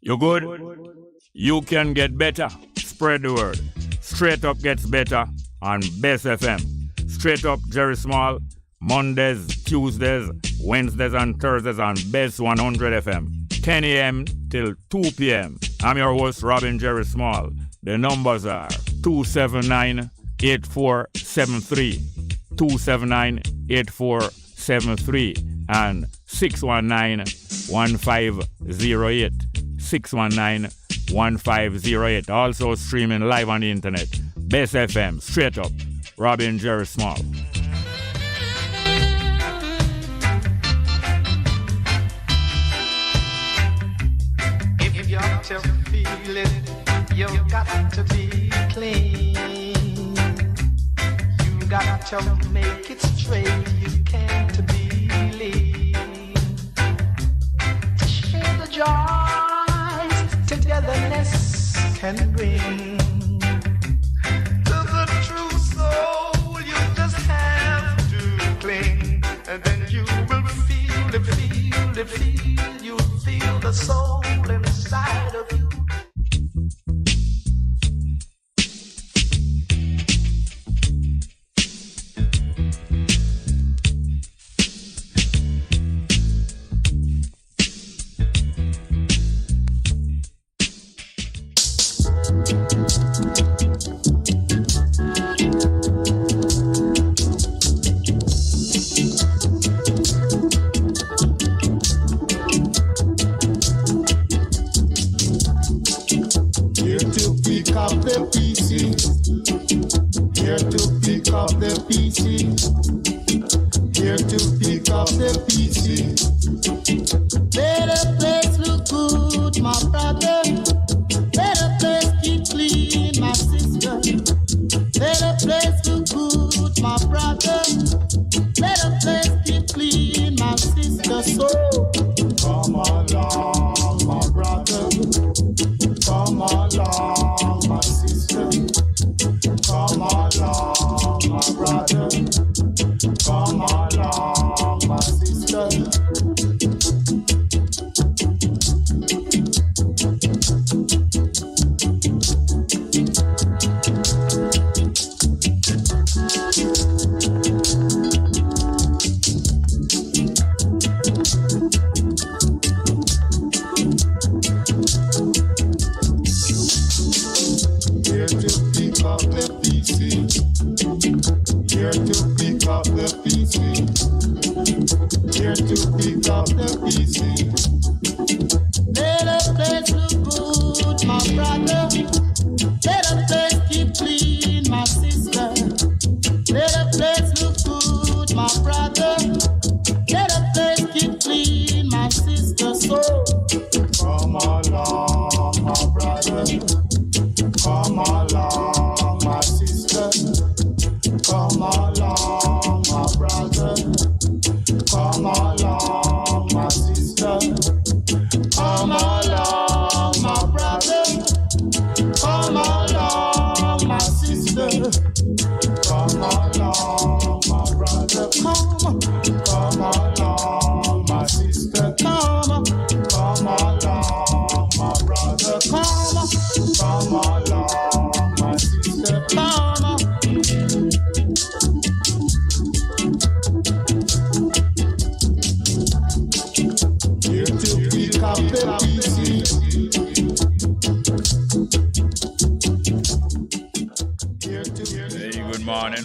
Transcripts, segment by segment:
You good? You can get better. Spread the word. Straight Up gets better on Bess FM. Straight Up Jerry Small, Mondays, Tuesdays, Wednesdays and Thursdays on Bess 100 FM. 10 a.m. till 2 p.m. I'm your host, Robin Jerry Small. The numbers are 279-8473, 279-8473, and 619-1508. 619-1508. Also streaming live on the internet. Bess FM, Straight Up, Robin Jerry Small. If you got to feel it, you got to be clean. You got to make it straight. You can't be lean. Share the joys togetherness can bring. To the true soul, you just have to cling, and then you will feel it, feel it, feel. You feel the soul inside of you.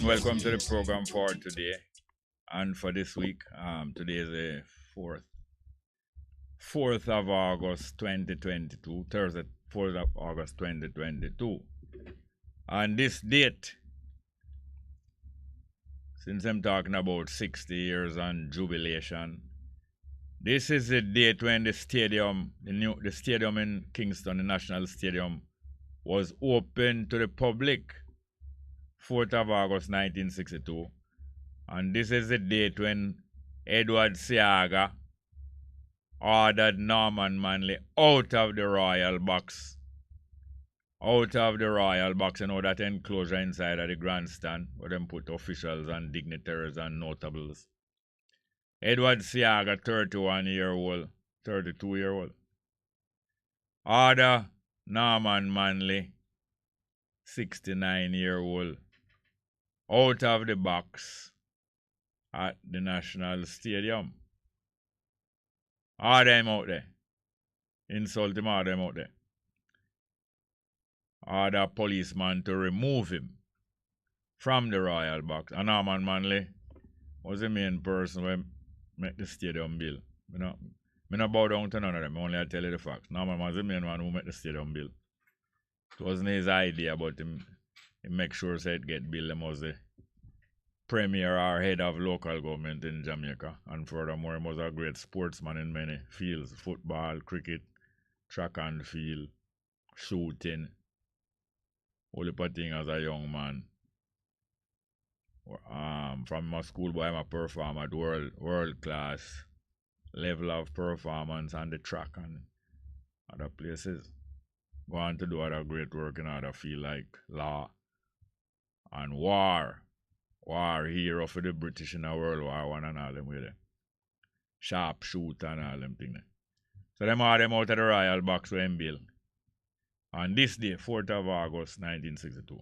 Welcome to the program for today and for this week. Today is the 4th of August 2022, Thursday, 4th of August 2022. And this date, since I'm talking about 60 years and jubilation, this is the date when the stadium in Kingston, the National Stadium, was open to the public 4th of August 1962. And this is the date when Edward Seaga ordered Norman Manley out of the royal box. Out of the royal box, you know, that enclosure inside of the grandstand where them put officials and dignitaries and notables. Edward Seaga, 31-year-old, 32-year-old. Order Norman Manley, 69-year-old, out of the box at the National Stadium. Order him out there. Insult him, order him out there. Order policeman to remove him from the royal box. And Norman Manley was the main person who made the stadium bill. I don't bow down to none of them, only I tell you the facts. Norman was the main one who made the stadium bill. It wasn't his idea, but he make sure so it get built. He was the premier or head of local government in Jamaica. And furthermore, he was a great sportsman in many fields. Football, cricket, track and field, shooting. All the thing as a young man. From my schoolboy, I'm a performer at world class level of performance on the track and other places. Go on to do other great work in other field like law and war. War hero for the British in the World War I and all them with them. Sharpshooter and all them things. So them all them out of the royal box with them bill. On this day, 4th of August 1962.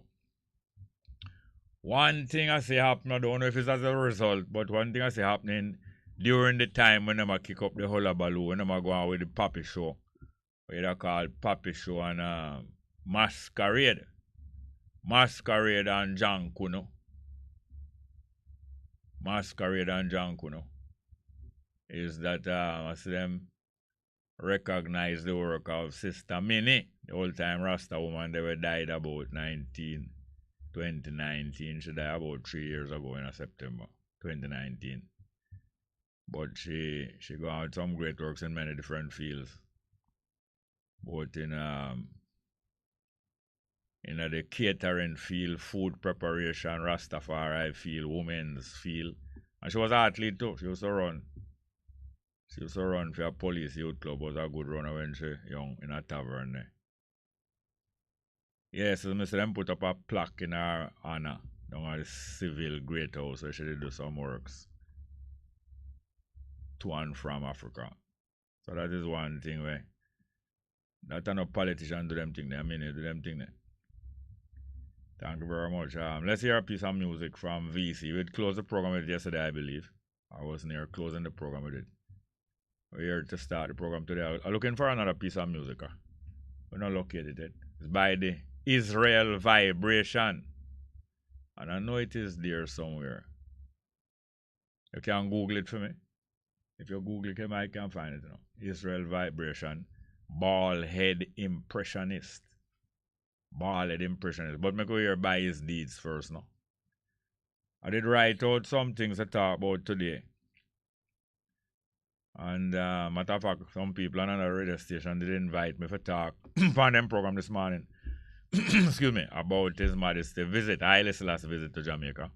One thing I see happen, I don't know if it's as a result, but one thing I see happening during the time when them kick up the hullabaloo, when them go on with the Papi Show, what they call Papi Show and Masquerade. Masquerade and John Kuno. Masquerade and John Kuno. Is that I see them recognize the work of Sister Minnie, the old-time Rasta woman. They were died about 2019. She died about 3 years ago in September 2019. But she got out some great works in many different fields. Both in the catering field, food preparation, Rastafari field, women's field. And she was an athlete too. She used to run. She used to run for a police youth club. Was a good runner when she young in a tavern there. Yes, so Mr. them put up a plaque in her honor down at the civil great house where she did do some works to and from Africa. So that is one thing where that no politicians do them thing there. I mean, they do them thing there. Thank you very much. Let's hear a piece of music from VC. We'd close the program with it yesterday, I believe. I was near closing the program with it. We're here to start the program today. I'm looking for another piece of music. We're not located yet. It's by the Israel Vibration. And I know it is there somewhere. You can Google it for me. If you Google it, I can find it. Israel Vibration. Bald Head Impressionist. Bald Head Impressionist. But me go here by his deeds first now. I did write out some things to talk about today. And matter of fact, some people on another radio station did invite me for talk on them program this morning. Excuse me, about His Majesty visit, Haile Selassie visit to Jamaica.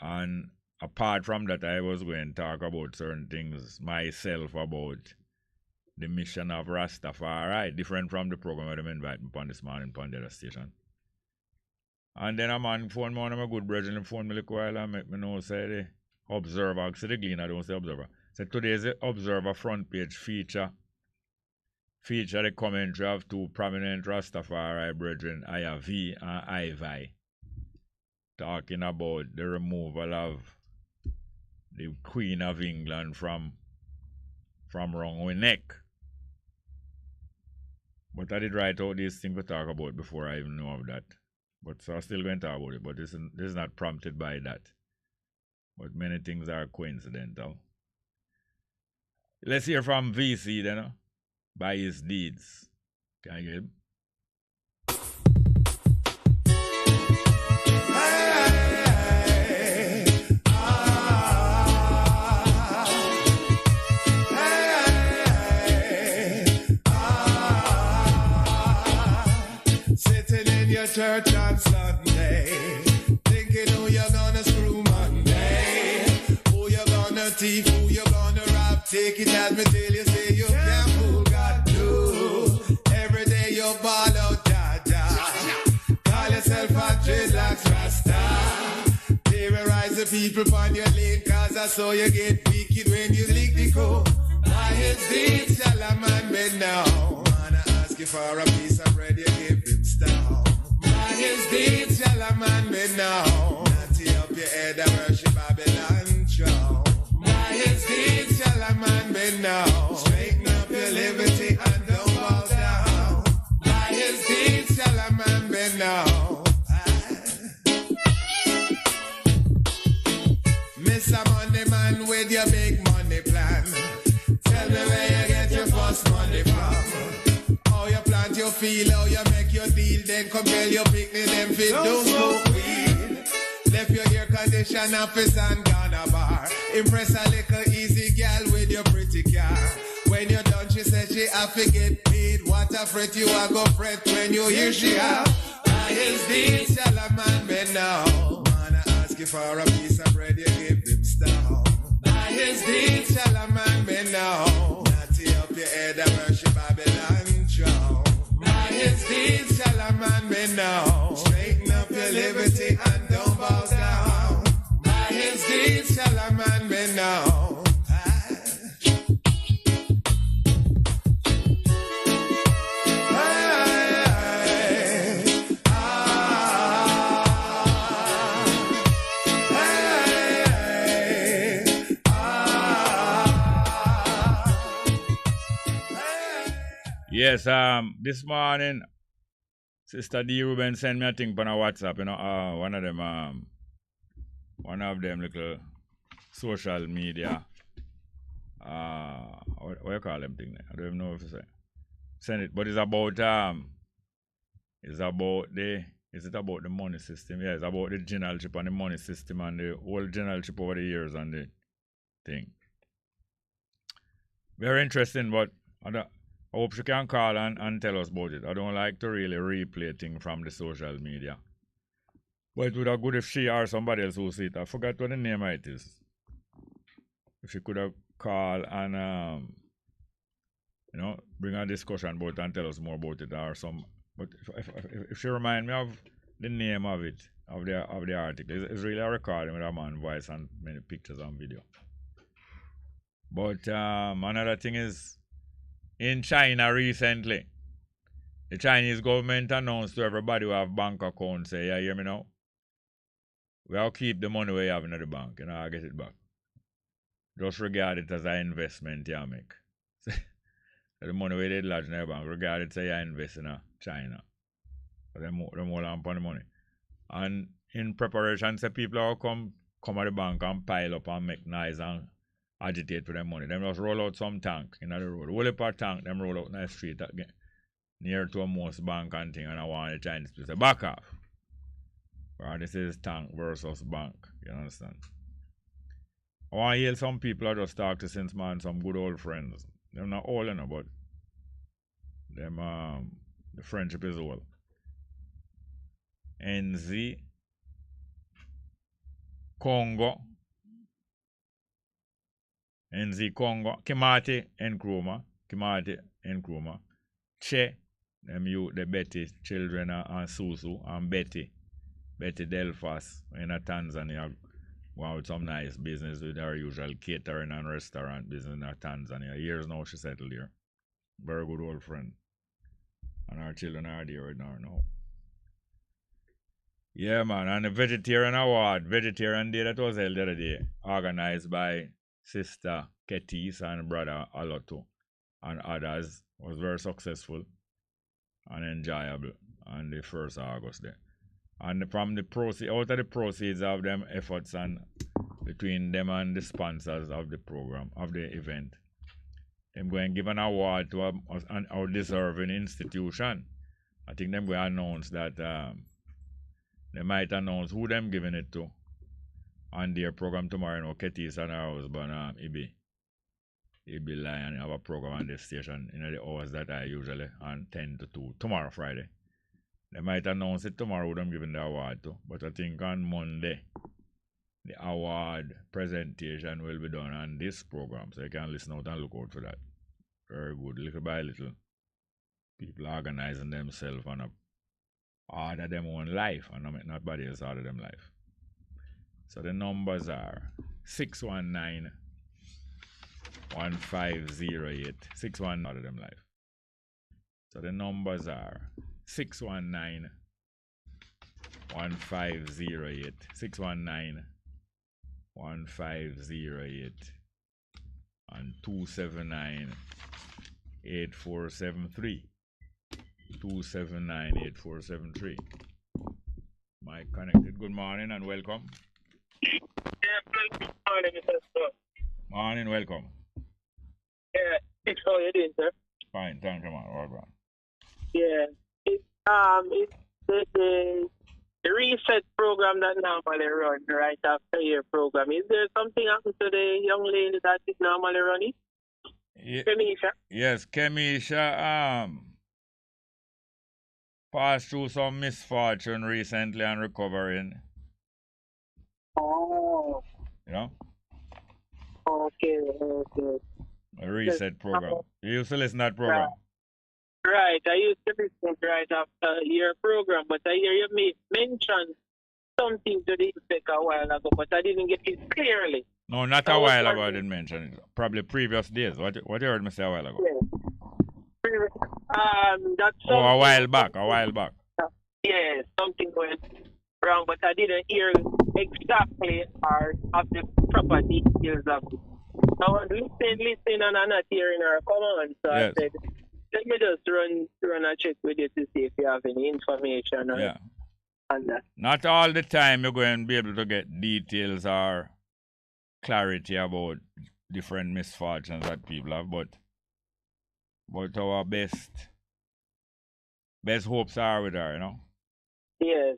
And apart from that, I was going to talk about certain things myself about the mission of Rastafari, different from the program where they invite me on this morning on the other station. And then a man phone me, one of my good brethren phone me a while and make me know, say the Observer, say the Gleaner, I don't say Observer. So today's the Observer front page feature the commentary of two prominent Rastafari brethren, Aya-V and Ivy, talking about the removal of the Queen of England from wrong neck. But I did write out these things to talk about before I even know of that. But so I'm still going to talk about it, but this is not prompted by that. But many things are coincidental. Let's hear from VC then, by his deeds. Can I get him? Sitting in your church on Sunday. Take it as me tell you, say you can't fool God too. Every day you ball out, Jaja. Call yourself a dreadlocks Rasta. Terrorize the people on your lane, cause I saw you get wicked when you lick the code. By his deeds shall a man be known. Man, I ask you for a piece of bread, you give him stone. By his deeds shall a man be known. Natty up your head and worship Babylon throne. By his deeds shall a man be known. Straighten up your liberty and don't bow down. By his deeds shall a man be known. Mr. Money Man with your big money plan. Tell me where you get your first money from. How you plant your field, how you make your deal, then compel your picnic, them fit don't smoke weed. Left your air condition office and gone a bar. Impress a little easy gal with your pretty car. When you're done, she said she have to get paid. What a fret you are go fret when you hear she have. By his deeds shall a man be known. Man, I ask you for a piece of bread, you give him stone. By his deeds shall a man be known. Natty up your head and worship Babylon throne. By his deeds shall a man be known. Straighten up your liberty and don't bow down. By his deeds shall a man be known. Yes, this morning, Sister D. Ruben sent me a thing on a WhatsApp, one of them little social media, what you call them thing there? I don't even know if you say. Send it, but it's about is it about the money system? Yeah, it's about the generalship and the money system and the whole generalship over the years and the thing. Very interesting, but I hope she can call and tell us about it. I don't like to really replay things from the social media. But it would have good if she or somebody else who see it. I forgot what the name of it is. If she could have called and bring a discussion about it and tell us more about it or some. But if she remind me of the name of it, of the article, it's really a recording with a man's voice and many pictures and video. But another thing is, in China recently, the Chinese government announced to everybody who have bank accounts, say, yeah, hear me now? We'll keep the money we have in the bank, I'll get it back. Just regard it as an investment you make. The money we did lodge in the bank, regard it as you invest in China. Them hold on for the money. And in preparation, say people will come at the bank and pile up and make noise and agitate for their money. Them just roll out some tank in the road. Roll up a tank, them roll out in the street again, near to a most bank and thing, and I want the Chinese to say, back off. Or this is tank versus bank, you understand? I want to hear some people I just talk to since, man, some good old friends. They're not all, but them, the friendship is old. NZ, Congo, Kimati Nkrumah, Che, them you, the Betty children and Susu and Betty Delphas in Tanzania, wow, with some nice business with her usual catering and restaurant business in Tanzania. Years now she settled here. Very good old friend. And our children are there right now. Yeah, man, and the Vegetarian Day that was held the other day, organized by Sister Ketis and Brother Aloto and others, was very successful and enjoyable on the 1st of August there. And from the proceeds, out of the proceeds of them efforts and between them and the sponsors of the program, of the event, them going to give an award to our deserving institution. I think them going to announce that they might announce who them giving it to on their program tomorrow. Ketis and our husband, Ibi Lion, have a program on this station in the hours that I usually on 10 to 2 tomorrow, Friday. They might announce it tomorrow who them giving the award to, but I think on Monday the award presentation will be done on this program, so you can listen out and look out for that. Very good. Little by little, people organizing themselves and order them own life and not nobody else order them life. So the numbers are 619 1508 619 order them life. So the numbers are 619 1508 619 1508 and 279 8473 279 8473. Mike connected. Good morning and welcome. Yeah, good morning, Mr. Scott. Morning, welcome. Yeah, it's how you doing, sir? Fine, thank you, man. All right. Yeah, it's the reset program that normally runs right after your program. Is there something happened to the young lady that is normally running? Yeah, Kemisha? yes, Kemisha passed through some misfortune recently and recovering. Oh, You know? okay. A reset program. You used to listen to that program? Right, I used to listen right after your program, but I hear you mention something to the effect a while ago, but I didn't get it clearly. No, not a while ago I didn't mention it. Probably previous days. What you heard me say a while ago? That's a while back. Yeah, something went wrong, but I didn't hear exactly or of the proper details of it. I was listening and I'm not hearing her come on, so yes. I said, let me just run a check with you to see if you have any information on that. Not all the time you're going to be able to get details or clarity about different misfortunes that people have, but our best hopes are with her, you know? Yes.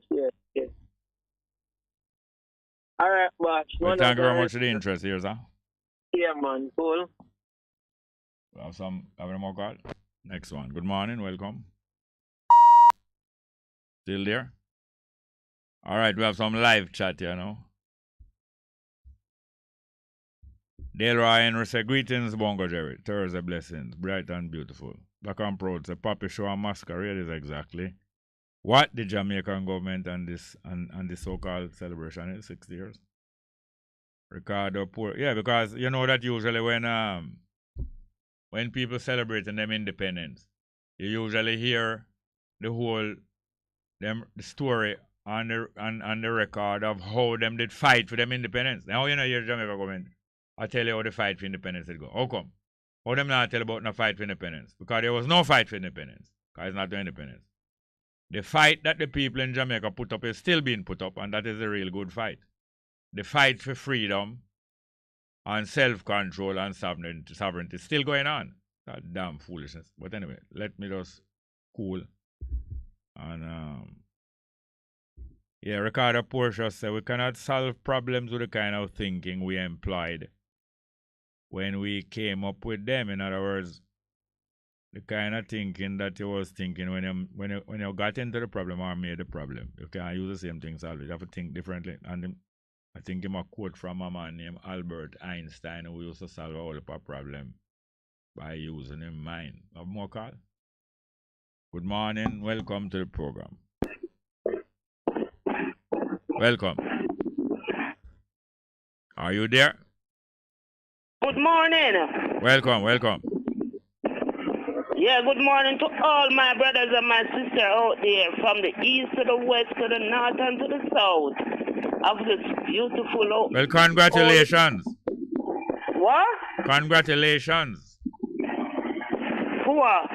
All right, boss. Well, thank you very much for the interest here, sir. Yeah, man. Cool. We have any more call? Next one. Good morning. Welcome. Still there? All right. We have some live chat here now. Delroy Henry say, greetings, Bongo Jerry. Thursday blessings. Bright and beautiful. Black and proud. Say, Papi Show and Masquerade is exactly what the Jamaican government and this so-called celebration is, 60 years. Ricardo Poor. Yeah, because you know that usually when people celebrating them independence, you usually hear the story on the record of how them did fight for them independence. Now you know your Jamaica government. I tell you how the fight for independence did go. How come? How them not tell about no fight for independence? Because there was no fight for independence. Because it's not the independence. The fight that the people in Jamaica put up is still being put up, and that is a real good fight. The fight for freedom and self-control and sovereignty is still going on. That damn foolishness. But anyway, let me just cool. And Ricardo Porsche said we cannot solve problems with the kind of thinking we employed when we came up with them. In other words, the kind of thinking that you was thinking when you got into the problem or made the problem. You can't use the same thing to solve it. You have to think differently. And I think him a quote from a man named Albert Einstein who used to solve all of our problem by using his mind. Have more call? Good morning. Welcome to the program. Welcome. Are you there? Good morning. Welcome. Yeah, good morning to all my brothers and my sisters out there from the east to the west to the north and to the south of this beautiful... Well, congratulations. What? Congratulations. For what?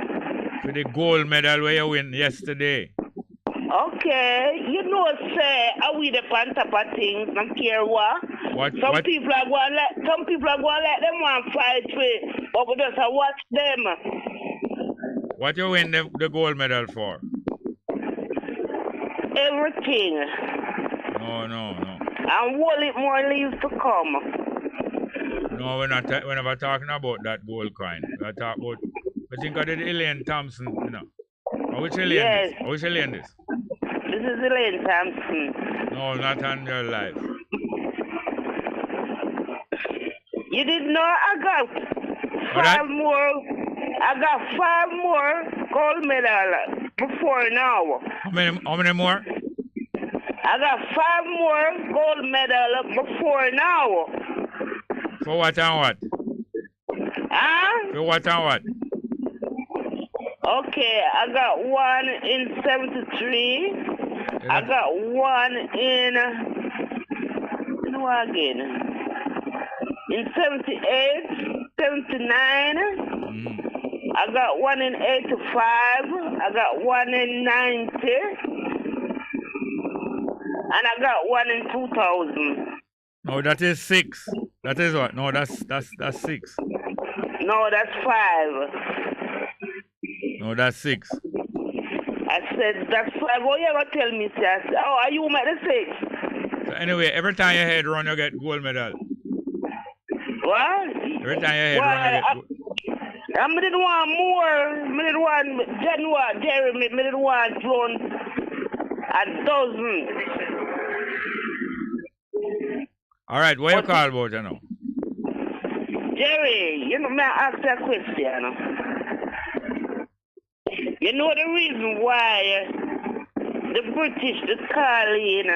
For the gold medal where you win yesterday. Okay, you know, say, are we the on top of things? I don't care what. Some people are going to let them want fight for, but we just watch them. What you win the gold medal for? Everything. No. And more leaves to come. No, we're never talking about that gold coin. We're talking about, I think I did Elaine Thompson, you know. Which Elaine this? Which Elaine this? This is Elaine Thompson. No, not on your life. You didn't know I got five more gold medal before now. How many more? I got 5 more gold medal before now. For what and what? Huh? For what and what? Okay, I got one in 73. I got one in in 78, 79. I got one in 85. I got one in 90. And I got one in 2000. No, that is 6. That is what? No, that's 6. No, that's 5. No, that's 6. I said that's 5. What you ever tell me, sir? I said, oh, are you at the 6? So anyway, every time your head run, you get gold medal. What? Every time your head run, you get gold. I didn't want more. I didn't want Jeremy. I didn't want drone a dozen. All right, what you call about, you know? Jerry, you know, may I ask you a question? You know the reason why the British, the Carlin,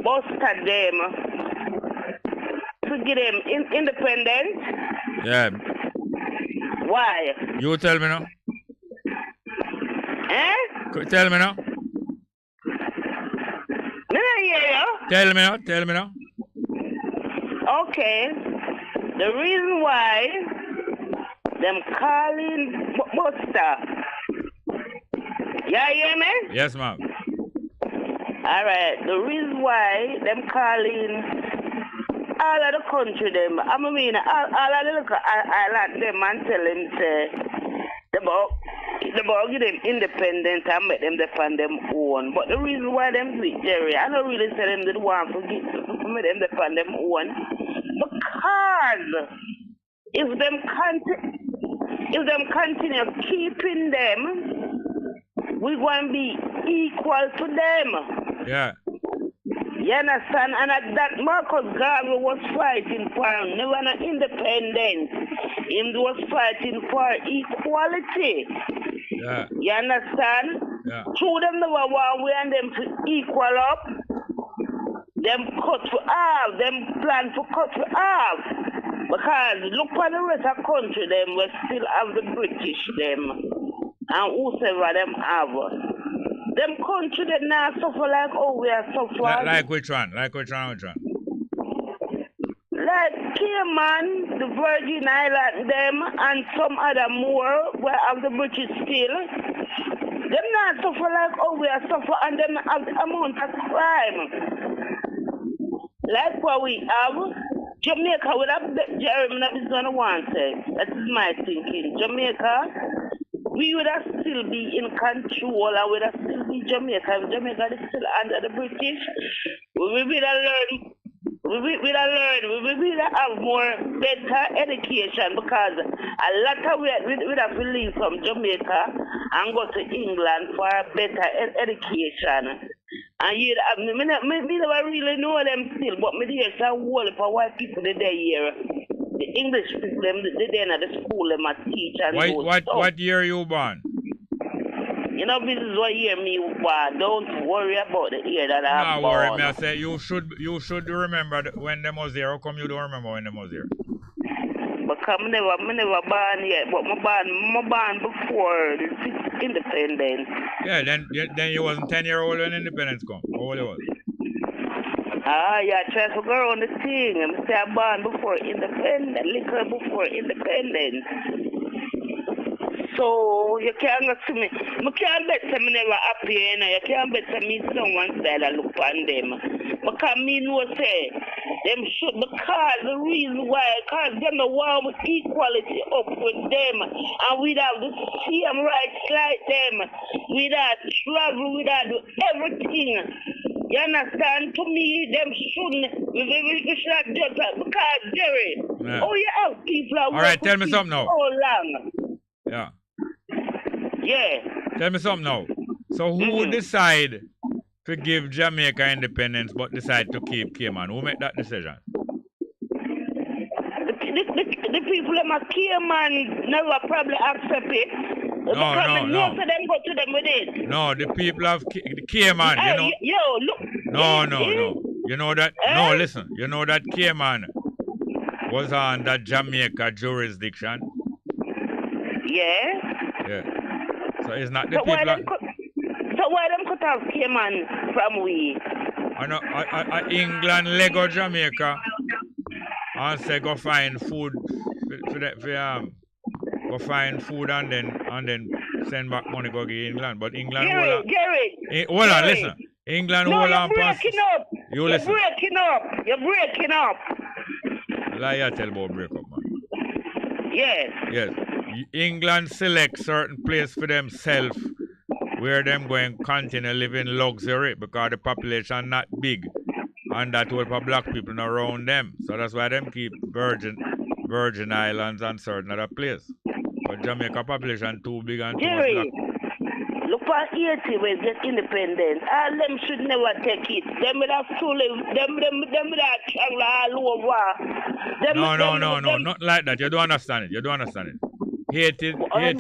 busted them to get them independent? Yeah. Why? You tell me now. Eh? Tell me now. Tell me now. Okay. The reason why them calling Buster. Yeah, hear me? Yes, ma'am. Alright. The reason why them calling all of the country them, all of the local island them and tell them say the bug give them independent and make them defend them own. But the reason why them do it, Jerry, I don't really say them did want to make them defend them own. Because if them continue keeping them, we're going to be equal to them. Yeah. You understand? And that Marcus Garvey was fighting for never an independence. He was fighting for equality. Yeah. You understand? Yeah. Through them never want we and them to equal up. Them cut for half. Them plan to cut for half. Because look for the rest of the country, them we still have the British them. And whosoever them have. Them country that now suffer like we are suffering. Like which one? Like Cayman, the Virgin Island, them, and some other more where have the British still. Them not suffer like we are suffering, and them have the amount of crime. Like what we have, Jamaica would have Jeremy is going to want it. That is my thinking. Jamaica, we would have still be in control and would have still be Jamaica. If Jamaica is still under the British, we will learn. We will have more better education because a lot of we have to leave from Jamaica and go to England for a better education. And you me never really know them still, but me hear some whole for white people they here. The English people them they at the school them a teach and what year you born? You know, this is what year me born. Don't worry about the year that I'm born. Don't worry, I say you should remember when them was there. How come you don't remember when them was there? Because me never born yet, but my born before the independence. Yeah, then you wasn't 10-year-old when independence come. How old you was? Yeah, try to go around the thing. I'm say I born before independence, little before independence. So you can't go to me. I can't bet me never happy, you know. You can't bet me someone said I look on them. Because me know say them should, because the reason why, because them the want with equality up with them, and we'd have the same rights like them, we'd have travel, we'd have do everything. You understand? To me, them shouldn't, we should have done that, because Jerry, you have people that alright, tell me something now. So long. Yeah. Yeah. Tell me something now. So who would decide to give Jamaica independence but decide to keep Cayman? Who made that decision? the people in my Cayman never probably accept it. No. Most of them go to them with it. No, the people of the Cayman, you know. Yo, look. No. You know that? No, listen. You know that Cayman was under Jamaica jurisdiction. Yeah. So it's not the so people. So why them cut off Cayman from we? I know. England Lego Jamaica and say go find food go find food and then send back money go give England. But England Jerry. Hold on, listen. England hold on. You're breaking up. You're breaking up. Lie I tell about break up, man. Yes. England select certain place for themselves where them going continue living luxury because the population not big and that will for black people around them. So that's why them keep Virgin Islands and certain other place. But Jamaica population too big and too much black. Look for Haiti when get independent. All them should never take it. Them would have to live. Them would have travel all over. No, not like that. You don't understand it. Haiti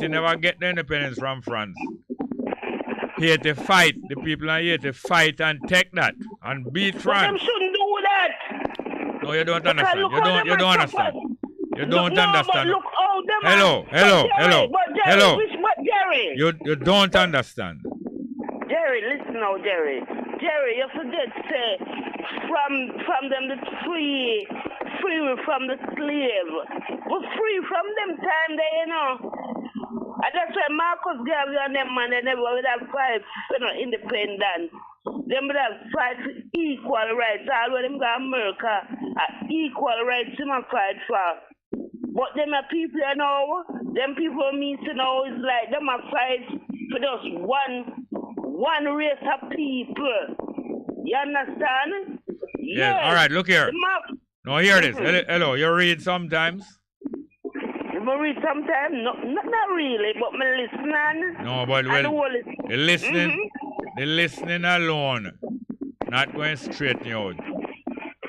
never get the independence from France. Haiti fight. The people in Haiti fight and take that and beat France. Them shouldn't do that. No, you don't understand. You don't understand. You don't understand. Look, Hello. Jerry. You don't understand. Jerry, listen now, Jerry. Jerry, you forget say from them the free from the slave. We're free from them time there, you know. And that's why Marcus Garvey and them man they never would have fight for independence. Them would have fight for equal rights. All of them go America equal rights to fight for. But them are people you know, them people mean to know is like them are fight for just one race of people. You understand? Yes. All right, look here. No, hear this. Hello, you read sometimes? You read sometimes? No, not really, but me listening. No, but the listening alone, not going straight out.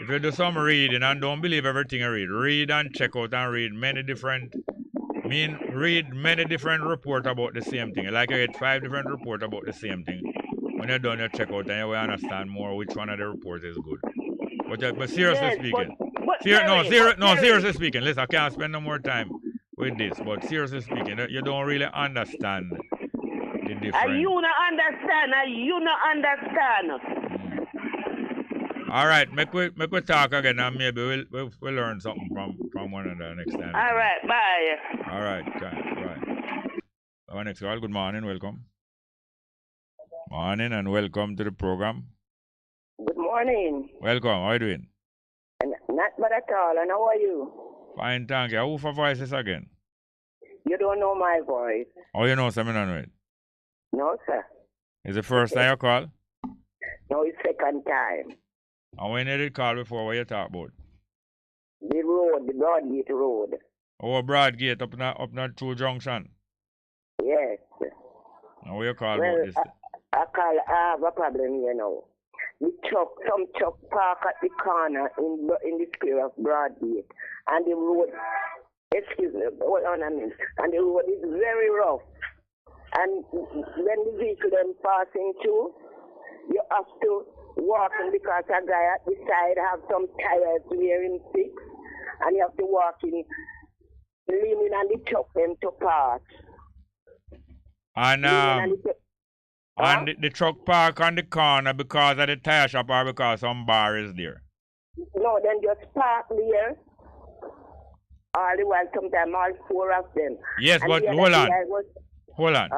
If you do some reading and don't believe everything you read and check out and read many different reports about the same thing. Like you get 5 different reports about the same thing. When you're done, you check out and you will understand more which one of the reports is good. But seriously speaking, seriously speaking, listen, I can't spend no more time with this. But seriously speaking, you don't really understand the difference. You not understand. All right, make we talk again and maybe we'll learn something from one another next time. All right, bye. All right, right. Our next call, good morning, welcome. Morning and welcome to the program. Good morning. Welcome, how are you doing? Not bad at all, and how are you? Fine, thank you. Who for voices again? You don't know my voice. Oh, you know something on it? No, sir. Is it first time you call? No, it's second time. And when you did call before, what you talk about? The road, the Broadgate Road. Oh, Broadgate, up not True Junction? Yes. And what you call about this? I have a problem here now. Some truck park at the corner in the square of Broadgate. And the road, excuse me, hold on a minute. And the road is very rough. And when the vehicle then passing through, you have to walk in because a guy at the side have some tires where him fix. And you have to walk in, leaning on the truck them to pass. And the truck park on the corner because of the tire shop or because some bar is there? No, then just park there. All the while, sometimes all 4 of them. Yes, but hold on.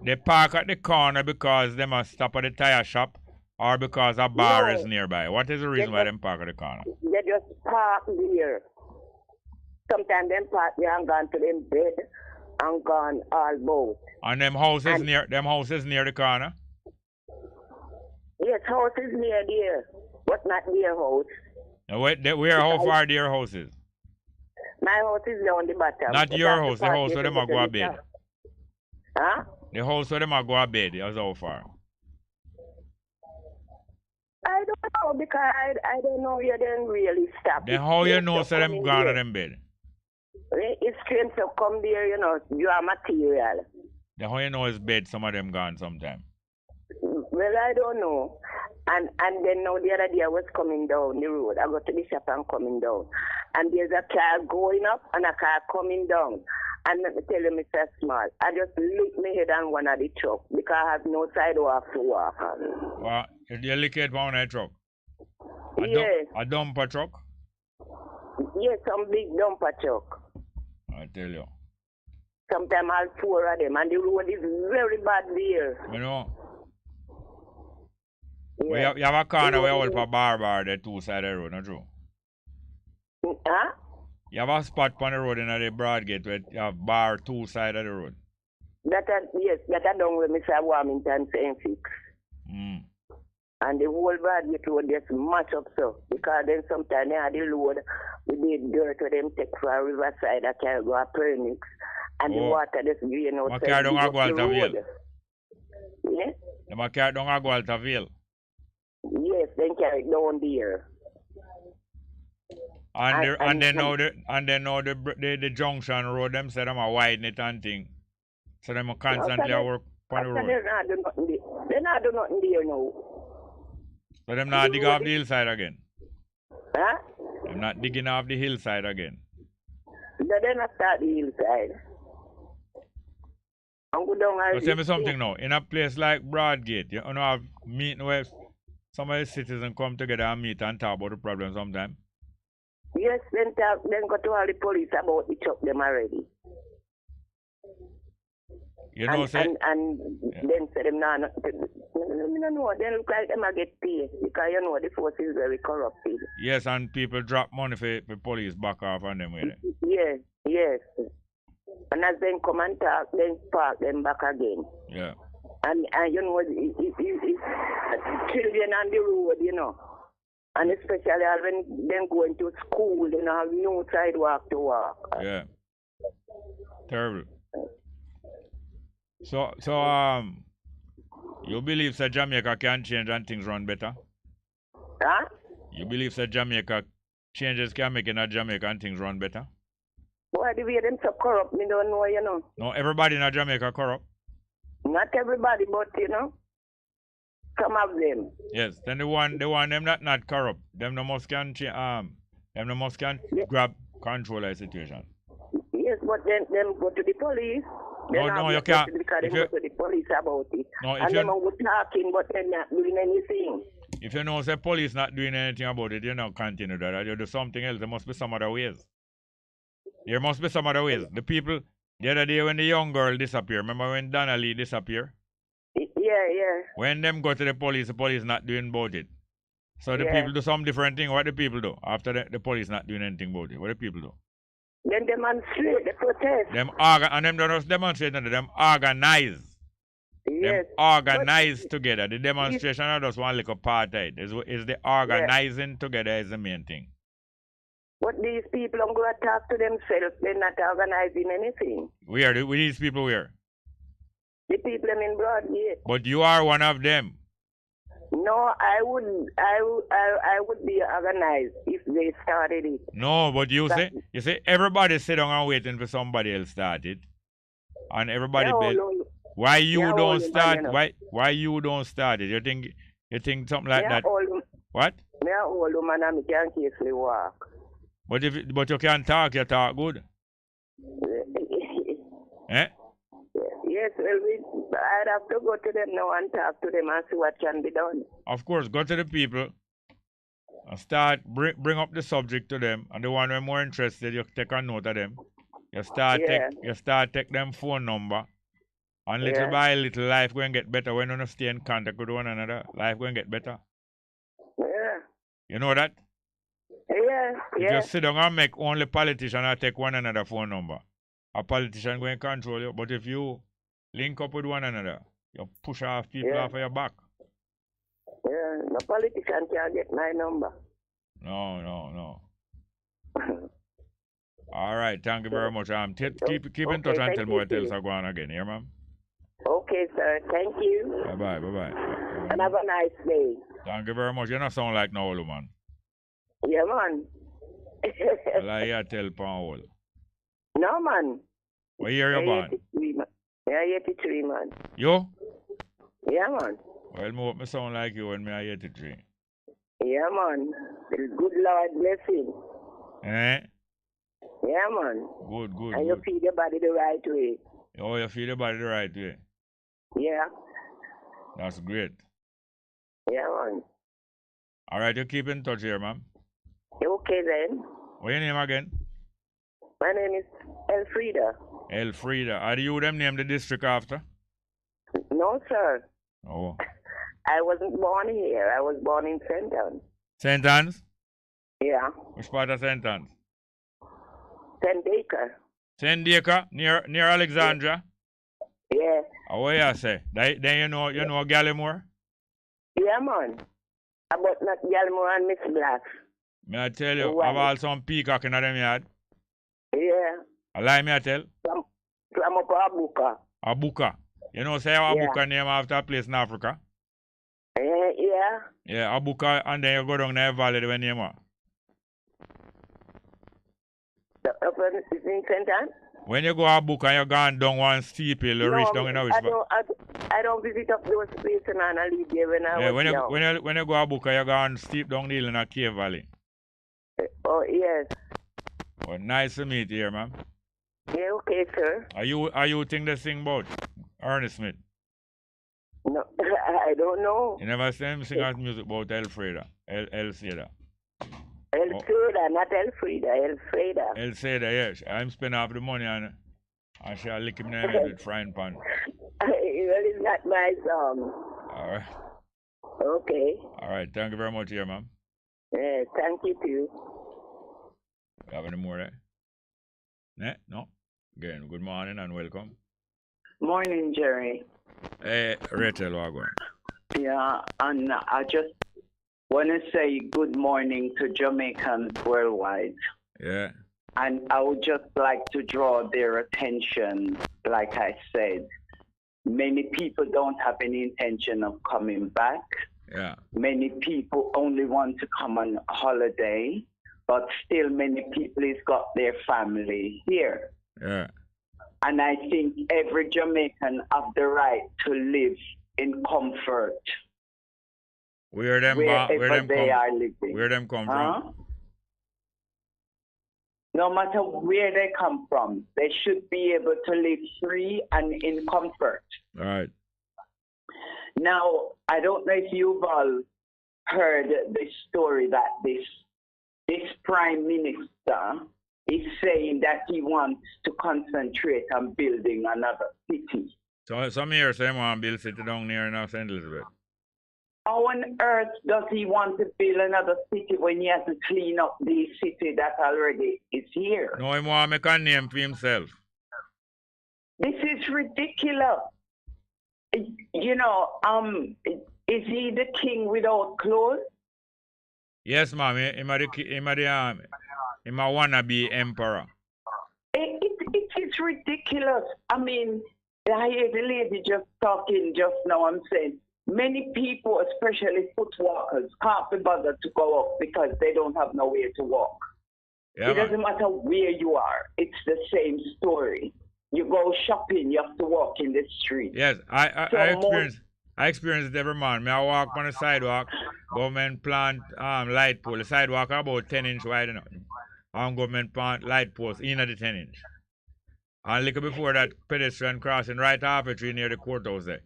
They park at the corner because they must stop at the tire shop or because a bar is nearby. What is the reason why they park at the corner? They just park there. Sometimes they park there and gone to them bed and gone all both. And them houses near the corner? Yes, houses near there, but not their house. How far their houses? My house is down the bottom. Not your house, the house where them a go to bed. Huh? The house where them a go to bed, that's how far? I don't know because I don't know you didn't really stop. Then how you know so them gone to them bed? It's strange to come there, you know, your material. Then how you know it's bad, some of them gone sometime? Well, I don't know. And then now the other day I was coming down the road. I go to the shop and coming down. And there's a car going up and a car coming down. And let me tell you, Mr. Small, I just lick my head on one of the truck because I have no sidewalk to walk on. Well, you lick it on a truck? Yes. A dumper truck? Yes, some big dumper truck. I tell you. Sometimes all four of them. And the road is very bad there. You know? Yeah. Well, you have a corner where all for bar the two side of the road, not true? Huh? You have a spot on the road in the broad gate where you have bar two side of the road. Yes, that I done with Mr. Warmington St. Fix. Mm. And the whole broad gate road just match up so. Because then sometimes they had the load with the dirt with them take for a riverside that can go a permix. And the water just drain out. Ma carry down a go Altaville. Yeah? They carry down a go Altaville. Yes, then carry it down there. And then now the junction road them say them a widen it and thing. So them constantly work on the road. They not do nothing there now. So them not dig off the hillside again. Huh? Them not digging off the hillside again. They not start the hillside. I'm go down. But tell me something now. In a place like Broadgate, you know have meeting where some of the citizens come together and meet and talk about the problem sometime. Yes, then go to all the police about the truck them already. You know, and then say them no, then look like them a get paid because you know the force is very corrupted. Yes, and people drop money for police back off on them with it. Yes. And as they come and talk, then park them back again. Yeah. And you know, it's children on the road, you know. And especially when them going to school, they don't have no sidewalk to walk. Yeah. Terrible. So you believe that Jamaica can change and things run better? Huh? You believe that Jamaica changes can make in Jamaica and things run better? Boy, the way them so corrupt, me don't know, you know. No, everybody in Jamaica corrupt. Not everybody, but you know, some of them. Yes, then the one them not corrupt. Them no must can grab control of the situation. Yes, but then them go to the police. No, you can't. Because they go to the police about it. No, and them are talking, but they're not doing anything. If you know the police not doing anything about it, you know, continue that. You do something else. There must be some other ways. There must be some other ways. The people, the other day when the young girl disappeared, remember when Donna Lee disappeared? Yeah. When them go to the police not doing about it. So the people do some different thing. What the people do after the police not doing anything about it? What the people do? Then demonstrate, they protest. And them don't just demonstrate, them organize. Yes. Them organize together. The demonstration is just one little part of it. Is the organizing together is the main thing. But these people are going to talk to themselves. They're not organizing anything. Where? These people where? The people in Broadgate. But you are one of them. No, I would be organized if they started it. No, but you say everybody sit down and waiting for somebody else start it. And everybody why you don't start why you don't start it? You think something like that? What? Me a old woman and me can't carefully walk. But you can talk, you talk good. Eh? Yes, well, I'd have to go to them now and talk to them and see what can be done. Of course, go to the people and start bring up the subject to them, and the one who are more interested, you take a note of them. You start take them phone number, and little by little, life going to get better. When you stay in contact with one another, life going to get better. Yeah. You know that? Yeah. You just sit down and make only politicians and take one another phone number. A politician going to control you, but if you link up with one another, you push off people off of your back. Yeah, no politician can get my number. No. All right, thank you very much. Keep in touch until more tales are going again, yeah, ma'am? Okay, sir. Thank you. Bye-bye. And have a nice day. Thank you very much. You don't sound like no old man. Yeah, man. Well, I tell Paul. No, man. What year you born? 83, man. Yeah, 83, man. You? Yeah, man. Well, me hope me sound like you when me are 83. Yeah, man. The good Lord bless him. Eh? Yeah, man. Good, good, And good. you feed your body the right way. Oh, you feel the body the right way. Yeah. That's great. Yeah, man. All right, you keep in touch here, ma'am. Okay, then. What's your name again? My name is Elfrida. Elfrida. Are you them name the district after? No, sir. Oh. I wasn't born here. I was born in St. Anne. St. Anne's? Yeah. Which part of St. Anne's? St. Baker. St. Baker, near Alexandria? Yeah. Oh, what you say? Then you know Gallimore? Yeah, man. About not Gallimore and Miss Black. May I tell you, I've all some peacock in them yard. Yeah. A lie me I tell? From up Abuka. Abuka. You know say Abuka name after a place in Africa? Yeah. Yeah, Abuka, and then you go down the valley when you name Up in St. Anne? When you go Abuka, you gone down one steep hill, you reach down in the I don't visit up those places and I live there when I was young. When you go Abuka, you gone steep down the hill in a cave valley. Oh, yes. Well, nice to meet you here, ma'am. Yeah, okay, sir. Are you think they sing about Ernest Smith? No, I don't know. You never seen him sing music about Elfrida. Elfrida. Elfrida, not Elfrida. Elfrida. Elfrida, yes. I'm spending half the money on I shall lick him in the head with frying pan. Well, it's not my song. All right. Okay. All right. Thank you very much here, ma'am. Yeah, thank you too. Have any more there? No? Again, good morning and welcome. Morning, Jerry. Hey, Rachel, Wagwan. Yeah, and I just want to say good morning to Jamaicans worldwide. Yeah. And I would just like to draw their attention, like I said, many people don't have any intention of coming back. Yeah. Many people only want to come on holiday, but still many people has got their family here. Yeah. And I think every Jamaican have the right to live in comfort. Where them come from? No matter where they come from, they should be able to live free and in comfort. All right. Now, I don't know if you've all heard the story that this prime minister is saying that he wants to concentrate on building another city. So some here say want to build a city down near now St. Elizabeth. How on earth does he want to build another city when he has to clean up the city that already is here? No, he want to make a name for himself. This is ridiculous. You know, is he the king without clothes? Yes, ma'am. He might wanna be emperor. It is ridiculous. I mean, I hear the lady just talking just now. I'm saying many people, especially foot walkers, can't be bothered to go up because they don't have nowhere to walk. Yeah, it doesn't matter where you are. It's the same story. You go shopping, you have to walk in the street. Yes, I experience it every morning. I walk on the sidewalk, government plant light pole. The sidewalk about 10 inch wide enough. And government plant light post in the 10 inch. And look before that pedestrian crossing right half a tree near the courthouse there.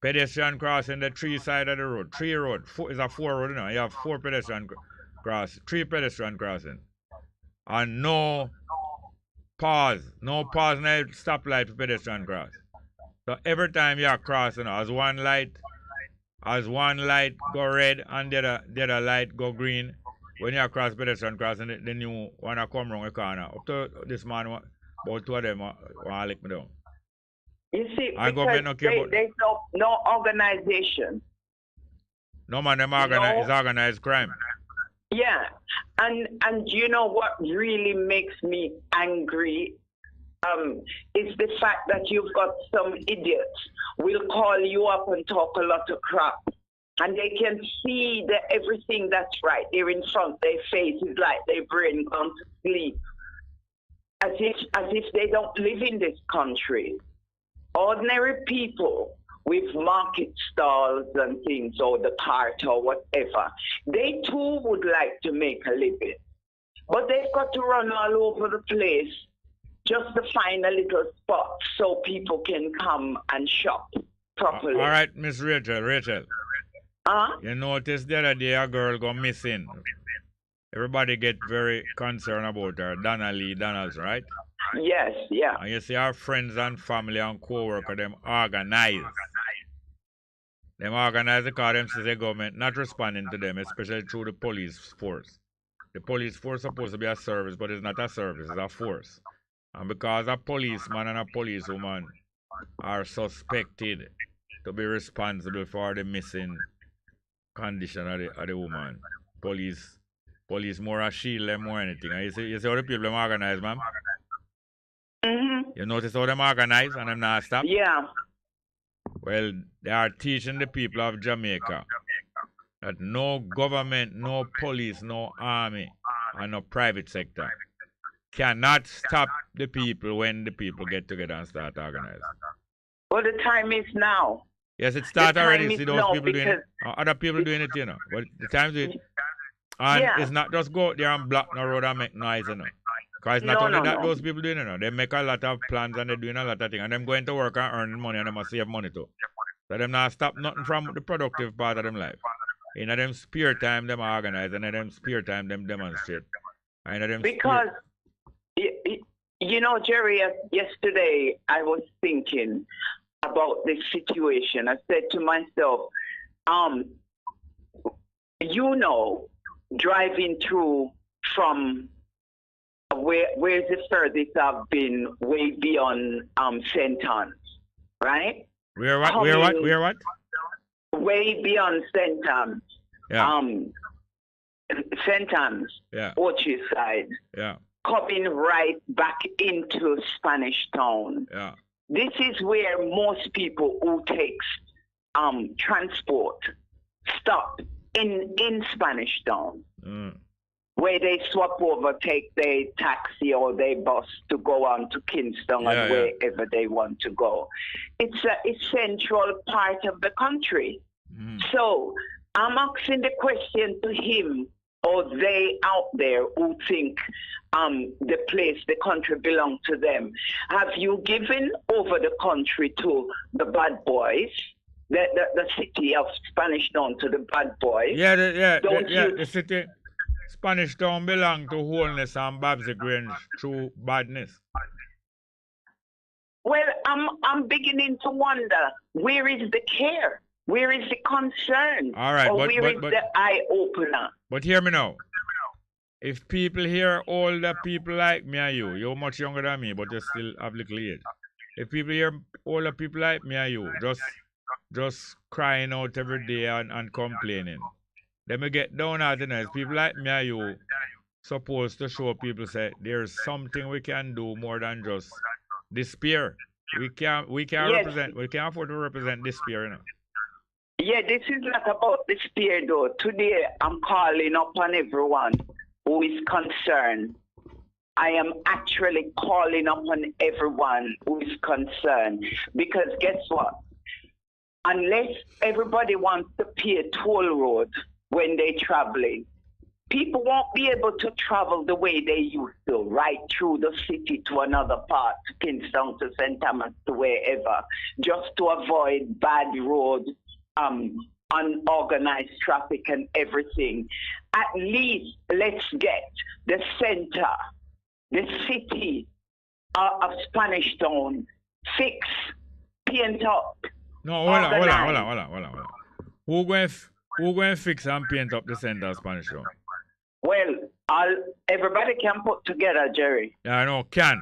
Pedestrian crossing the 3 side of the road. 3 road. It's a 4 road, you know. You have 4 pedestrian cross, 3 pedestrian crossing. And no pause in the stoplight for pedestrian cross. So every time you are crossing, as one light go red and the other light go green, when you are cross pedestrian crossing, then you wanna come around the corner. Up to this man, about 2 of them want to lick me down. You see, because there's no organization. No man, is organized crime. Yeah, and you know what really makes me angry is the fact that you've got some idiots will call you up and talk a lot of crap, and they can see that everything that's right there in front of their face is like their brain gone to sleep. as if they don't live in this country. Ordinary people with market stalls and things, or the cart or whatever, they too would like to make a living. But they've got to run all over the place just to find a little spot so people can come and shop properly. All right, Miss Rachel. You notice the other day a girl go missing. Everybody get very concerned about her, Donalds, right? Yes, yeah. And you see our friends and family and co-worker, them organize. Them organize because them see the government not responding to them, especially through the police force. The police force is supposed to be a service, but it's not a service, it's a force. And because a policeman and a policewoman are suspected to be responsible for the missing condition of the woman, police more a shield them more anything. And you see how the people them organize, ma'am? Mm-hmm. You notice how them organize and them not stop? Yeah. Well, they are teaching the people of Jamaica that no government, no police, no army, and no private sector cannot stop the people when the people get together and start organizing. Well, the time is now. Yes, it started already. See those people doing it. Other people doing it, you know. But the time is, and it's not just go out there and block the road and make noise, you know. Because it's not only that those people doing it, you know. They make a lot of plans and they're doing a lot of things. And them going to work and earning money and they must save money too. So them not stop nothing from the productive part of them life. In them spare time, them organize, and in them spare time, them demonstrate. And them because, you know, Jerry, yesterday I was thinking about this situation. I said to myself, you know, driving through from where's the furthest I've been, way beyond St. Anne's, right? Where what? Way beyond St. Anne's. Yeah. St. Anne's, yeah. Orchard side. Yeah. Coming right back into Spanish Town. Yeah. This is where most people who takes transport stop in Spanish Town. Where they swap over, take their taxi or their bus to go on to Kingston and wherever they want to go. It's an essential part of the country. So I'm asking the question to him or they out there who think the place, the country belongs to them. Have you given over the country to the bad boys? The city of Spanish Town to the bad boys? The city Spanish Town belong to wholeness and Babsy Grange through badness. Well, I'm beginning to wonder, where is the care? Where is the concern? All right, or where is the eye opener? But hear me now. If people hear older people like me and you're much younger than me, but you still have little age. If people hear older people like me and you, just crying out every day and complaining, then we get down at the night. People like me and you supposed to show people say there's something we can do more than just despair. We can't represent. We can't afford to represent despair, you know. Yeah, this is not about despair though. Today I'm calling upon everyone who is concerned. I am actually calling upon everyone who is concerned. Because guess what? Unless everybody wants to pay a toll road when they're traveling, people won't be able to travel the way they used to, right through the city to another part, to Kingston, to St. Thomas, to wherever, just to avoid bad roads, unorganized traffic and everything. At least let's get the center, the city of Spanish Town fixed, paint up. No, hold on. Who going to fix and paint up the center of Spanish Town? Well, everybody can put together, Jerry. Yeah, I know, can.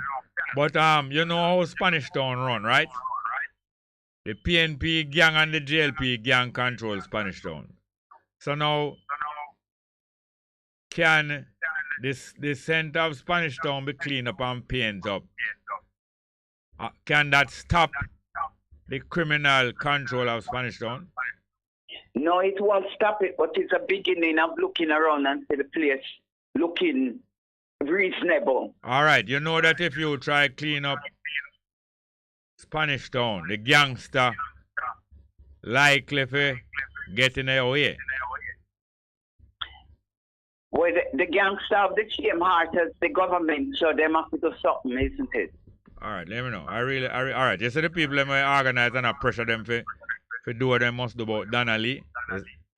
But you know how Spanish Town run, right? The PNP gang and the JLP gang control Spanish Town. So now, can the center of Spanish Town be cleaned up and painted up? Can that stop the criminal control of Spanish Town? No, it won't stop it, but it's a beginning of looking around and see the place looking reasonable. All right, you know that if you try clean up Spanish Town, the gangster likely to get in their way. Well, the gangster of the same heart as the government, so they must do something, isn't it? All right, let me know. All right, you see the people that may organize and I pressure them for do what they must do about Donnelly.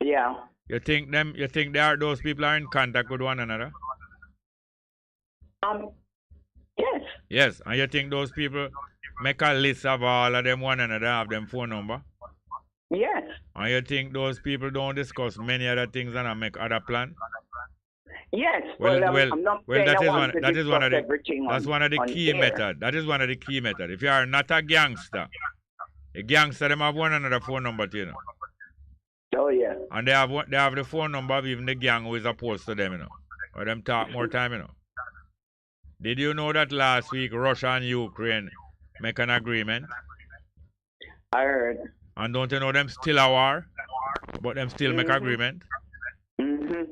Yeah. You think those people are in contact with one another? Yes. Yes, and you think those people make a list of all of them one another, have them phone number? Yes. And you think those people don't discuss many other things and make other plans? Yes. I'm not saying that I is one of the everything that's on, one of the key methods. That is one of the key methods. If you are not a gangster them have one another phone number to, you know. Oh yeah. And they have the phone number of even the gang who is opposed to them, you know. Or them talk more time, you know. Did you know that last week Russia and Ukraine make an agreement? I heard. And don't you know them still a war? But them still make agreement?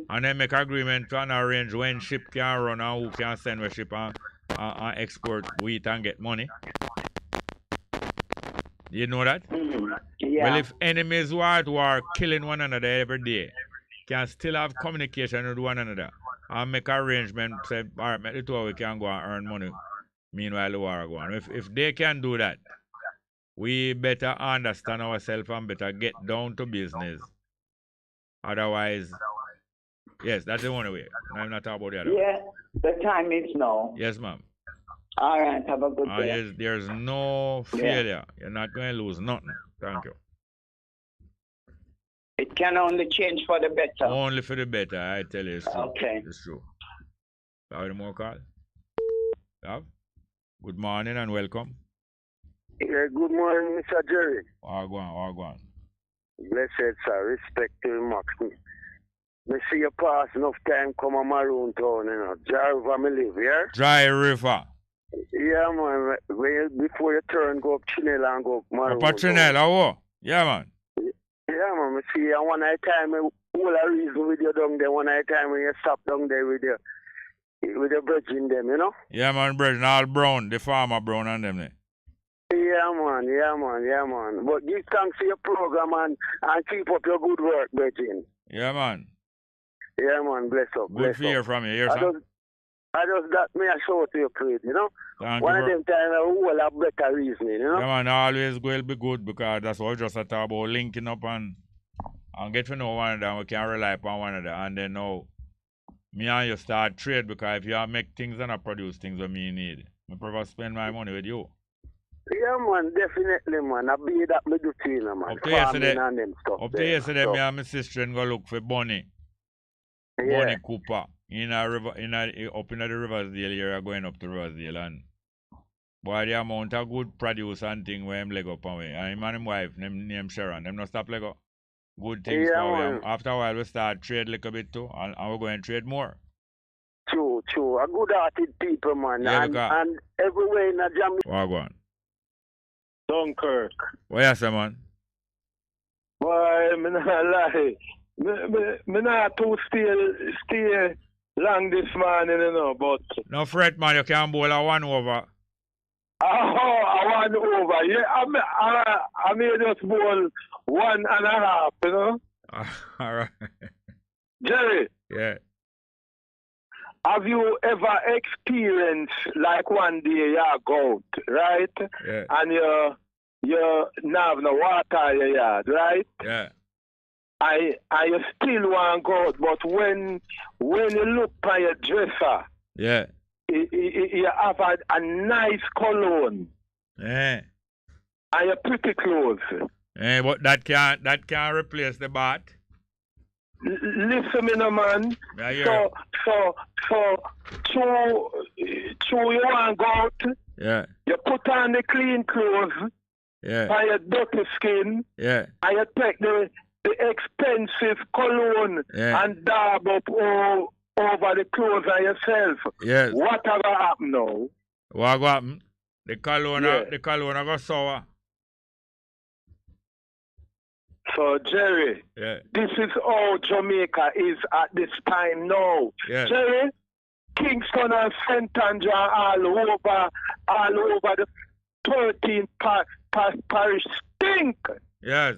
And they make agreement to arrange when ship can run and who can send a ship and export wheat and get money. You know that? Yeah. Well, if enemies who are at war killing one another every day can still have communication with one another and make arrangements, say, all right, the two of we can go and earn money meanwhile the war go on. If they can do that, we better understand ourselves and better get down to business. Otherwise, yes, that's the only way. I'm not talking about the other way. Yeah, the time is now. Yes, ma'am. All right, have a good day. There's no failure. You're not going to lose nothing. Thank you. It can only change for the better. Only for the better, I tell you. It's true. Okay. It's true. Have any more call? Have? Good morning and welcome. Yeah, good morning, Mr. Jerry. All go on. Blessed, sir. Respect to you, Max. Me see you pass enough time come on Maroon Town, you know. Dry River me live, yeah? Dry River. Yeah, man. Before you turn, go up Chinel and go up Maroon Up Chinel, how? Yeah, man. Yeah, man. Me see you one night time, all a reason with you down there. One night time when you stop down there with your bridging them, you know? Yeah, man, bridging all brown, the farmer brown and them there. Yeah, man. But give thanks for your program and keep up your good work, bridging. Yeah, man. Yeah, man, bless up. Good to hear from you. Hear I just that me a show to your credit, you know? Thank One you, of them times who will have better reasoning, you know? Yeah, man, always will be good because that's what we just talk about linking up and get to know one another. We can rely upon one another. And then now, me and you start trade because if you make things and I produce things that me need, I prefer spend my money with you. Yeah, man, definitely, man. I be that me do to you, man. Up to yesterday, so. me and my sister go look for Bunny. Yeah. Bunny Cooper in a river, up in the Riversdale area, going up to Riversdale, and boy, the amount of good produce and thing where him leg up and way, and him and him wife named Sharon, them not stop leg up. Good things for him. After a while, we start trade a little bit too, and we're going to trade more. True. A good-hearted people, man. Yeah, and everywhere in a jam. What go on? Dunkirk. What you say, man? Boy, me not lie. Me not too stay long this morning, you know, but... No fret, man. You can bowl a 1 over. Oh, a 1 over. Yeah, I may just bowl 1.5, you know? All right. Jerry. Yeah. Have you ever experienced like one day you go out, right? Yeah. And you have no water in your yard, right? Yeah. I still want to go out, but when you look by your dresser, yeah, you have a nice cologne. Yeah. And your pretty clothes. Yeah, but that can't replace the bath. Listen, me no man. Yeah, so you want to go out. Yeah. You put on the clean clothes. Yeah. By your dirty skin. Yeah. And you take the expensive cologne and dab up over the clothes on yourself. Yes. Whatever happen now? What happen? The cologne go sour. So, Jerry, this is how Jamaica is at this time now. Yeah. Jerry, Kingston and St. Andrew all over the 13 parish stink. Yes.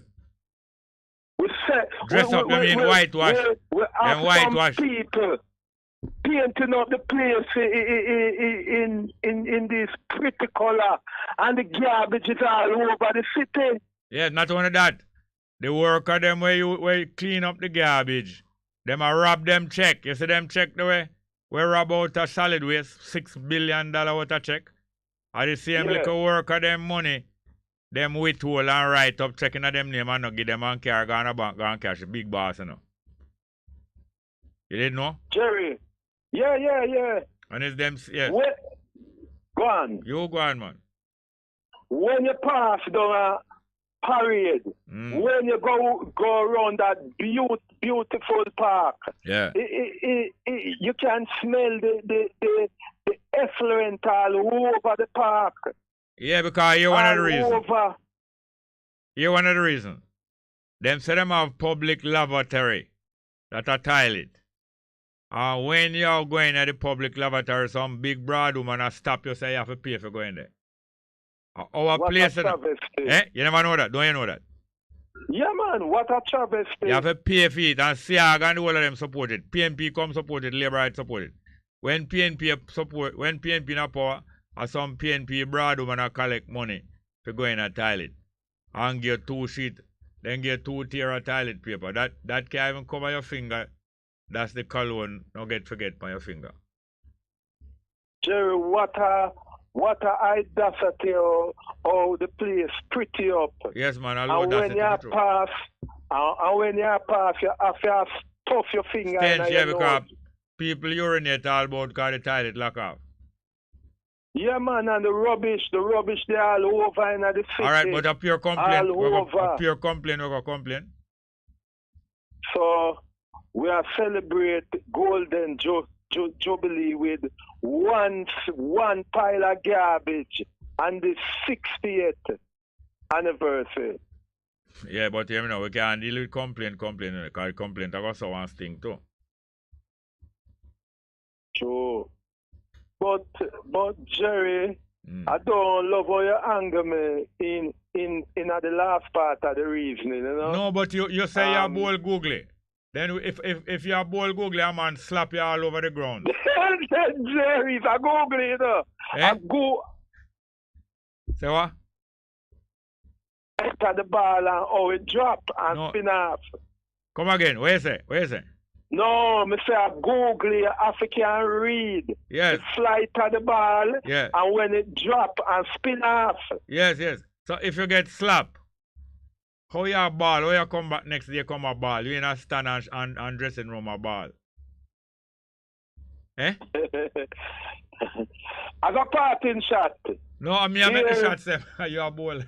We say, Dress up, I mean whitewash. We have Them whitewash. some people painting up the place in this pretty color, and the garbage is all over the city. Yeah, not only that. The worker them where you clean up the garbage. Them a rob them check. You see them check the way? We rob out a solid waste, $6 billion worth of check. And the same little worker them money. Them withhold and write up checking at them name and not give them on car, go on a bank, go and cash the big boss, you know. You didn't know? Jerry. Yeah. And it's them, yes. Go on. You go on, man. When you pass down a parade, when you go around that beautiful park, you can smell the effluent all over the park. Yeah, because you're one of the reasons. You're one of the reasons. Them say them have public lavatory that are toilet. And when you're going to the public lavatory, some big broad woman will stop you, say you have to pay for going there. Our what place, a travesty. You never know that. Don't you know that? Yeah, man. What a travesty. You have to pay for it, and SIAG and all of them support it. PNP come support it, Labour Right support it. When PNP in power, some PNP broad woman will collect money to go in a toilet and get 2 sheet, then get 2 tier of toilet paper. That can't even cover your finger. That's the cologne. Don't forget by your finger. Jerry, what a audacity how the place pretty up. Yes, man. And when you pass, you have to stuff your finger in your because nose. People urinate all about because the toilet lock off. Yeah, man, and the rubbish, they all over in the city. All right, but a pure complaint. All over. A pure complaint, we're going to complain. So, we are celebrate Golden Jubilee with one pile of garbage on the 60th anniversary. Yeah, but you know, we can't deal with complaint, because complaint I got so one thing too. True. But Jerry, I don't love how you anger me in the last part of the reasoning, you know? No, but you say you're bold googly. Then if you're bold googly, a man slap you all over the ground. Jerry, if I googly, you know. I go. Say what? Enter the ball and how it drop and spin off. Come again. What you say? No, me say I googly African read. Yes. It fly to the ball and when it drop and spin off. Yes. So if you get slapped, how you ball? How you come back next day come a ball? You in a stand and dressing room a ball. Eh? I got parting shot. No, I mean I make the shot say you a ball.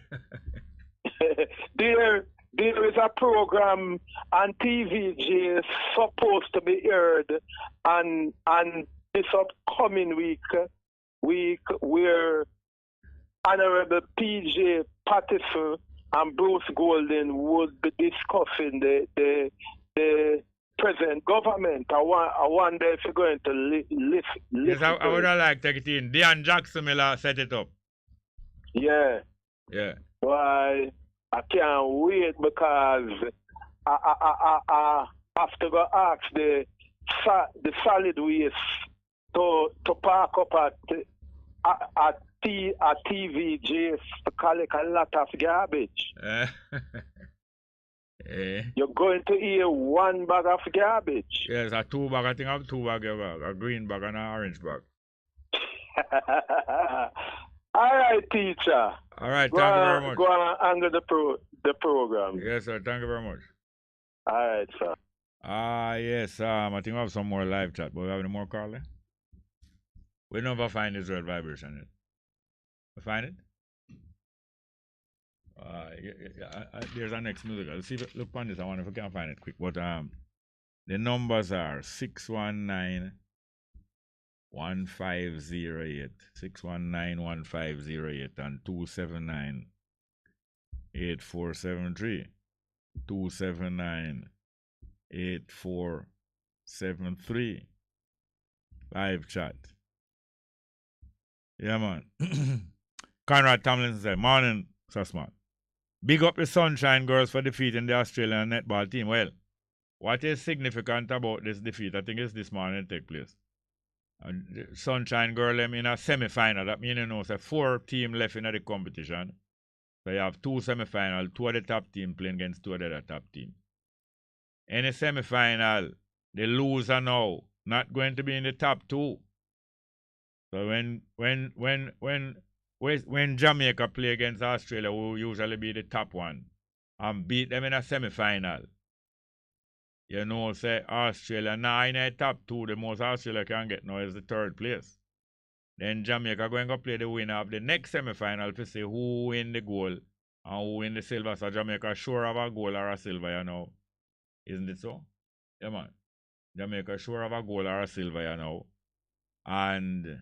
There is a program on TVG supposed to be aired and this upcoming week where Honorable PJ Patterson and Bruce Golden would be discussing the present government. I wonder if you're going to listen. Yes, I would have liked to take it in. Dan Jackson Miller set it up. Yeah. Why? I can't wait because I have to go ask the solid waste to park up at TVJ to collect a lot of garbage. You're going to hear 1 bag of garbage. Yes, a 2 bag. I think I have 2 bag, a green bag and an orange bag. All right, teacher. All right, thank you very much. Go on and under the program. Yes, sir. Thank you very much. All right, sir. Yes, I think we have some more live chat, but we have any more call there? We never find this red vibration yet. We find it? There's our next music. Let's see if look on this. I wonder if we can find it quick. But the numbers are 619 1508, 619-1508 and 279-8473, 279-8473 Live chat. Yeah, man. Conrad Tomlinson said, morning, Sussman. Big up the Sunshine Girls for defeating the Australian netball team. Well, what is significant about this defeat, I think it's this morning take place. The Sunshine Girl them in a semi-final. That means, you know, so 4 teams left in the competition. So you have 2 semi-final, 2 of the top team playing against 2 of the other top team. In the semi-final, the loser now not going to be in the top 2. So when Jamaica play against Australia, we will usually be the top 1 and beat them in a semi-final. You know, say Australia now in the top 2, the most Australia can get now is the 3rd place. Then Jamaica going to play the winner of the next semi-final to see who win the gold and who win the silver. So Jamaica sure of a gold or a silver, you know. Isn't it so? Yeah, man. Jamaica sure of a gold or a silver, you know. And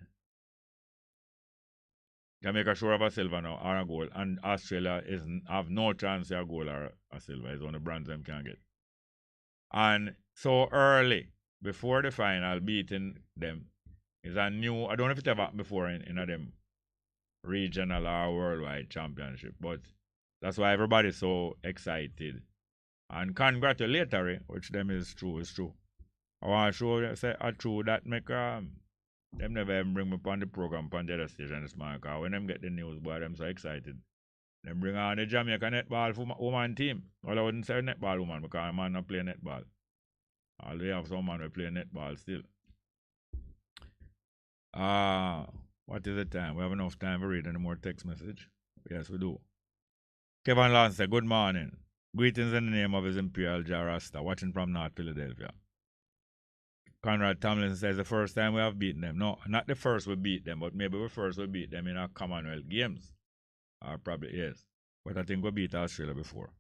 Jamaica sure of a silver now or a gold. And Australia have no chance of a gold or a silver. It's only bronze them can get. And so early, before the final, beating them is a new, I don't know if it ever happened before in them regional or worldwide championship, but that's why everybody's so excited. And congratulatory, which them is true. I want to show say a true that make them never even bring me on the program on the other station this morning, because when them get the news, boy, them so excited. Them bring on the Jamaica netball woman team. Well, I wouldn't say netball woman because a man not play netball. All we have some man who play netball still. What is the time? We have enough time to read any more text message? Yes, we do. Kevin Lance said, good morning. Greetings in the name of His Imperial Jah Rasta, watching from North Philadelphia. Conrad Tomlinson says the first time we have beaten them. No, not the first we beat them, but maybe we first we beat them in our Commonwealth Games. Probably yes. But I think we beat Australia before.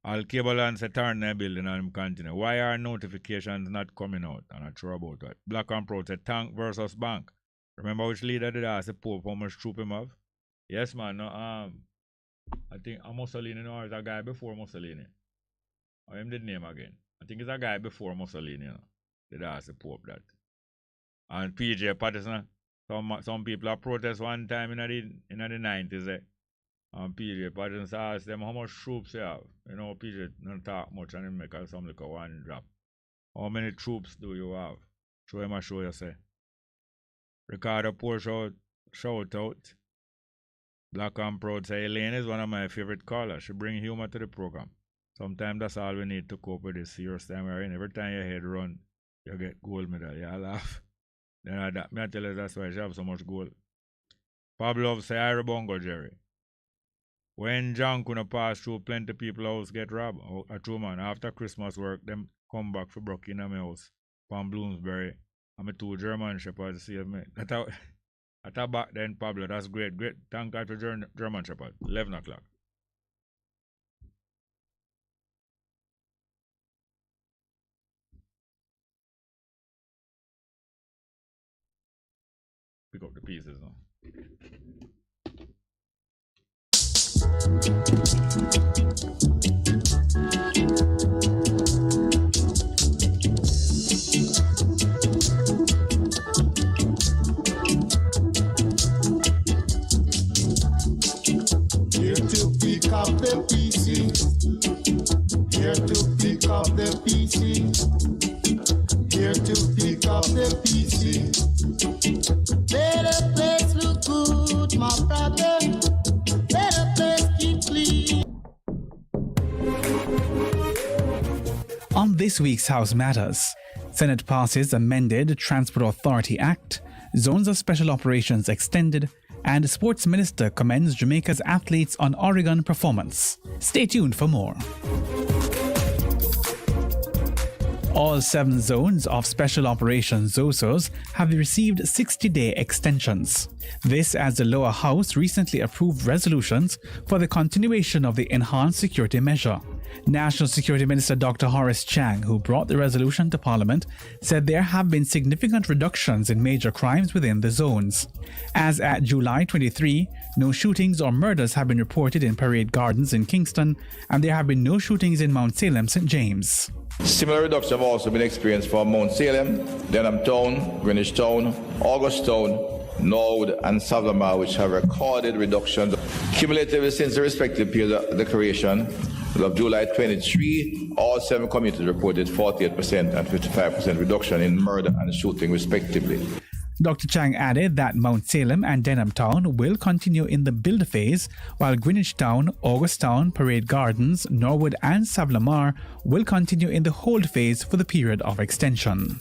Al Cableland said turn their building and continue. Why are notifications not coming out? And I throw about that. Black and Proud said tank versus bank. Remember which leader did ask the Pope how much troop him have? Yes, man. No, I think Mussolini, no, it's a guy before Mussolini. Or him did name again. I think it's a guy before Mussolini, you know. Did ask the Pope that. And PJ Patterson, some people have protest one time in the 90s, and PJ Patterson asked them how much troops they have. You know, PJ don't talk much and he make some like a one drop. How many troops do you have? Show him a show you say. Ricardo Porsche shout out. Black and Proud say Elaine is one of my favorite callers. She bring humor to the program. Sometimes that's all we need to cope with this serious time we're in. Every time your head run, you get gold medal. You laugh. Then I tell you that's why she have so much gold. Pablo say I Bongo Jerry. When John couldn't pass through, plenty people house get robbed. A true man. After Christmas work, them come back for broke in my house from Bloomsbury. I'm a 2 German shepherds see me. That back then, Pablo, that's great. Thank God for German shepherd. 11 o'clock. Pick up the pieces now. Here to pick up the pieces. Here to pick up the pieces. Here to pick up the pieces. Better place look good, my brother. Better place keep clean. On this week's House Matters, Senate passes amended Transport Authority Act, zones of special operations extended, and Sports Minister commends Jamaica's athletes on Oregon performance. Stay tuned for more. All 7 zones of Special Operations ZOSOs have received 60-day extensions. This as the lower house recently approved resolutions for the continuation of the enhanced security measure. National Security Minister Dr. Horace Chang, who brought the resolution to Parliament, said there have been significant reductions in major crimes within the zones. As at July 23, no shootings or murders have been reported in Parade Gardens in Kingston, and there have been no shootings in Mount Salem, St. James. Similar reductions have also been experienced for Mount Salem, Denham Town, Greenwich Town, August Town, Norwood and Savlamar, which have recorded reductions cumulatively since the respective period of declaration of July 23. All 7 communities reported 48% and 55% reduction in murder and shooting respectively. Dr. Chang added that Mount Salem and Denham Town will continue in the build phase, while Greenwich Town, August Town, Parade Gardens, Norwood and Savlamar will continue in the hold phase for the period of extension.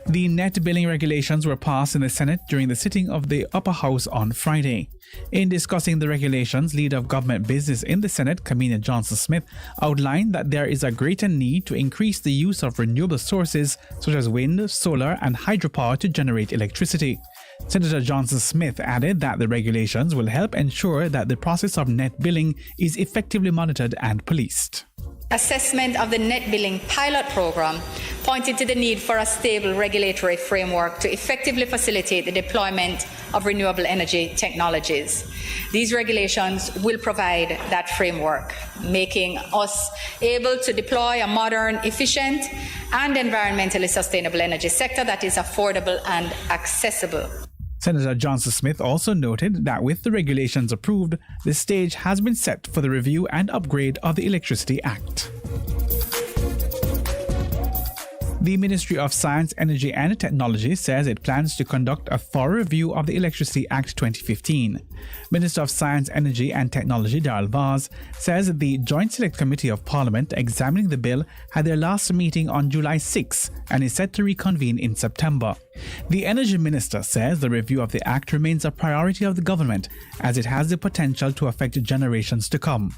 The net billing regulations were passed in the Senate during the sitting of the Upper House on Friday. In discussing the regulations, Leader of Government Business in the Senate, Kamina Johnson-Smith, outlined that there is a greater need to increase the use of renewable sources such as wind, solar, and hydropower to generate electricity. Senator Johnson-Smith added that the regulations will help ensure that the process of net billing is effectively monitored and policed. Assessment of the net billing pilot program pointed to the need for a stable regulatory framework to effectively facilitate the deployment of renewable energy technologies. These regulations will provide that framework, making us able to deploy a modern, efficient, and environmentally sustainable energy sector that is affordable and accessible. Senator Johnson-Smith also noted that with the regulations approved, the stage has been set for the review and upgrade of the Electricity Act. The Ministry of Science, Energy and Technology says it plans to conduct a thorough review of the Electricity Act 2015. Minister of Science, Energy and Technology Darrell Vaz says the Joint Select Committee of Parliament examining the bill had their last meeting on July 6 and is set to reconvene in September. The Energy Minister says the review of the Act remains a priority of the government as it has the potential to affect generations to come.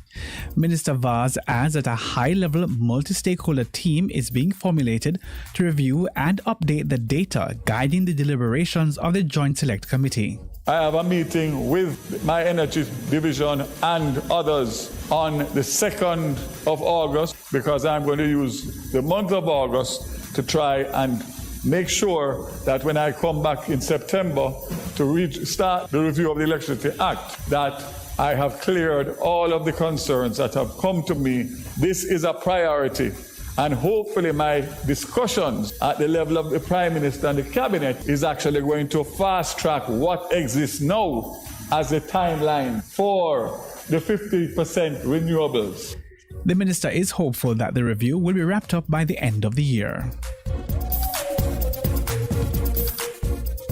Minister Vaz adds that a high-level multi-stakeholder team is being formulated to review and update the data guiding the deliberations of the Joint Select Committee. I have a meeting with my energy division and others on the 2nd of August because I'm going to use the month of August to try and make sure that when I come back in September to start the review of the Electricity Act, that I have cleared all of the concerns that have come to me. This is a priority. And hopefully my discussions at the level of the Prime Minister and the Cabinet is actually going to fast-track what exists now as a timeline for the 50% renewables. The Minister is hopeful that the review will be wrapped up by the end of the year.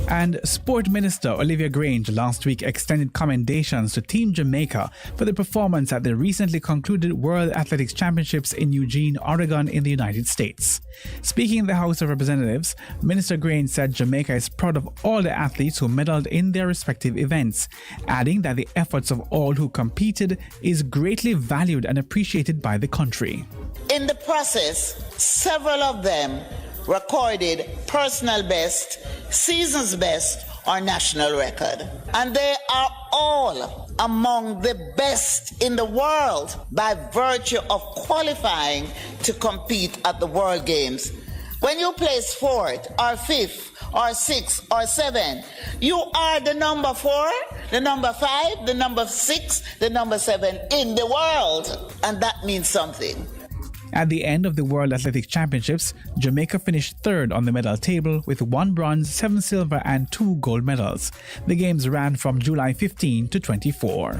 And Sport Minister Olivia Grange last week extended commendations to Team Jamaica for their performance at the recently concluded World Athletics Championships in Eugene, Oregon in the United States. Speaking in the House of Representatives, Minister Grange said Jamaica is proud of all the athletes who medaled in their respective events, adding that the efforts of all who competed is greatly valued and appreciated by the country. In the process, several of them recorded personal best, season's best, or national record. And they are all among the best in the world by virtue of qualifying to compete at the World Games. When you place 4th or 5th or 6th or 7th, you are the number 4, the number 5, the number 6, the number 7 in the world. And that means something. At the end of the World Athletics Championships, Jamaica finished 3rd on the medal table with 1 bronze, 7 silver and 2 gold medals. The games ran from July 15 to 24.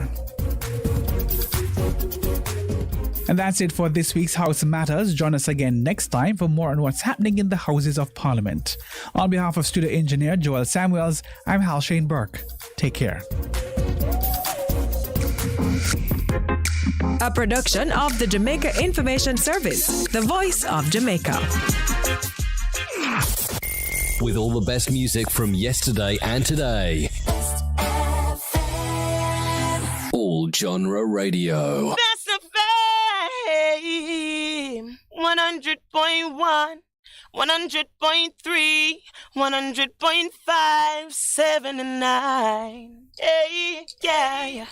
And that's it for this week's House Matters. Join us again next time for more on what's happening in the Houses of Parliament. On behalf of studio engineer Joel Samuels, I'm Hal Shane Burke. Take care. A production of the Jamaica Information Service, the voice of Jamaica. With all the best music from yesterday and today. All genre radio. Best of fame. 100.1, 100.3, 100.5, 7 and 9. Yeah.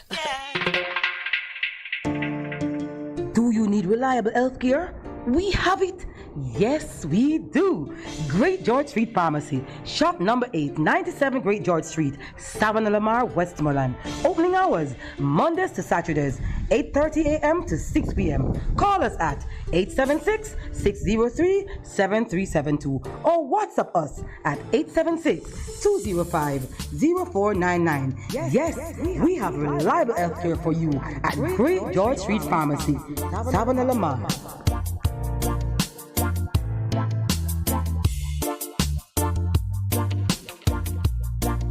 Need reliable health care? We have it. Yes, we do. Great George Street Pharmacy. Shop number 8, 97 Great George Street, Savannah Lamar, Westmoreland. Opening hours, Mondays to Saturdays, 8:30 a.m. to 6 p.m. Call us at 876-603-7372 or WhatsApp us at 876-205-0499. Yes, we have reliable health care for you at Great George Street Pharmacy, Savannah Lamar.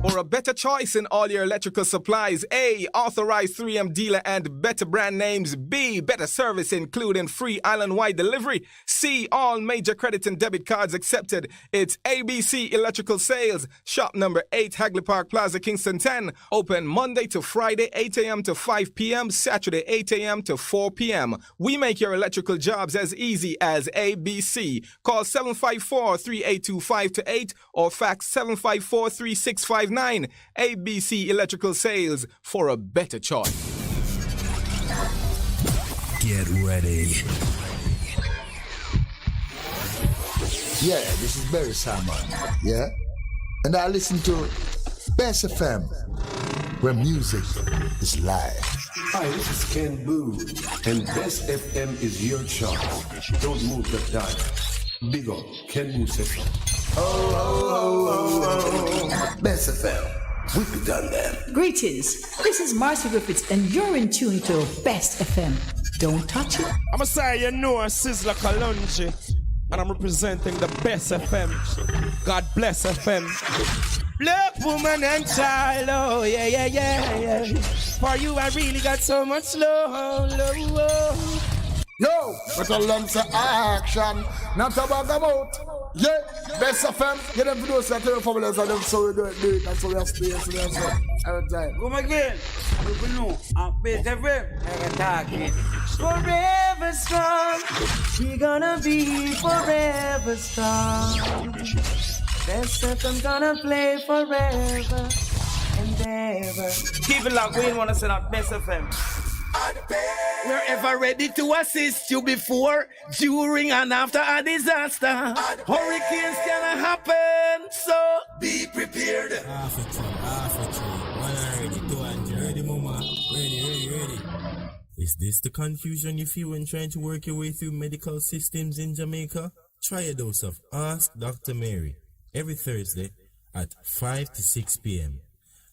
For a better choice in all your electrical supplies, A, authorized 3M dealer and better brand names. B, better service including free island-wide delivery. C, all major credit and debit cards accepted. It's ABC Electrical Sales. Shop number 8, Hagley Park Plaza, Kingston 10. Open Monday to Friday, 8 a.m. to 5 p.m. Saturday, 8 a.m. to 4 p.m. We make your electrical jobs as easy as ABC. Call 754-382-528 or fax 754-3659. ABC Electrical Sales, for a better choice. Get ready. Yeah, this is Barry Simon. Yeah? And I listen to Bess FM, where music is live. Hi, this is Ken Boo, and Bess FM is your choice. Don't move that dial. Big up, Ken Boo session. Bess FM. We could done that. Greetings. This is Marcy Griffiths, and you're in tune to Best FM. Don't touch it. I'm say you know Sizzla Kalonji, and I'm representing the Best FM. God bless FM. Black woman and child, oh yeah. For you, I really got so much love. Yo, but a lump of action, not about the mouth. Yeah, Best FM, get them videos that tell for us, and them so we do it, and so we have space, every time. Come again, you know, Best FM, I talk it. Forever strong, we gonna be forever strong. Best FM gonna play forever and ever. Keep it locked, we ain't wanna send out Best FM. We're ever ready to assist you before, during, and after a disaster. Hurricanes can happen, so be prepared. Ready, mama. Ready. Is this the confusion you feel when trying to work your way through medical systems in Jamaica? Try a dose of Ask Dr. Mary every Thursday at 5 to 6 p.m.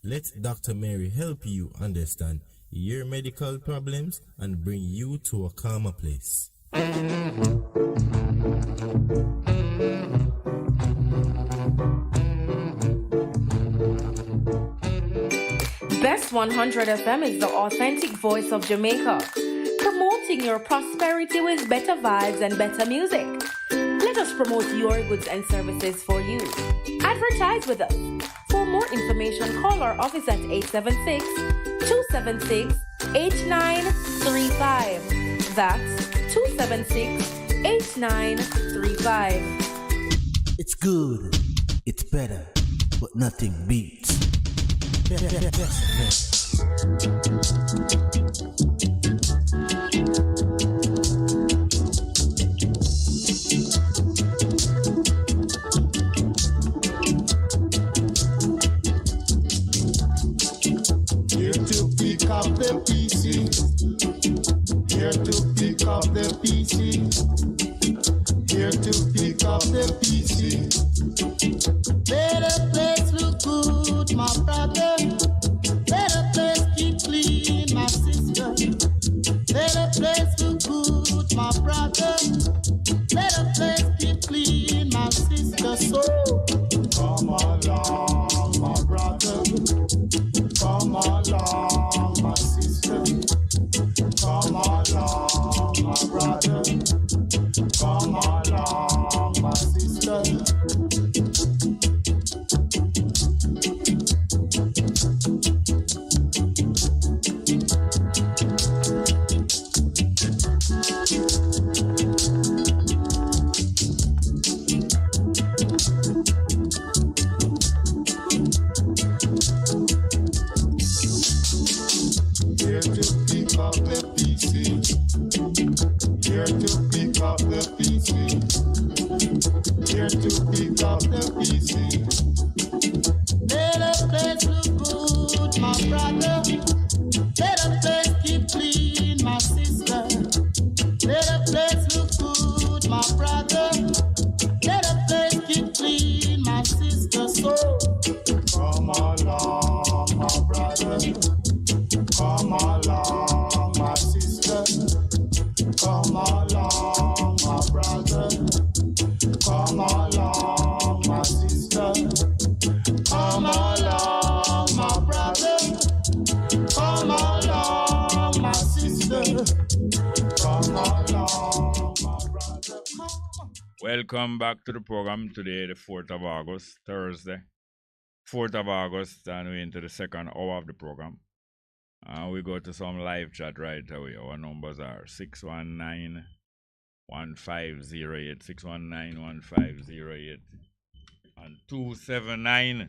Let Dr. Mary help you understand your medical problems and bring you to a calmer place. Best 100 FM is the authentic voice of Jamaica, promoting your prosperity with better vibes and better music. Let us promote your goods and services for you. Advertise with us. For more information, call our office at 876-276-8935. That's 276-8935. It's good, it's better, but nothing beats. Here to pick up the PC. Here to pick up the PC. Here to pick up the PC. Better place look good, my brother. Better place keep clean, my sister. Better place look good, my brother. Better place keep clean, my sister. So come along, my brother. Come along, my sister. Come along, my brother. Come along, my sister. sweet. Here to pick up the pieces. Let the place look good, my brother. Let the place keep clean, my sister. Let the place look good, my brother. Let the place keep clean, my sister. So come along, my brother. Come along, my sister. Come along, my brother. Come along, my sister. Come along, my brother. Come along, my sister. Come along, my brother. Welcome back to the program today, the 4th of August, Thursday. 4th of August, and we're into the second hour of the program. We go to some live chat right away. Our numbers are 619-1508, 619-1508, and 279-8473,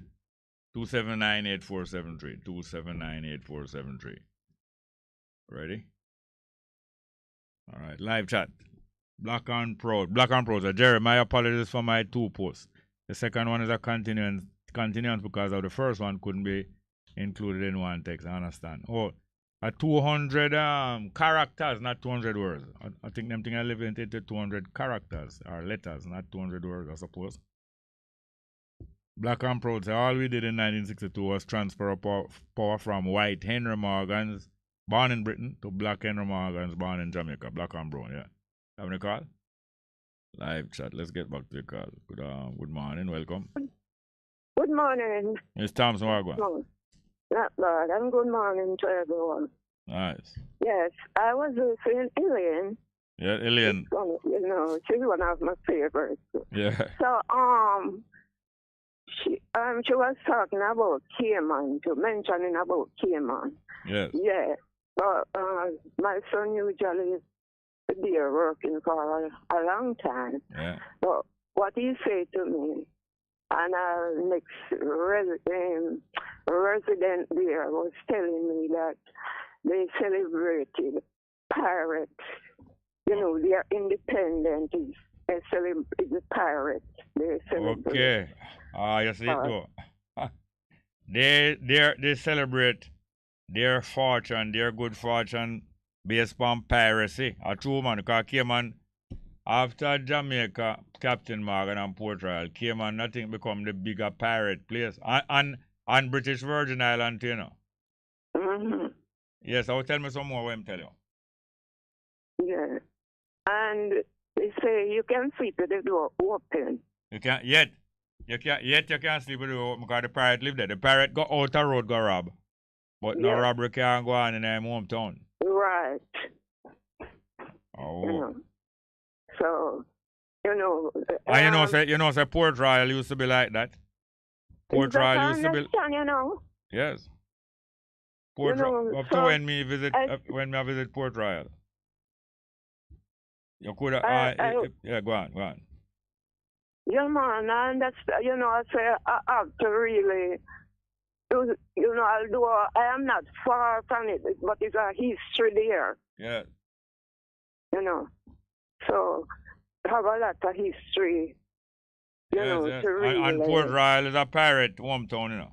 279-8473. Ready? All right, live chat. Black and Proud. So Jerry, my apologies for my 2 posts. The second one is a continuance because of the first one couldn't be included in one text. I understand. Oh, 200 characters, not 200 words. I think them thing I live into 200 characters or letters, not 200 words, I suppose. Black and Proud say all we did in 1962 was transfer of power from white Henry Morgans, born in Britain, to black Henry Morgans, born in Jamaica. Black and brown, yeah. Having a call? Live chat. Let's get back to the call. Good morning. Welcome. Good morning. It's Thompson Wagwan. Not bad. And good morning to everyone. Nice. Yes, I was listening to Elaine. Yeah, Elaine. You know, she's one of my favorites. Yeah. So, she was talking about Cayman, mentioning about Cayman. Yes. Yeah. But my son usually there working for a long time. Yeah. But what he said to me, and our next resident there was telling me that they celebrated pirates. You know, their independence is the pirates. They celebrate. Okay. You see it though. They celebrate their fortune, their good fortune based on piracy. A true man, because Cayman, after Jamaica, Captain Morgan and Port Royal, Cayman, nothing become the bigger pirate place. And British Virgin Island, you know. Mm-hmm. Yes, I'll tell me some more what I'm telling you. Yeah. And they say you can sleep with the door open. You can't yet. You can't sleep with the door open because the pirate live there. The pirate go out the road, go rob. But no robbery can't go on in their hometown. Right. Oh. You know. So, you know. And you know, say Port Royal used to be like that. Port Royal used to be. You know. Yes. Port Royal. Up to when me visit Port Royal. You could yeah, go on. Yeah, man, and that's, you know, I say I have to really, you know, although I am not far from it, but it's a history there. Yeah. You know, so have a lot of history, you know, to really. And Port Royal is a pirate hometown, you know.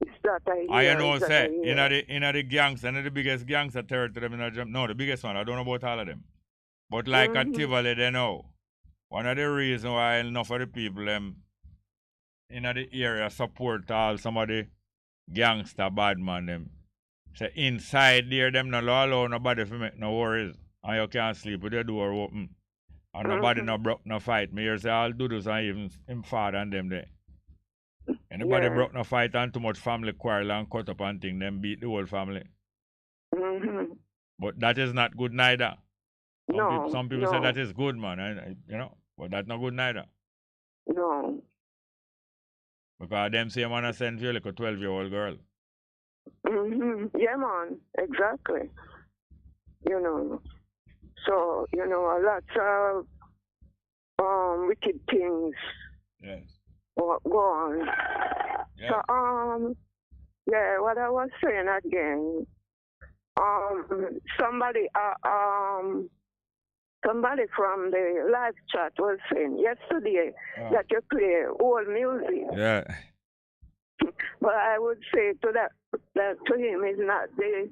It's that I know, say, in the gangster, the biggest gangster territory, no, the biggest one, I don't know about all of them. But like at Tivoli, they know. One of the reasons why enough of the people in the area support all some of the gangster bad man them. So inside there, them not allow nobody to make no worries. And you can't sleep with the door open. And nobody no broke no fight. Me here say all do this and even him father and them there. Anybody broke no fight and too much family quarrel and cut up and thing, them beat the whole family. But that is not good neither. Some people say that is good, man. You know, but that's not good neither. No. Because them say man send you like a 12-year-old girl. Yeah, man. Exactly. You know. So, you know, lots of wicked things go on. Yeah. So, yeah, what I was saying again, somebody somebody from the live chat was saying yesterday that you play old music. Yeah. But I would say to that to him is not the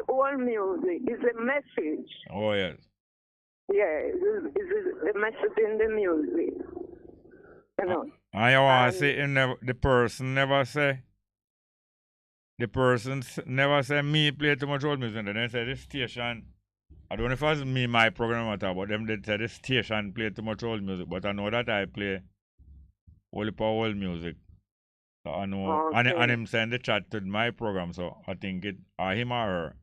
old music, it's the message. Oh, yes. Yeah, it's the message in the music. You know. I want to say the person never say. The person never say me play too much old music. And then they say this station. I don't know if it was me, my program or but them they say this station play too much old music. But I know that I play only for old music. So I know, and him saying the chat to my program. So I think it, or him or her,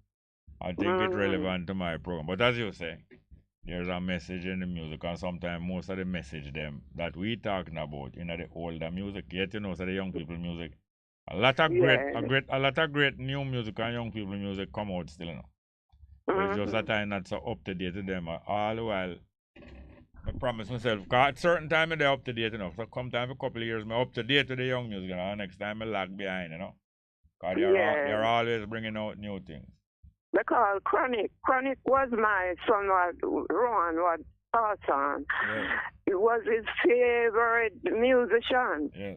I think it's relevant to my program. But as you say, there's a message in the music, and sometimes most of the message them that we talking about in the older music, yet you know, so the young people music. A lot of great new music and young people music come out still, you know. It's just that I'm not so up to date to them. All the while, I promise myself, because at certain time they're up to date enough. So come time for a couple of years, I'm up to date to the young music, you know. Next time I lag behind, you know. Because they're always bringing out new things. Because Chronic was my son, Ron, was awesome. Yeah. It was his favorite musician. Yeah.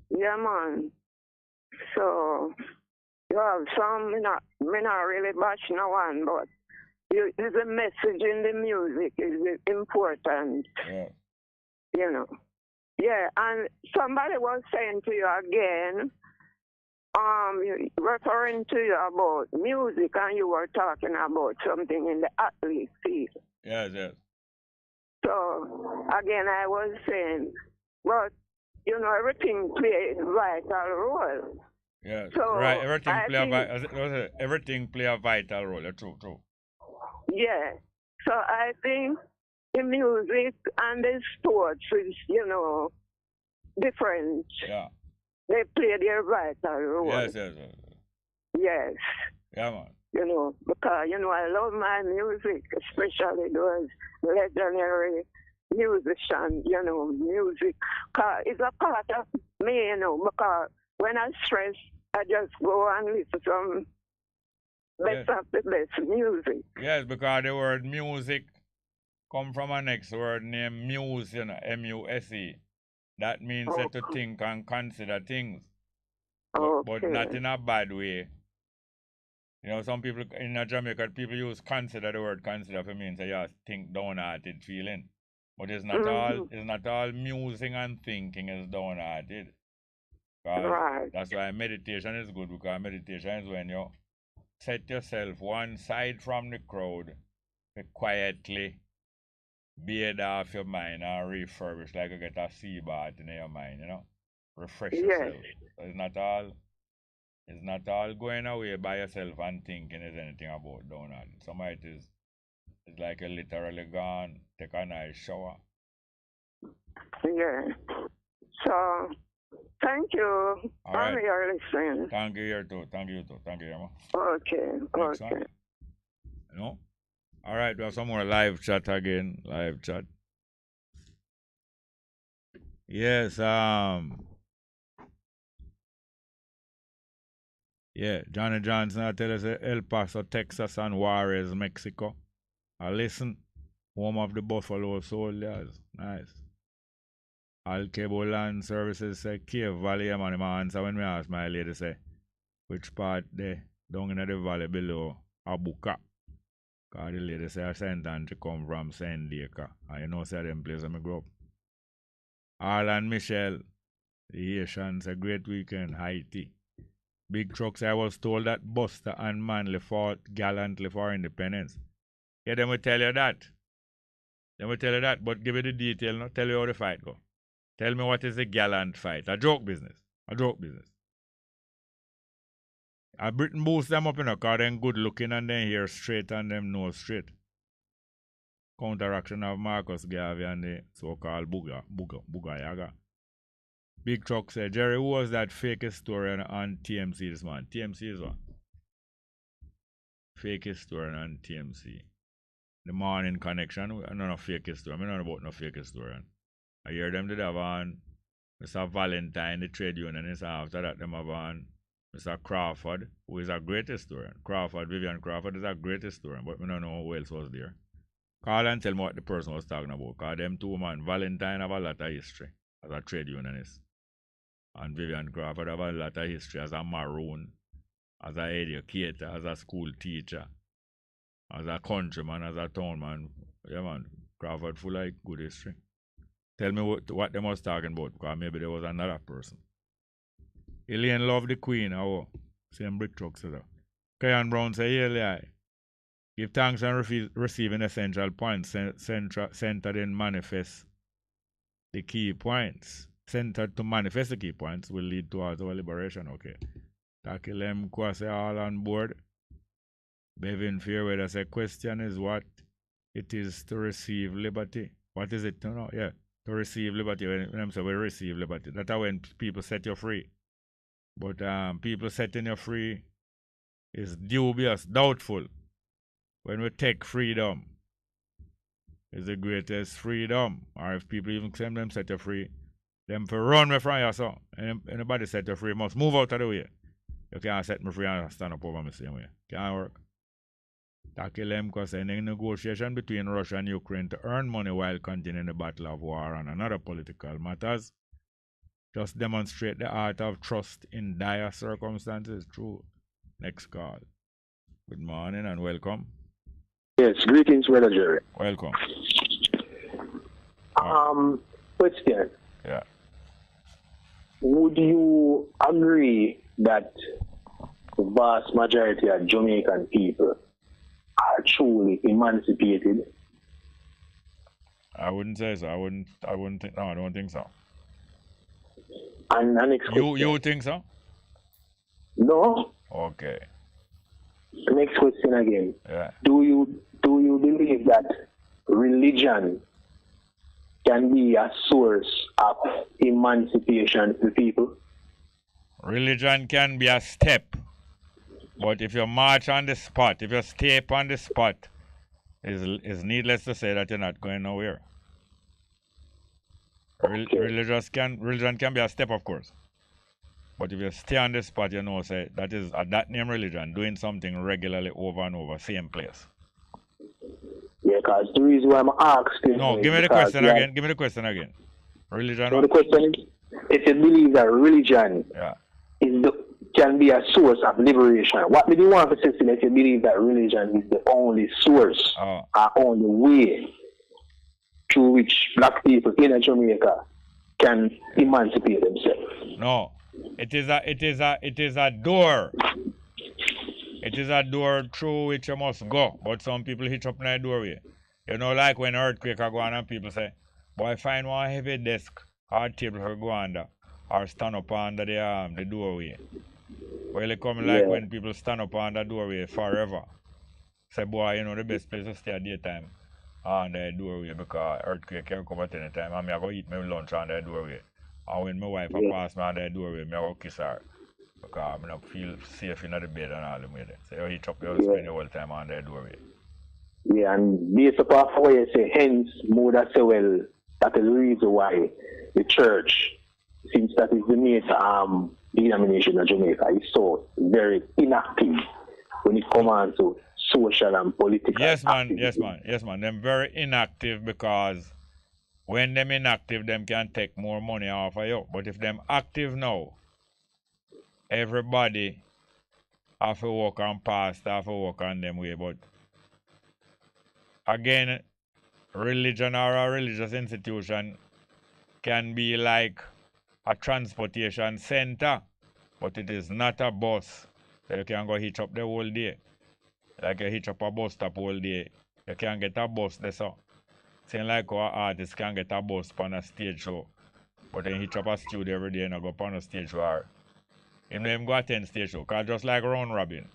Yeah, man. So, you have some, me not really bash no one, but there's a message in the music is important. Yeah. You know. Yeah, and somebody was saying to you again, referring to you about music, and you were talking about something in the athlete field. Yes, yes. So, again, I was saying, but, you know, everything plays a vital role. Yeah, so right. Everything play a vital role. True. Yeah. So I think the music and the sports is, you know, different. Yeah. They play their vital role. Yes. Yes. Yeah, man. You know, because, you know, I love my music, especially those legendary musicians, you know, music. Because it's a part of me, you know, because when I stress, I just go and listen to some best of the best music. Yes, because the word music come from a next word named muse, you know, M-U-S-E. That means to think and consider things. But not in a bad way. You know, some people in Jamaica, people use consider, the word consider for means think downhearted feeling. But it's not all musing and thinking is downhearted. Right. That's why meditation is good, because meditation is when you set yourself one side from the crowd, quietly bathe off your mind and refurbish, like you get a sea bath in your mind, you know. Refresh yourself. It's not all going away by yourself and thinking is anything about downhearted. Some of it is like you literally gone, take a nice shower. Yeah. So thank you. I'm here listening. Thank you too. Thank you, Emma. Okay. You know? All right, we have some more live chat again. Live chat. Yes, yeah, Johnny Johnson, I tell us El Paso, Texas and Juarez, Mexico. I listen. Home of the Buffalo Soldiers. Nice. Al Cabo Land Services say Cave Valley, man. My answer when me ask my lady say which part there down in the valley below Abuka. Because the lady say I sent and to come from Saint Lake. And you know say them place where I grew up. Al and Michelle, the Haitians, a great weekend, Haiti. Big trucks, I was told that Buster and Manley fought gallantly for independence. Yeah, them will tell you that. But give you the detail, no? Tell you how the fight go. Tell me what is a gallant fight. A joke business. A Britain boost them up in a car, then good looking and then hair straight and them nose straight. Counteraction of Marcus Garvey and the so-called Buga Yaga. Big Truck said, Jerry, who was that fake historian on TMC this man? TMC is one. Fake historian on TMC. The morning connection, no fake historian. I don't know about no fake historian. I hear them did have on Mr. Valentine, the trade unionist, and after that them have on Mr. Crawford, who is a great historian. Vivian Crawford is a great historian, but I don't know who else was there. Call and tell me what the person was talking about. Because them two, man, Valentine have a lot of history as a trade unionist. And Vivian Crawford have a lot of history as a maroon, as an educator, as a school teacher, as a countryman, as a townman. Yeah, man, Crawford full of good history. Tell me what they was talking about, because maybe there was another person. Elaine love the Queen, how? Same brick truck, so that. Kayan Brown say, yeah, give thanks and receiving essential points centered in manifest the key points. Centered to manifest the key points will lead towards our liberation. Okay. Takilem Kwase all on board. Bevin Fairweather say question is what it is to receive liberty. What is it? No, yeah. To receive liberty. When I'm saying we receive liberty. That's when people set you free. But people setting you free is dubious, doubtful. When we take freedom, is the greatest freedom. Or if people even claim them set you free, them for run me from you, so. Anybody set you free must move out of the way. You can't set me free and stand up over me the same way. Can't work. Takilem because any negotiation between Russia and Ukraine to earn money while continuing the battle of war and another political matters just demonstrate the art of trust in dire circumstances. True. Next call. Good morning and welcome. Yes, greetings, Brother Jerry. Welcome. Question. Yeah. Would you agree that the vast majority of Jamaican people are truly emancipated? I wouldn't say so. I wouldn't think. No, I don't think so. And the next question. You think so? No. Okay. The next question again. Yeah. Do you believe that religion can be a source of emancipation to people? Religion can be a step, but if you march on the spot, if you stay up on the spot, it's needless to say that you're not going nowhere. Religion can be a step, of course. But if you stay on the spot, you know, say that is that name religion, doing something regularly over and over, same place. Yeah, because the reason why I'm asking. No, give me the question again. Give me the question again. Religion. So the question is, if you believe that religion can be a source of liberation, what do you want to say if you believe that religion is the only source or only way through which black people in Jamaica can emancipate themselves? No. It is a door. It is a door through which you must go. But some people hitch up in the doorway. You know, like when earthquake are going and people say, boy, find one heavy desk or table for go under or stand up under the doorway. Well, it come like when people stand up under the doorway forever. Say, boy, you know, the best place to stay at daytime on the doorway because earthquake can come at any time and I go eat my lunch on the doorway. And when my wife pass me on the doorway, I go kiss her. Because I don't feel safe in the bed and all the way. So you hitch up, you spend the whole time on the doorway. Yeah, and based upon what you say, hence, more that say, well, that is the reason why the church, since that is the main denomination of Jamaica, is so very inactive when it comes on to social and political activity. Yes, man. They're very inactive because when them inactive, them can take more money off of you. But if them active now, everybody have to work on past, have to work on them way. But again, religion or a religious institution can be like a transportation center, but it is not a bus. So you can go hitch up the whole day. Like you hitch up a bus stop all day. You can get a bus there, so. Same like our artists can get a bus on a stage show. But then hitch up a studio every day and go on a stage show. Him go attend stage show. Because just like round robin.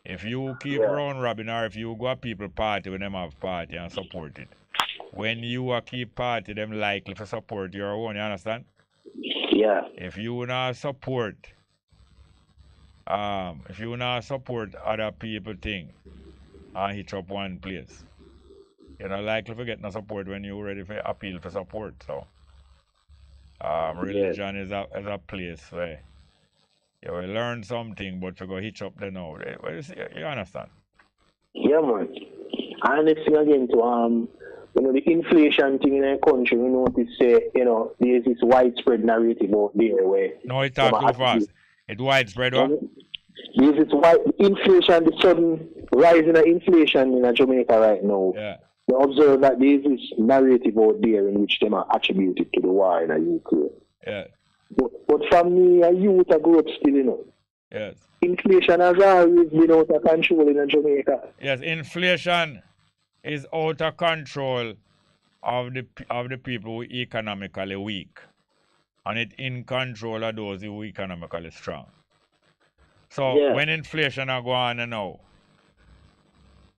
If you keep round robin or if you go a people party when them have party and support it. When you keep party, them likely to support your own, you understand? Yeah. If you not support other people thing and hitch up one place, you're not likely to get no support when you're ready for appeal for support. So religion is a place where you will learn something, but you go hitch up there now. You understand? Yeah, man. And next thing again to the inflation thing in the country, we notice there's this widespread narrative out there where no, it talks too fast. It's widespread what? There's this inflation, the sudden rise in the inflation in Jamaica right now. Yeah. We observe that there's this narrative out there in which them are attributed to the war in the Ukraine. Yeah. But for me, a youth I grew up still, Yes. Inflation has always been out of control in Jamaica. Yes, inflation is out of control of the people who are economically weak. And it in control of those who are economically strong. So when inflation are going on now,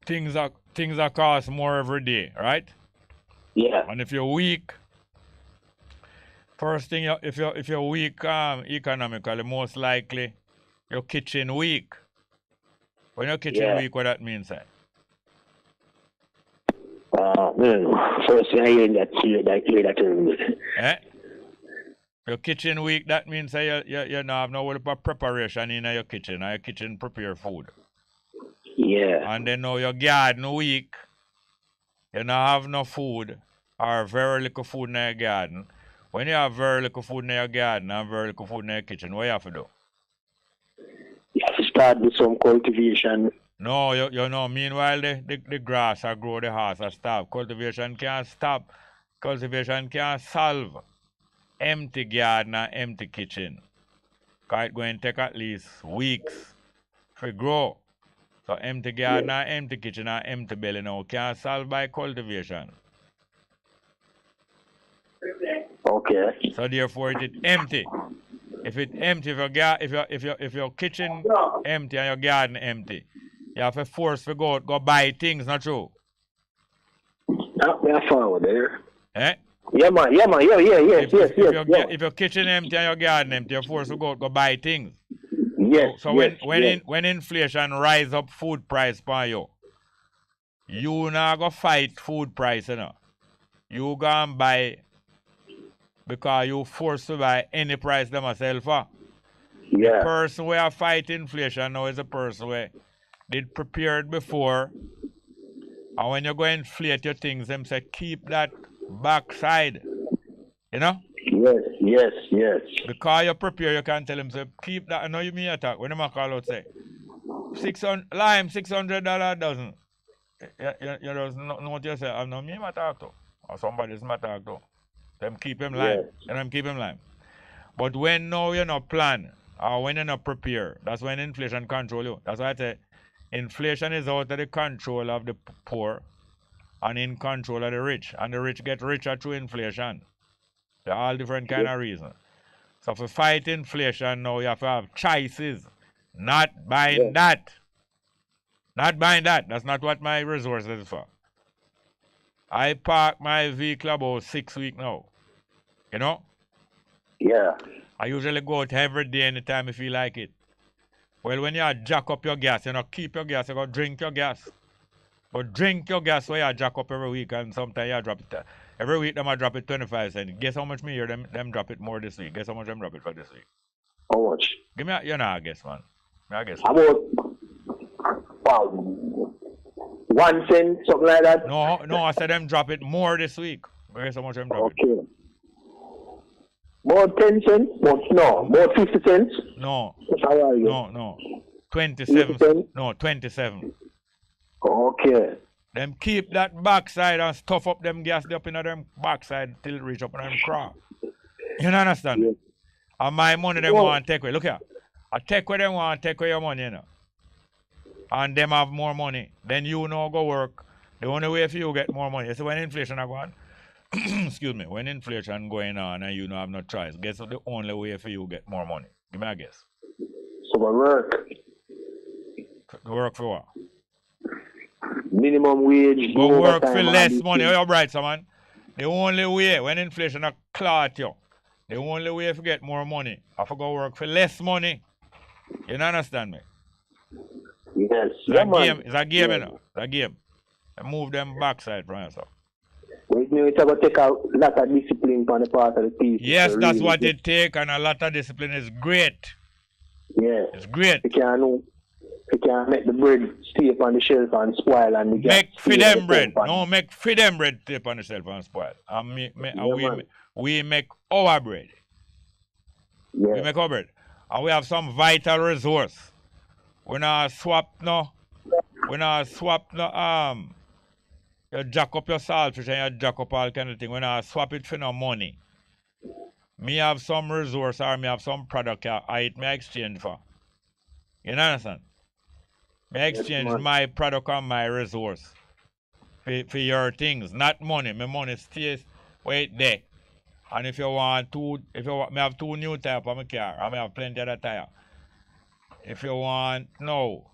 things are cost more every day, right? Yeah. And if you're weak, first thing, if you're weak economically, most likely your kitchen weak. When your kitchen weak, what that means, eh? First thing I hear that Eh? Your kitchen weak, that means that you don't have no preparation in your kitchen, and your kitchen prepare food. Yeah. And then now your garden weak, you don't have no food, or very little food in your garden. When you have very little food in your garden and very little food in your kitchen, what you have to do? You have to start with some cultivation. No, you know, meanwhile the grass are grow, the horse are stop. Cultivation can't stop. Cultivation can't solve empty garden and empty kitchen. Because it's going to take at least weeks to grow. So empty garden and empty kitchen and empty belly now can't solve by cultivation. Okay. So therefore it is empty. If it's empty, if your kitchen empty and your garden empty, you have to force to go buy things, not true? We are forward there. Eh? Yeah, man. Yes. If your kitchen empty and your garden empty, you're forced to go buy things. Yes. So when inflation rise up food price for you not go fight food price, You go and buy because you forced to buy any price them yourself for. Yeah. The person who are fighting inflation now is a person who did prepared before. And when you go inflate your things, them say keep that backside. You know? Yes. Because you prepare, you can tell them, say, keep that. I know you mean attack. When them call out, say, $600 dozen. You just know what you say. I know me attack to. Or somebody's attack to. Them keep him lime. And them keep him lime. But when now you not plan, or when you not prepare, that's when inflation control you. That's why I say, inflation is out of the control of the poor and in control of the rich. And the rich get richer through inflation. There are all different kind of reasons. So to fight inflation now, you have to have choices. Not buying that. Not buying that. That's not what my resources is for. I park my vehicle about 6 weeks now. You know? Yeah. I usually go out every day anytime I feel like it. Well, when you jack up your gas, you know, keep your gas, you go drink your gas. But drink your gas where you jack up every week and sometimes you drop it. Every week them I drop it 25 cents. Guess how much me hear them drop it more this week? Guess how much them drop it for this week? How much? Give me I guess, man. I guess. About 1 cent, something like that? No, I said them drop it more this week. Guess how much them drop it? Okay. About 10 cents? About 50 cents? No. How are you? No. 27. No, 27. Okay. Them keep that backside and stuff up them gas up in them backside till it reach up in them crop. You understand? Yes. And my money them want to take away. Look here. I take away them want to take away your money, you know. And them have more money. Then you know go work. The only way for you get more money. You see when inflation are going, excuse me, when inflation going on and you don't have no choice, guess what the only way for you get more money? Give me a guess. So I work. Work for what? Minimum wage. Go work for less money. Oh, you're bright, man. The only way when inflation are caught you, the only way to get more money, I have to go work for less money. You understand me? Yes. It's a game, you know. It's a game. I move them backside from yourself. It's going to take a lot of discipline on the part of the people. Yes, that's really what it takes, and a lot of discipline is great. Yeah. It's great. You can't know You can't make the bread stay up on the shelf and spoil and make for them bread. No, make for them bread stay up on the shelf and spoil. And we make our bread. Yeah. We make our bread. And we have some vital resource. We not swap no. We not swap no you jack up your saltfish and you jack up all kind of thing. We not swap it for no money. Me have some resource or me have some product I exchange for. You understand? Me exchange my product and my resource for your things, not money. My money stays wait there. And if you want me have 2 new tires for my car, and me have plenty of the tire. If you want, no,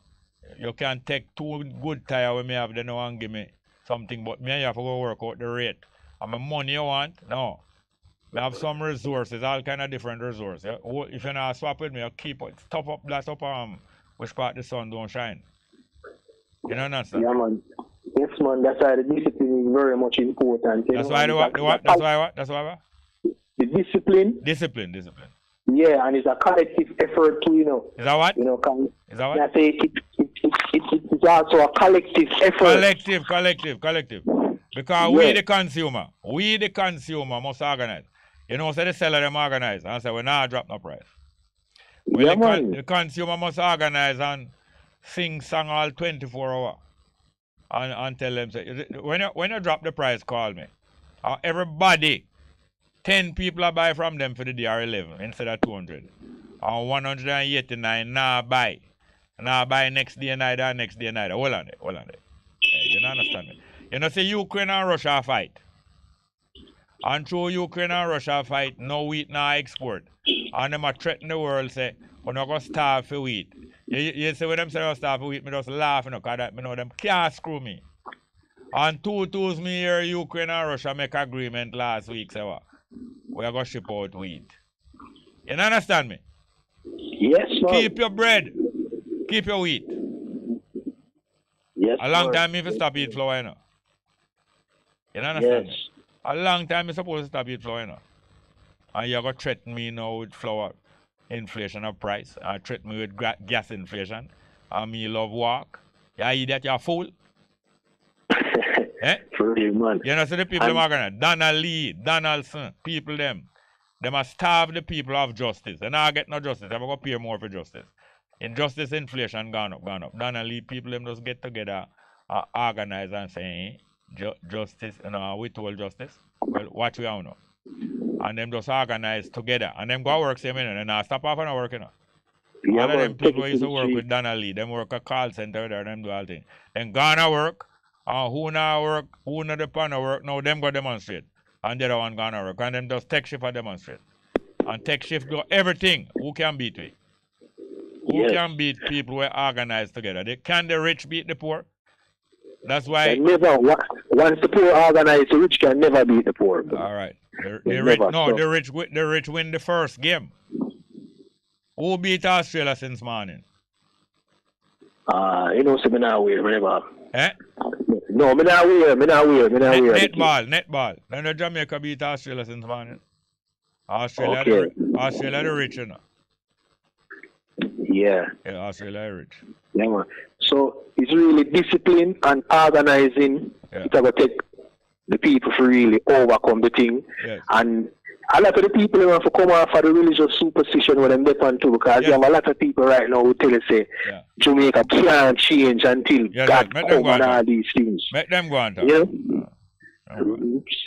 you can take 2 good tires when me have them and give me something, but me have to go work out the rate. And my money you want, no. We have some resources, all kind of different resources. If you not swap with me, you keep it, top up, blast up which part the sun don't shine. You know what? Yeah, man. Yes, man. That's why the discipline is very much important. That's why what? That's why what? That's why what? The discipline. Discipline. Yeah, and it's a collective effort too, you know. Is that what? You know, is that what? I say it's also a collective effort. Collective. Because we the consumer must organize. You know, say the seller them organize and say we not drop no price. Well, the consumer must organize and sing song all 24 hours and tell them say when you drop the price, call me. Everybody, 10 people are buy from them for the DR11 instead of 200. And 189 now buy. Now buy next day night or next day night. Hold on there. You don't understand me. You know, say Ukraine and Russia fight. And through Ukraine and Russia fight, no wheat, no export. And them a threaten the world, say, we're not going to starve for wheat. You say when them say they're starve for wheat, me just laugh, you know, because me know them can't screw me. And two me here, Ukraine and Russia make agreement last week, say what? We are going to ship out wheat. You understand me? Yes, sir. Keep your bread. Keep your wheat. Yes, a long time if you stop eat flour, you know. You understand? Yes. A long time you're supposed to stop eat flour, you know. And you're going to threaten me now with flour inflation of price. And threaten me with gas inflation. And me love walk. You idiot, you're a fool. Eh? For real, man. You know, so the people them are going to Donald Lee, Donaldson, people them. They must starve the people of justice. They not get no justice. They're going to pay more for justice. Injustice, inflation gone up. Donald Lee, people them just get together, organize and say, justice, you know, we told justice. Well, what we have now. And them just organize together. And them go work same, you know, and now stop off and work, you know. Yeah, all of them people who used to work with Donald Lee, them work a call center there, them do all things. Then gonna work, and who not work, who not depend on work, now them go demonstrate. And the other one gonna work. And them just take shift and demonstrate. And take shift do everything. Who can beat we? Who can beat people who are organized together? Can the rich beat the poor? That's why. Never. Once the poor organize, the rich can never beat the poor. All right. The rich win the first game. Who beat Australia since morning? You know, so me not aware, whenever. Eh? No, me not aware. Netball. Then the Jamaica beat Australia since morning. Australia the rich, you know. Yeah, Australia rich. Yeah, man. So it's really discipline and organizing. Yeah. It's going to take the people to really overcome the thing. Yes. And a lot of the people who want to come off of the religious superstition when they depend too, because you have a lot of people right now who tell us say Jamaica can't change until God come and all these things. Make them go on. Yeah.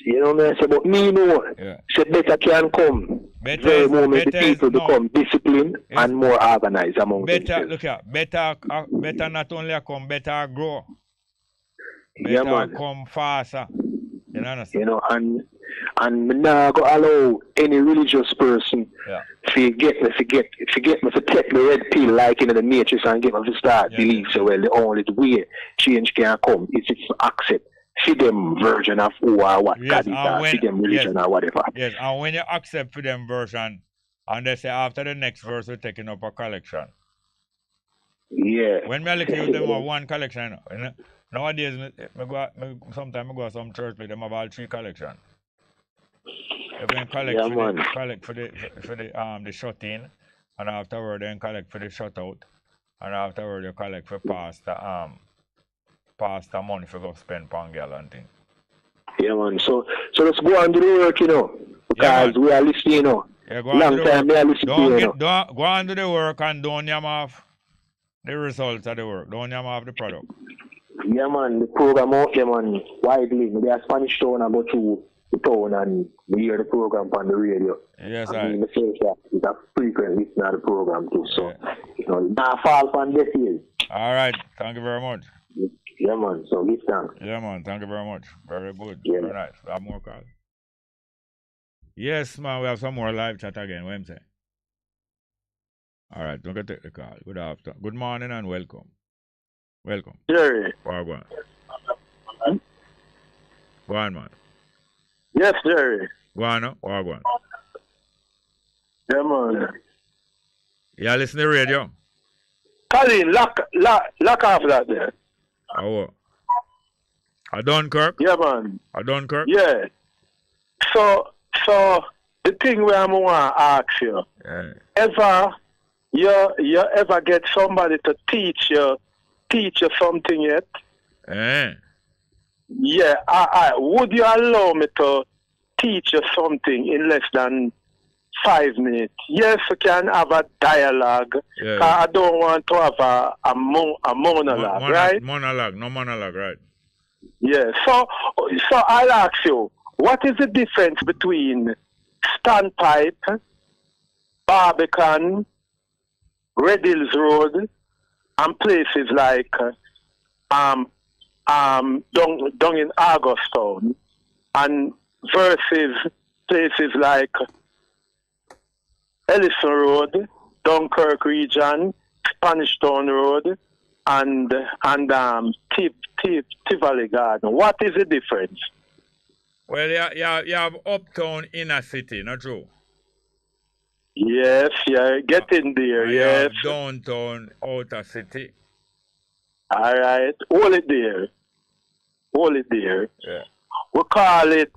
You know what I say? But me know, say better can come. The moment the people become disciplined and more organized among themselves. Look here, better not only come, better grow. Better come faster. You understand? You know, and me not go allow any religious person forget me to take the red pill like in the matrix and get me to start believe so well the only way change can come is if you accept see them version of who or what God is or see them religion or whatever. Yes, and when you accept for them version and they say after the next verse we're taking up a collection. Yeah. When me look at them have one collection, you know? Nowadays sometimes I go to some church like them have all 3 collections. You can collect for the shut in and afterward then collect for the shut out. And afterward you collect for pastor money for go spend on girl and things. Yeah, man. So let's go and do the work, because we are listening, Yeah, go Long time we are listening to you. Go on do the work and don't yam off the results of the work. Don't yam off the product. Yeah, man. The program out there, man, widely. They are Spanish town and go through the town and we hear the program on the radio. Yes, I mean, the first that is a frequent listener of the program too. So, not fall from this year. All right. Thank you very much. Yeah, man. So, give thanks. Yeah, man. Thank you very much. Very good. Yeah. Very nice. We have more calls. Yes, man. We have some more live chat again. What am I saying? All right. Don't take the call. Good afternoon. Good morning and welcome. Welcome. Jerry. Go on. Go on, man. Yes, Jerry. Go on, no? Go on. Yeah, man. Yeah, listen to the radio. Colin, lock off that there. Oh, a Dunkirk? Yeah, man. A Dunkirk? Yeah. So the thing where I'm want to ask you, you ever get somebody to teach you something yet? Yeah. I would you allow me to teach you something in less than 5 minutes? Yes, we can have a dialogue. Yeah. I don't want to have a monologue, right? No monologue, right? Yeah. So I'll ask you, what is the difference between Standpipe, Barbican, Red Hills Road, and places like down in Augustown, and versus places like Ellison Road, Dunkirk region, Spanish Town Road, and Tivoli Garden? What is the difference? Well, you have uptown inner city, not true? Yes, get in there, and yes. You have downtown outer city. All right, hold it there. Yeah. We call it,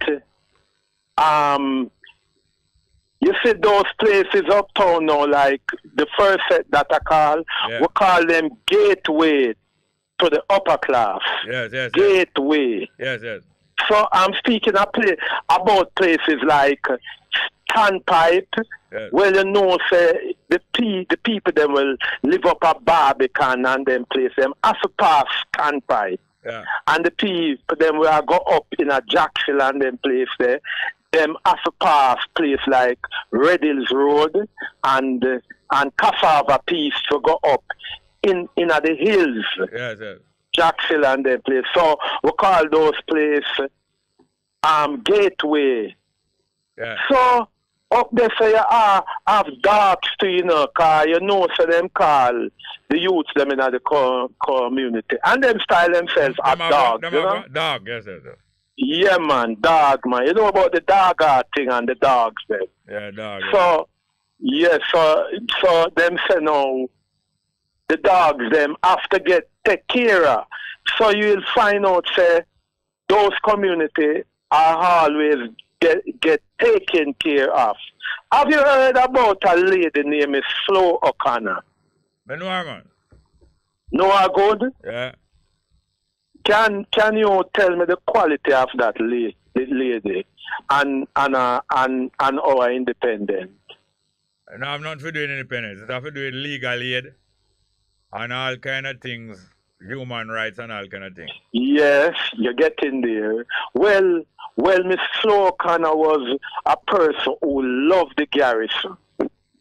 you see those places uptown now, like the first set that I call, we call them gateway to the upper class. Yes. Gateway. Yes. So I'm speaking about places like Standpipe. Yes. Well, say the people them will live up a Barbican and then place them as a pass Standpipe. Yeah. And the people them will go up in a Jacksonville and then place there. Them as a pass place like Red Hills Road and Cassava piece to go up in the hills. Yes. Jacksonville and then place. So we call those places gateway. Yeah. So up there say have dogs too, cause so them call the youths them in the community. And them style themselves as dogs, Dog, yes. Yeah, man, dog, man. You know about the dog thing and the dogs then. Yeah, dog. So, so them say no, the dogs them have to take care of. So you'll find out, say, those community are always get taken care of. Have you heard about a lady named Flo O'Connor? I know her, man. Know her good? Yeah. Can you tell me the quality of that lady and our independent? No, I'm not for doing independence. It's for doing legal aid and all kind of things, human rights and all kind of things. Yes, you're getting there. Well, Miss Flo O'Connor was a person who loved the garrison.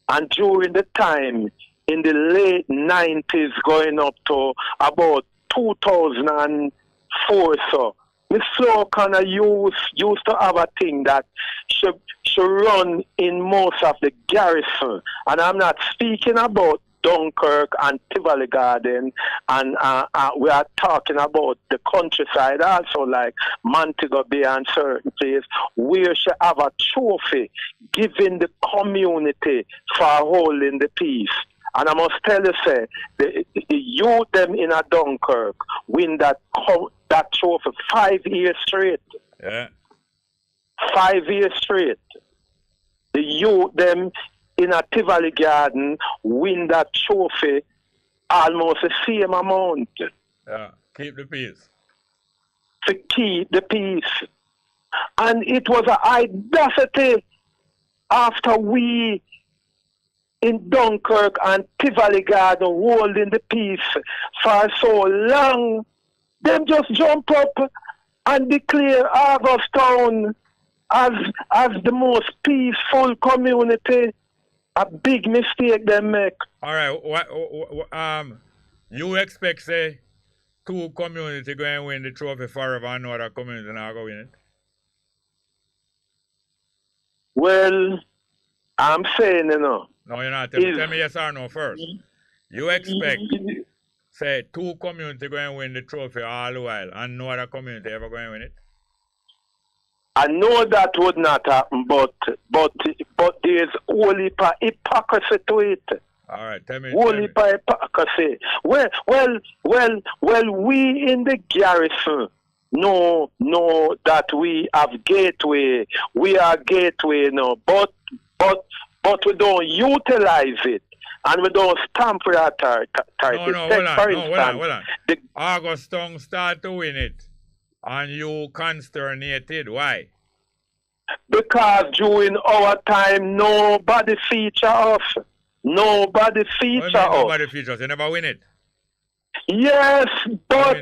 And during the time, in the late 90s, going up to about 2004, so Miss Flo O'Connor used to have a thing that she run in most of the garrison. And I'm not speaking about Dunkirk and Tivoli Garden, and we are talking about the countryside also, like Montego Bay and certain places where she have a trophy giving the community for holding the peace. And I must tell you, say, the youth them in a Dunkirk win that trophy 5 years straight. Yeah. 5 years straight. The youth them in a Tivoli Garden win that trophy almost the same amount. Yeah, keep the peace. To keep the peace. And it was an audacity after we in Dunkirk and Tivoli Garden holding the peace for so long. Them just jump up and declare Augustown as the most peaceful community. A big mistake they make. All right, you expect say two community going to win the trophy forever and no other community not going to win it? Well, I'm saying, No, you're not. Tell me yes or no first. You expect, say, two community going to win the trophy all the while and no other community ever going to win it? I know that would not happen, but there's only hypocrisy to it. All right, tell me. Only hypocrisy. Well, we in the garrison know that we have gateway. We are gateway now, but we don't utilize it. And we don't stamp for our hold on. Augustown start to win it. And you consternated. Why? Because during our time, nobody feature us. Nobody feature us. Nobody feature us. You never win it. Yes, but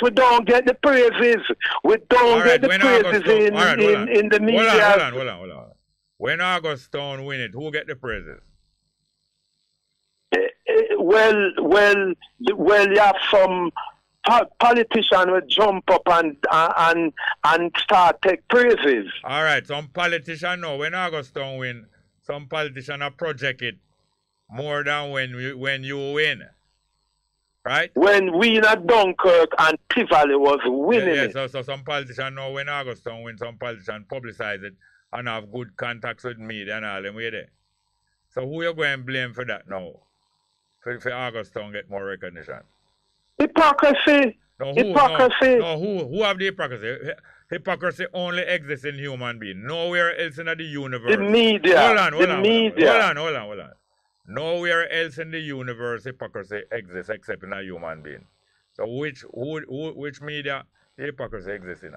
we don't get the praises. We don't get the praises in the media. Hold on. When Augustown win it, who get the praises? Well, you have some politician will jump up and start take praises. All right, some politician know when Augustown win, some politician project it more than when you win. Right? When we in Dunkirk and Tivoli was winning. So some politician know when Augustown win, some politician publicize it and have good contacts with media and all them way there. So who you going to blame for that now? For Augustown get more recognition? Hypocrisy. Hypocrisy. Who have the hypocrisy? Hypocrisy only exists in human being. Nowhere else in the universe. The media. Hold on. Nowhere else in the universe hypocrisy exists except in a human being. So which media the hypocrisy exists in?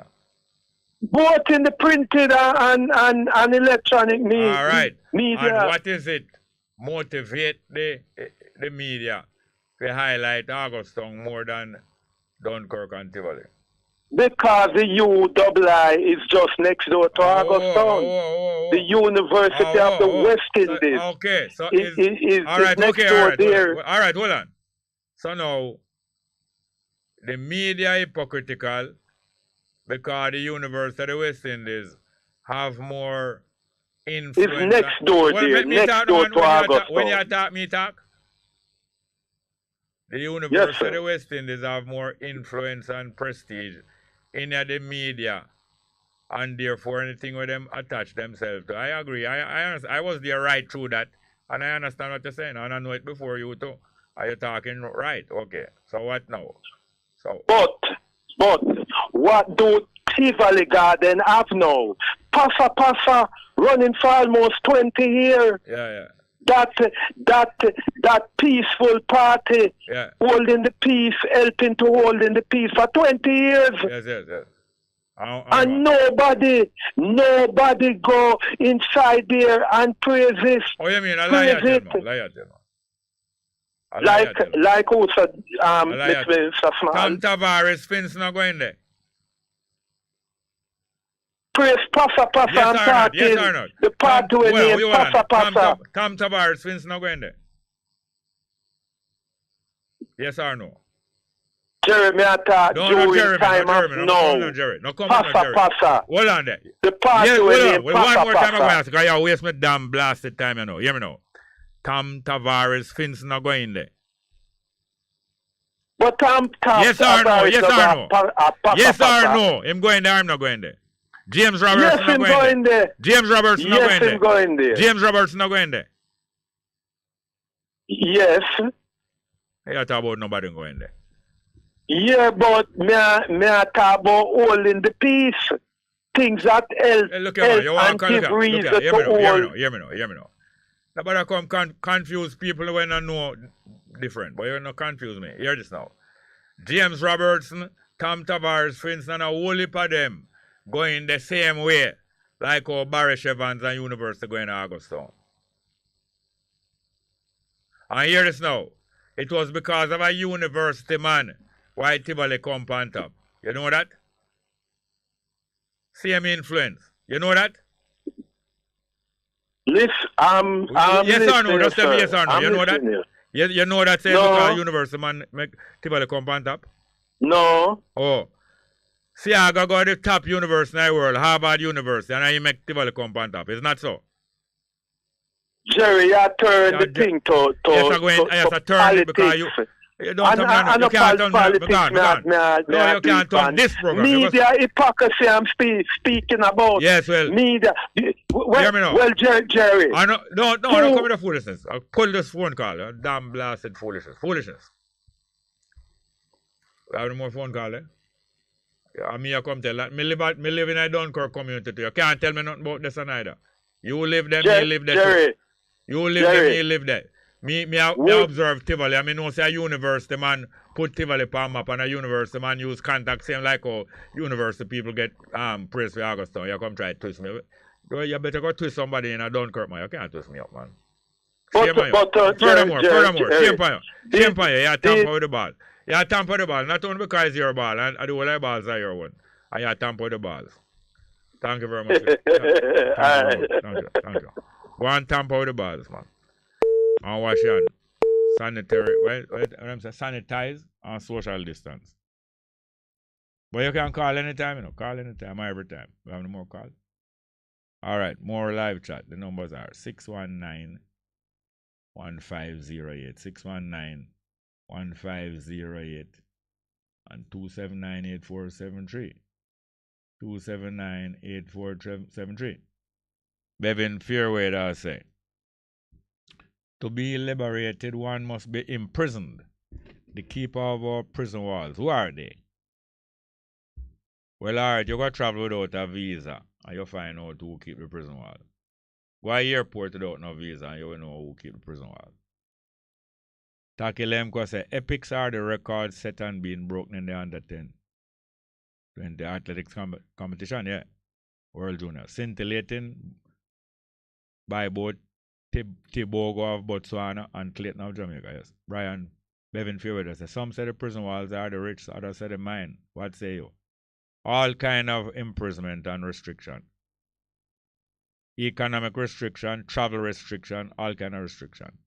Both in the printed and electronic media. All right. And what is it motivate the media to highlight Augustown more than Dunkirk and Tivoli? Because the UII is just next door to Augustown. The University of the West Indies. Okay, so is next door there. All right, hold on. So now, the media hypocritical because the University of the West Indies have more influence. It's next door there, next door to Augustown. When you talk, me talk. The University of the West Indies have more influence and prestige in the media, and therefore anything with them attach themselves to. I agree. I was there right through that, and I understand what you're saying, and I know it before you too. Are you talking right? Okay. So what now? But what do Tivoli Garden have now? Passa running for almost 20 years. Yeah. That peaceful party holding the peace, helping to holding the peace for 20 years. Yes. And nobody go inside there and praise it. Oh, you mean a liar? Like who said, Mr. Small. Tom Tavares, Finch not going there. Praise Passa and party. Yes or not? The party will name Passa. Tom Tavares, Finch not going there. Yes or no? Jeremy, I thought during time of no. No, Jerry. No, come on, Jerry. Passa. Hold on there. The party will name Well, one more time I'm going to ask, because you waste my damn blasted time, you know. Hear me now. Tom Tavares, Finch not going there. But Tom Yes or no? Yes or no? Him going there, I'm not going there. James Roberts not going there. James Roberts not going there. James Roberts not going there. Yes. You talk about nobody going there. Yeah, but me talk about holding the peace. Things that help and give reason to hold. Hear me now. Nobody come confuse people when I know different. But you don't confuse me. Hear this now. James Robertson, Tom Tavares, for instance, and a whole heap of them going the same way like how Barry Evans and University going to Augustown. And hear this now. It was because of a university man why Tivoli come on top. You know that? Same influence. You know that? Listen, yes or no? Just tell me yes or no. I'm You know that? You know that same because university man make Tivoli come on top? No. Oh. See, I go to the top university in the world, Harvard University, and I make Tivoli come on top. It's not so. Jerry, you turn the thing to yes, I turn it because you don't you can't turn no, you can't turn this program. Media hypocrisy I'm speaking about. Yes, well. Media. Hear me now. Well, Jerry. I know, no, don't come with the foolishness. I'll pull this phone call. Damn blasted foolishness. I have no more phone call, eh? Yeah, me, I come tell that. Me live in a Dunkirk community too. You can't tell me nothing about this and either. You live there, me live there Jerry. too. You live there, me live there. Me observe Tivoli. I mean, no say a university man put Tivoli on map and a university man use contact same like how university people get praise for Augustown. You come try to twist me. You better go twist somebody in a Dunkirk, man. You can't twist me up, man. Furthermore, shame on you. You tamper with the ball. You tamper with the ball, not only because it's your ball, and the whole balls are your one. And you tamper with the balls. Thank you very much. Thank you. Go and tamper with the balls, man. And wash your hand. Sanitize and social distance. But you can call anytime, you know. Call anytime, every time. We have no more call. All right, more live chat. The numbers are 619-1508. 619-1508 and 279-8473. 279-8473. Bevan Fairweather I say. To be liberated, one must be imprisoned. The keeper of our prison walls. Who are they? Well, alright, you got to travel without a visa and you find out who keep the prison wall. Go to the airport without no visa and you will know who keep the prison wall. Taki Lemko say, epics are the records set and being broken in the under 10. In the athletics competition, yeah. World Junior. Scintillating by both Bongo of Botswana and Clayton of Jamaica, yes. Brian Bevan Fairweather says, some say the prison walls are the rich, others say the mine. What say you? All kind of imprisonment and restriction. Economic restriction, travel restriction, all kind of restriction.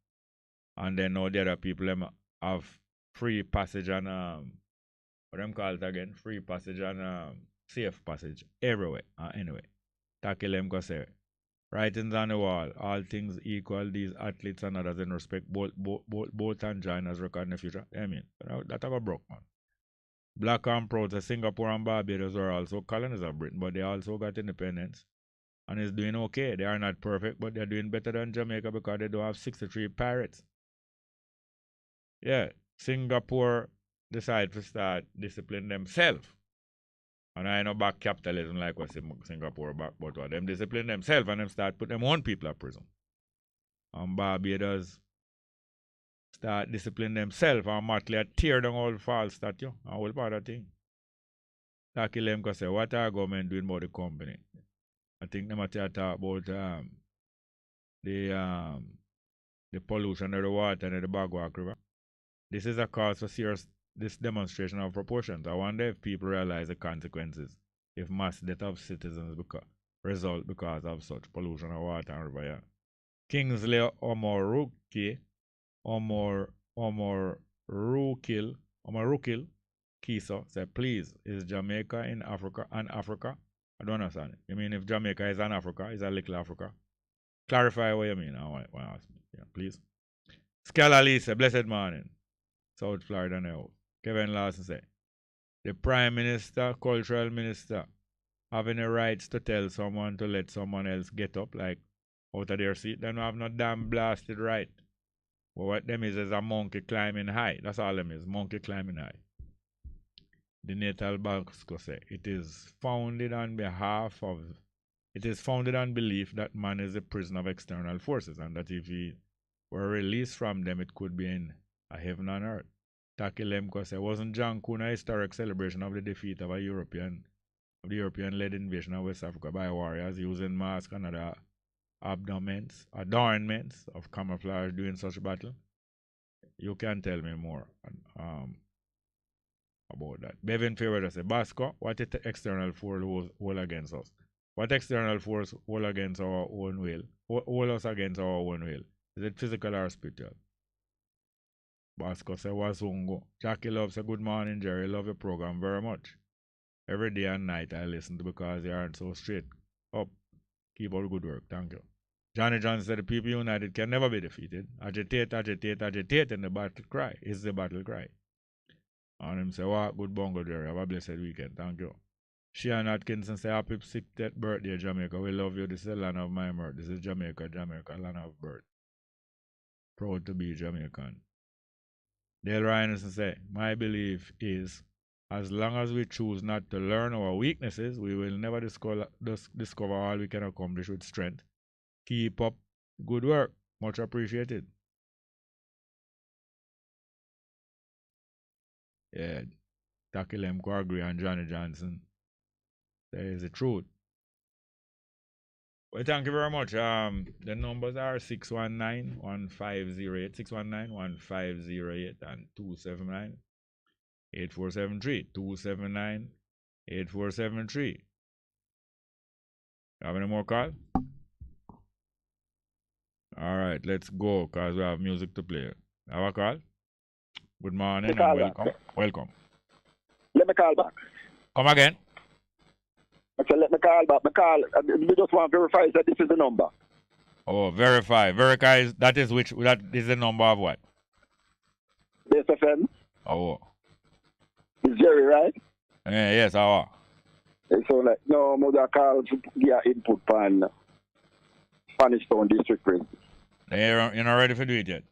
And then now the other people them have free passage and what them call it again? Free passage and safe passage everywhere. Anyway, Taki Lemko say, writings on the wall, all things equal, these athletes and others in respect, both and joiners record in the future. I mean, that have a broke, man. Black and proud, Singapore and Barbados were also colonies of Britain, but they also got independence. And it's doing okay. They are not perfect, but they're doing better than Jamaica because they don't have 63 pirates. Yeah, Singapore decide to start discipline themselves. And I know back capitalism like what Singapore back, but what them discipline themselves and them start put them own people in prison. And Barbados start discipline themselves and Motley tear down all false statue and all part of thing. Taki Lemko say, what are government doing about the company? I think them talk about the pollution of the water and the Bagwak River. This is a cause for serious demonstration of proportions. I wonder if people realize the consequences if mass death of citizens result because of such pollution of water and river. Yeah. Kingsley Omorukil Kiso said, please, is Jamaica in Africa and Africa? I don't understand it. You mean if Jamaica is an Africa, is a little Africa? Clarify what you mean. I want to ask me. Yeah, please. Scala Lisa, blessed morning. South Florida now. Kevin Lawson said, the Prime Minister, Cultural Minister, having the rights to tell someone to let someone else get up, like out of their seat, then have no damn blasted right. But what them is a monkey climbing high. That's all them is, monkey climbing high. The Natal Bosco say, it is founded on behalf of It is founded on belief that man is a prisoner of external forces and that if he were released from them, it could be in a heaven on earth. Taki Lemko said, wasn't John Kuhn a historic celebration of the defeat of the European-led invasion of West Africa by warriors using masks and other adornments of camouflage during such battle? You can tell me more about that. Bevan Fairweather said, Basco, what external force hold against us? What external force hold against our own will? Hold us against our own will? Is it physical or spiritual? Basco said, Wazungo. Jackie loves a good morning, Jerry. Love your program very much. Every day and night I listen to because they aren't so straight up. Keep up the good work. Thank you. Johnny Johnson said the people united can never be defeated. Agitate, agitate, agitate, and the battle cry is the battle cry. And him say, what good bongo, Jerry. Have a blessed weekend. Thank you. Sheehan Atkinson say, happy 60th birthday, Jamaica. We love you. This is the land of my birth. This is Jamaica, land of birth. Proud to be Jamaican. Dale Ryanson say, my belief is, as long as we choose not to learn our weaknesses, we will never discover all we can accomplish with strength. Keep up good work. Much appreciated. Yeah, Taki Lemko agree and Johnny Johnson. That is the truth. Well, thank you very much. The numbers are 619-1508, 619-1508 and 279-8473, 279-8473. Have any more call? All right, let's go because we have music to play. Have a call? Good morning and welcome. Welcome. Let me call back. Come again. I said, let me call back. We just want to verify that this is the number. Oh, verify. Verify, that is the number of what? Bess FM. Oh. It's Jerry, right? Yeah, yes, how? So, like, no, mother call to get input on Spanish Town District Prison. You're not ready to do it yet?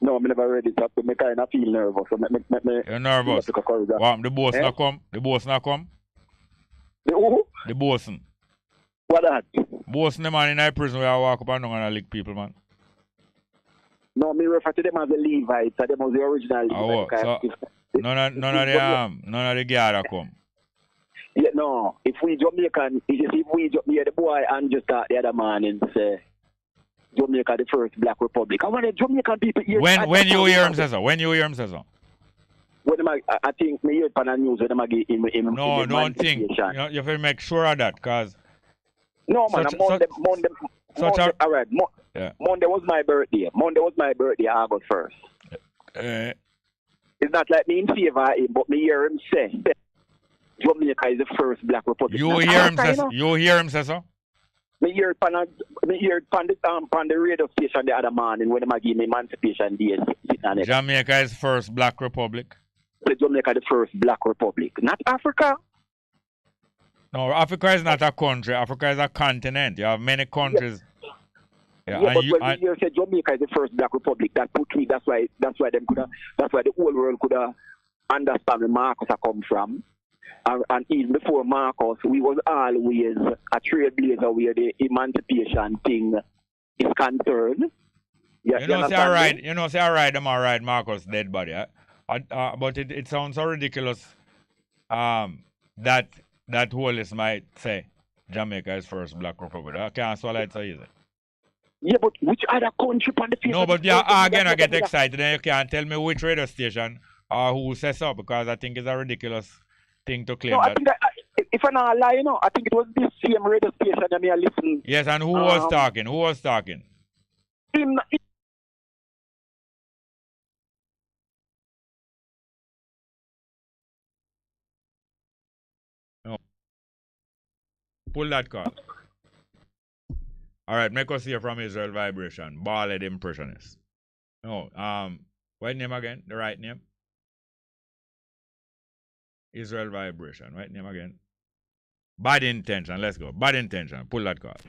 No, I'm never ready to. I kind of feel nervous. So you're nervous? What, the boss not come? The boss not come? The who? The bosun. What that? Bosun, the man in the prison where I walk up and down and lick people, man. No, me refer to them as the Levites. So them was the original Levites. So, none of the guard come. Yeah, no. If we Jamaican, the boy and just got the other man and say Jamaica the first black republic. I want the Jamaican people here. When you hear him say so? When you hear him say so? I think me hear it on the news when I give him. No, don't think. You have to make sure of that, cause. No man, Monday. All right, Monday was my birthday. August 1st. It's not like me in favor of him, but me hear him say Jamaica is the first black republic. You hear him say so? You hear him say so? Me hear it on the radio station the other morning when they give me Emancipation Day. Jamaica is first black republic. Jamaica the first black republic, not Africa. No, Africa is not a country. Africa is a continent. You have many countries. Yeah, but when you say Jamaica is the first black republic, that put me. That's why the whole world could understand where Marcus come from. And even before Marcus, we was always a trailblazer where the emancipation thing is concerned. Yeah, you know, say all right, them all right, Marcus dead body. But it sounds so ridiculous that whole list might say Jamaica is first black republic. I can't swallow it so easy. Yeah, but which other country on the face? No, but yeah, again, I get excited and you can't tell me which radio station or who says so because I think it's a ridiculous thing to claim. No, I think if I'm not lying, I think it was this same radio station that I listened. Yes, and who was talking? Who was talking? No. Pull that card. All right, make us hear from Israel Vibration. Ballad Impressionist. No, what name again? The right name? Israel Vibration. Right name again? Bad Intention. Let's go. Bad Intention. Pull that card.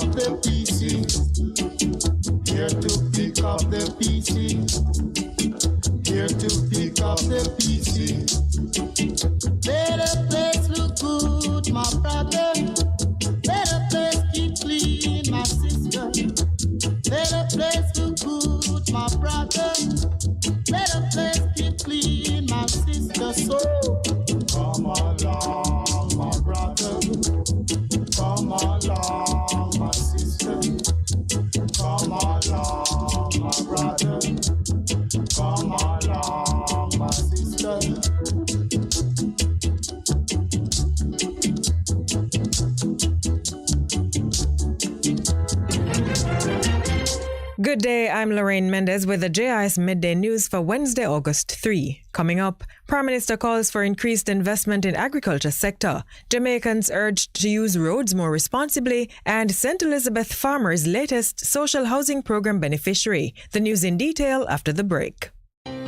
up the pieces. Here to pick up the pieces. Here to pick up the pieces. Better place look good, my brother. Better place keep clean, my sister. Better place look good, my brother. Better place keep clean, my sister. So come along, my brother. Come along, my sister. Come along, my brother. Come along, my sister. Good day, I'm Lorraine Mendez with the JIS Midday News for Wednesday, August 3. Coming up, Prime Minister calls for increased investment in agriculture sector. Jamaicans urged to use roads more responsibly, and St. Elizabeth farmers' latest social housing program beneficiary. The news in detail after the break.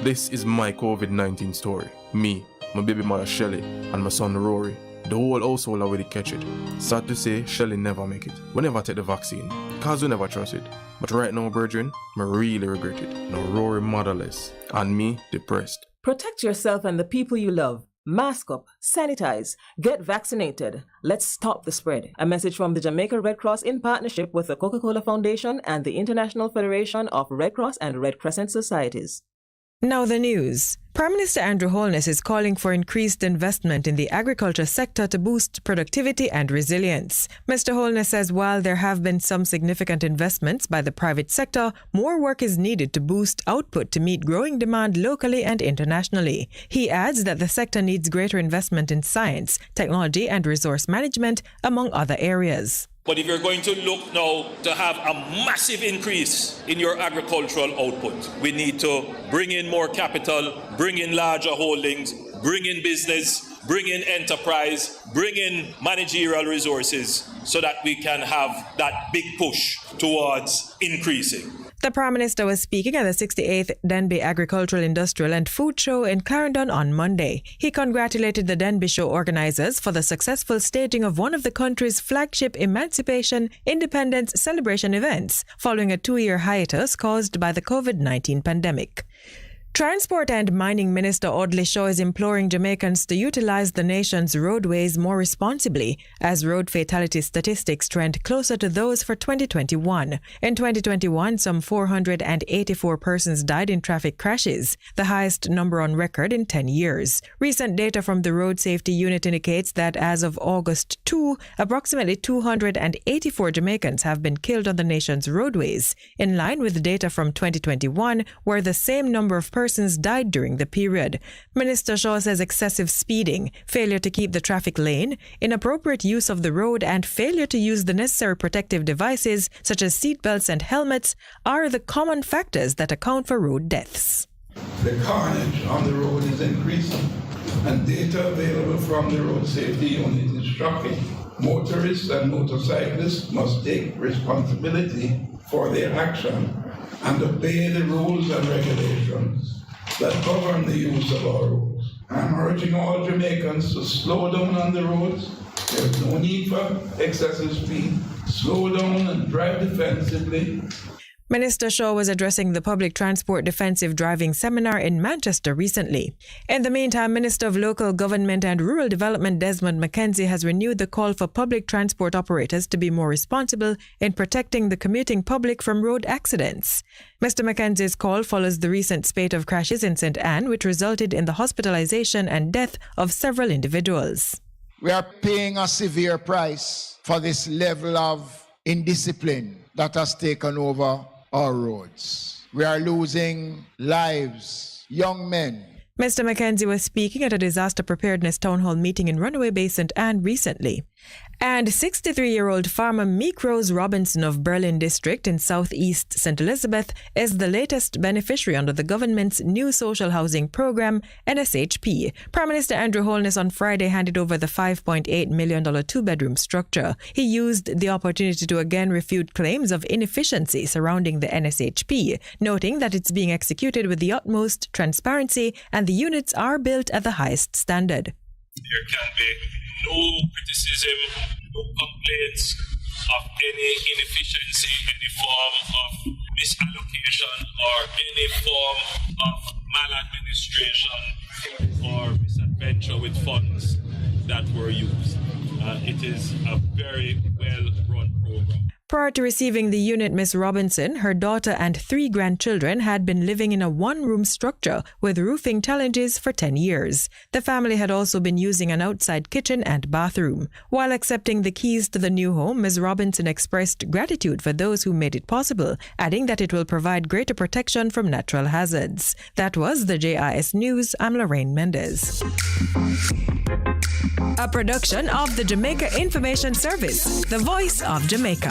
This is my COVID-19 story. Me, my baby mother Shelly, and my son Rory. The whole household already catch it. Sad to say, Shelly never make it. We never take the vaccine, cause we never trust it. But right now, brethren, I really regret it. Now Rory motherless, and me depressed. Protect yourself and the people you love. Mask up, sanitize, get vaccinated. Let's stop the spread. A message from the Jamaica Red Cross in partnership with the Coca-Cola Foundation and the International Federation of Red Cross and Red Crescent Societies. Now the news. Prime Minister Andrew Holness is calling for increased investment in the agriculture sector to boost productivity and resilience. Mr. Holness says while there have been some significant investments by the private sector, more work is needed to boost output to meet growing demand locally and internationally. He adds that the sector needs greater investment in science, technology and resource management, among other areas. But if you're going to look now to have a massive increase in your agricultural output, we need to bring in more capital, bring in larger holdings, bring in business, bring in enterprise, bring in managerial resources so that we can have that big push towards increasing. The Prime Minister was speaking at the 68th Denby Agricultural, Industrial and Food Show in Clarendon on Monday. He congratulated the Denby Show organizers for the successful staging of one of the country's flagship Emancipation Independence celebration events, following a 2-year hiatus caused by the COVID-19 pandemic. Transport and Mining Minister Audley Shaw is imploring Jamaicans to utilize the nation's roadways more responsibly as road fatality statistics trend closer to those for 2021. In 2021, some 484 persons died in traffic crashes, the highest number on record in 10 years. Recent data from the Road Safety Unit indicates that as of August 2, approximately 284 Jamaicans have been killed on the nation's roadways, in line with data from 2021, where the same number of persons died during the period. Minister Shaw says excessive speeding, failure to keep the traffic lane, inappropriate use of the road, and failure to use the necessary protective devices such as seatbelts and helmets are the common factors that account for road deaths. The carnage on the road is increasing, and data available from the Road Safety Unit is shocking. Motorists and motorcyclists must take responsibility for their action and obey the rules and regulations that govern the use of our roads. I'm urging all Jamaicans to slow down on the roads. There's no need for excessive speed. Slow down and drive defensively. Minister Shaw was addressing the Public Transport Defensive Driving Seminar in Manchester recently. In the meantime, Minister of Local Government and Rural Development Desmond McKenzie has renewed the call for public transport operators to be more responsible in protecting the commuting public from road accidents. Mr. McKenzie's call follows the recent spate of crashes in St. Anne, which resulted in the hospitalization and death of several individuals. We are paying a severe price for this level of indiscipline that has taken over our roads. We are losing lives, young men. Mr. McKenzie was speaking at a disaster preparedness town hall meeting in Runaway Bay, St. Anne recently. And 63-year-old farmer Meek Rose Robinson of Berlin District in southeast St. Elizabeth is the latest beneficiary under the government's new social housing program, NSHP. Prime Minister Andrew Holness on Friday handed over the $5.8 million two-bedroom structure. He used the opportunity to again refute claims of inefficiency surrounding the NSHP, noting that it's being executed with the utmost transparency and the units are built at the highest standard. There can be no criticism, no complaints of any inefficiency, any form of misallocation, or any form of maladministration or misadventure with funds that were used. It is a very well-run program. Prior to receiving the unit, Ms. Robinson, her daughter and 3 grandchildren had been living in a one-room structure with roofing challenges for 10 years. The family had also been using an outside kitchen and bathroom. While accepting the keys to the new home, Ms. Robinson expressed gratitude for those who made it possible, adding that it will provide greater protection from natural hazards. That was the JIS News. I'm Lorraine Mendez. A production of the Jamaica Information Service, the voice of Jamaica.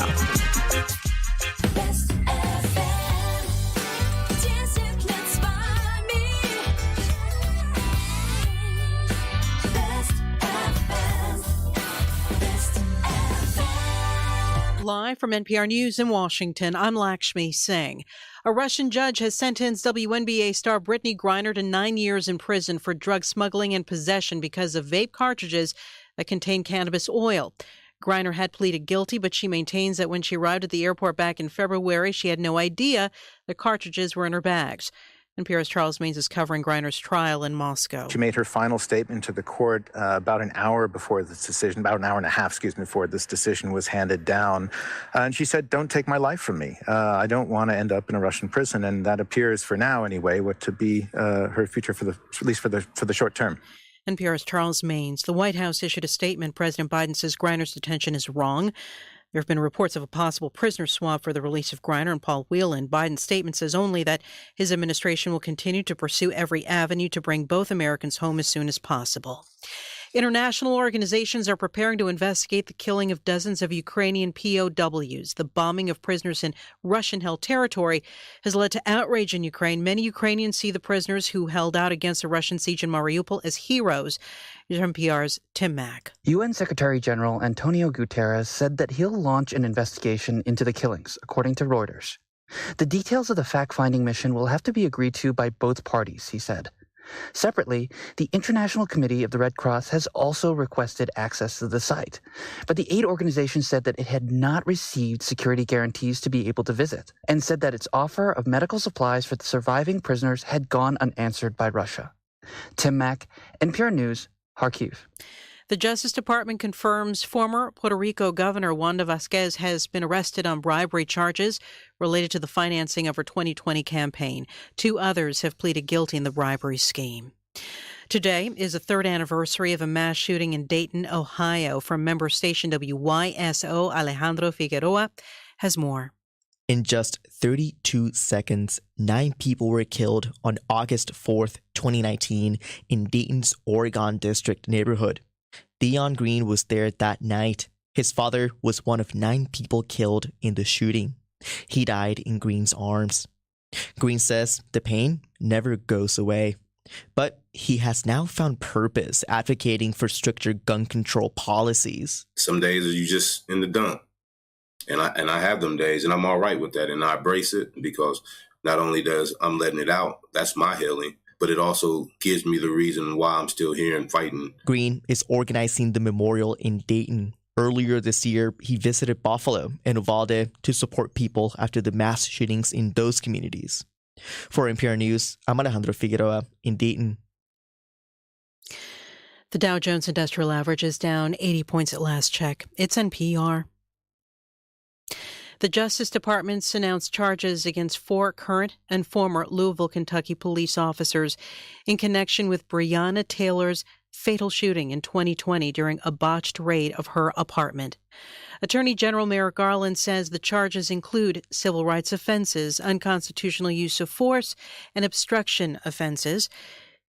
Live from NPR News in Washington, I'm Lakshmi Singh. A Russian judge has sentenced WNBA star Brittany Griner to 9 years in prison for drug smuggling and possession because of vape cartridges that contain cannabis oil. Griner had pleaded guilty, but she maintains that when she arrived at the airport back in February, she had no idea the cartridges were in her bags. NPR's Charles Maines is covering Griner's trial in Moscow. She made her final statement to the court about an hour before this decision, about an hour and a half, before this decision was handed down. And she said, "Don't take my life from me. I don't want to end up in a Russian prison." And that appears, for now anyway, what to be her future at least for the short term. NPR's Charles Maines. The White House issued a statement. President Biden says Griner's detention is wrong. There have been reports of a possible prisoner swap for the release of Griner and Paul Whelan. Biden's statement says only that his administration will continue to pursue every avenue to bring both Americans home as soon as possible. International organizations are preparing to investigate the killing of dozens of Ukrainian POWs. The bombing of prisoners in Russian-held territory has led to outrage in Ukraine. Many Ukrainians see the prisoners who held out against the Russian siege in Mariupol as heroes. Here's NPR's Tim Mack. UN Secretary General Antonio Guterres said that he'll launch an investigation into the killings, according to Reuters. The details of the fact-finding mission will have to be agreed to by both parties, he said. Separately, the International Committee of the Red Cross has also requested access to the site, but the aid organization said that it had not received security guarantees to be able to visit, and said that its offer of medical supplies for the surviving prisoners had gone unanswered by Russia. Tim Mack, NPR News, Kharkiv. The Justice Department confirms former Puerto Rico Governor Wanda Vazquez has been arrested on bribery charges related to the financing of her 2020 campaign. 2 others have pleaded guilty in the bribery scheme. Today is the 3rd anniversary of a mass shooting in Dayton, Ohio. From member station WYSO, Alejandro Figueroa has more. In just 32 seconds, 9 people were killed on August 4th, 2019 in Dayton's Oregon District neighborhood. Theon Green was there that night. His father was one of 9 people killed in the shooting. He died in Green's arms. Green says the pain never goes away, but he has now found purpose advocating for stricter gun control policies. Some days you just in the dump, and I have them days, and I'm all right with that, and I embrace it because not only does I'm letting it out, that's my healing, but it also gives me the reason why I'm still here and fighting. Green is organizing the memorial in Dayton. Earlier this year, he visited Buffalo and Uvalde to support people after the mass shootings in those communities. For NPR News, I'm Alejandro Figueroa in Dayton. The Dow Jones Industrial Average is down 80 points at last check. It's NPR. The Justice Department's announced charges against 4 current and former Louisville, Kentucky police officers in connection with Breonna Taylor's fatal shooting in 2020 during a botched raid of her apartment. Attorney General Merrick Garland says the charges include civil rights offenses, unconstitutional use of force, and obstruction offenses.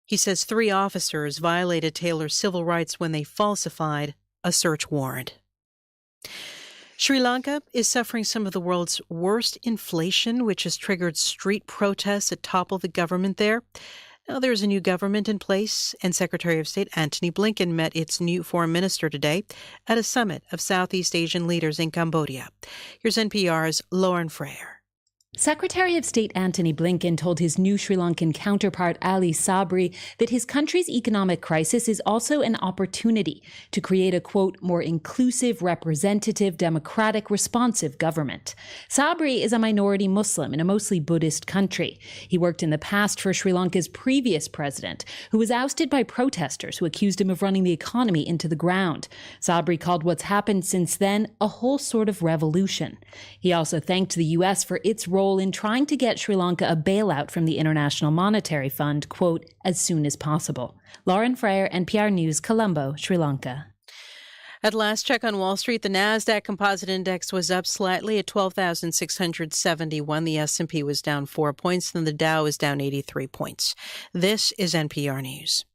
He says 3 officers violated Taylor's civil rights when they falsified a search warrant. Sri Lanka is suffering some of the world's worst inflation, which has triggered street protests that topple the government there. Now there's a new government in place, and Secretary of State Antony Blinken met its new foreign minister today at a summit of Southeast Asian leaders in Cambodia. Here's NPR's Lauren Freyer. Secretary of State Antony Blinken told his new Sri Lankan counterpart Ali Sabri that his country's economic crisis is also an opportunity to create a, quote, more inclusive, representative, democratic, responsive government. Sabri is a minority Muslim in a mostly Buddhist country. He worked in the past for Sri Lanka's previous president, who was ousted by protesters who accused him of running the economy into the ground. Sabri called what's happened since then a whole sort of revolution. He also thanked the U.S. for its role in trying to get Sri Lanka a bailout from the International Monetary Fund, quote, as soon as possible. Lauren Frere, NPR News, Colombo, Sri Lanka. At last check on Wall Street, the Nasdaq Composite Index was up slightly at 12,671. The S&P was down 4 points, and the Dow is down 83 points. This is NPR News.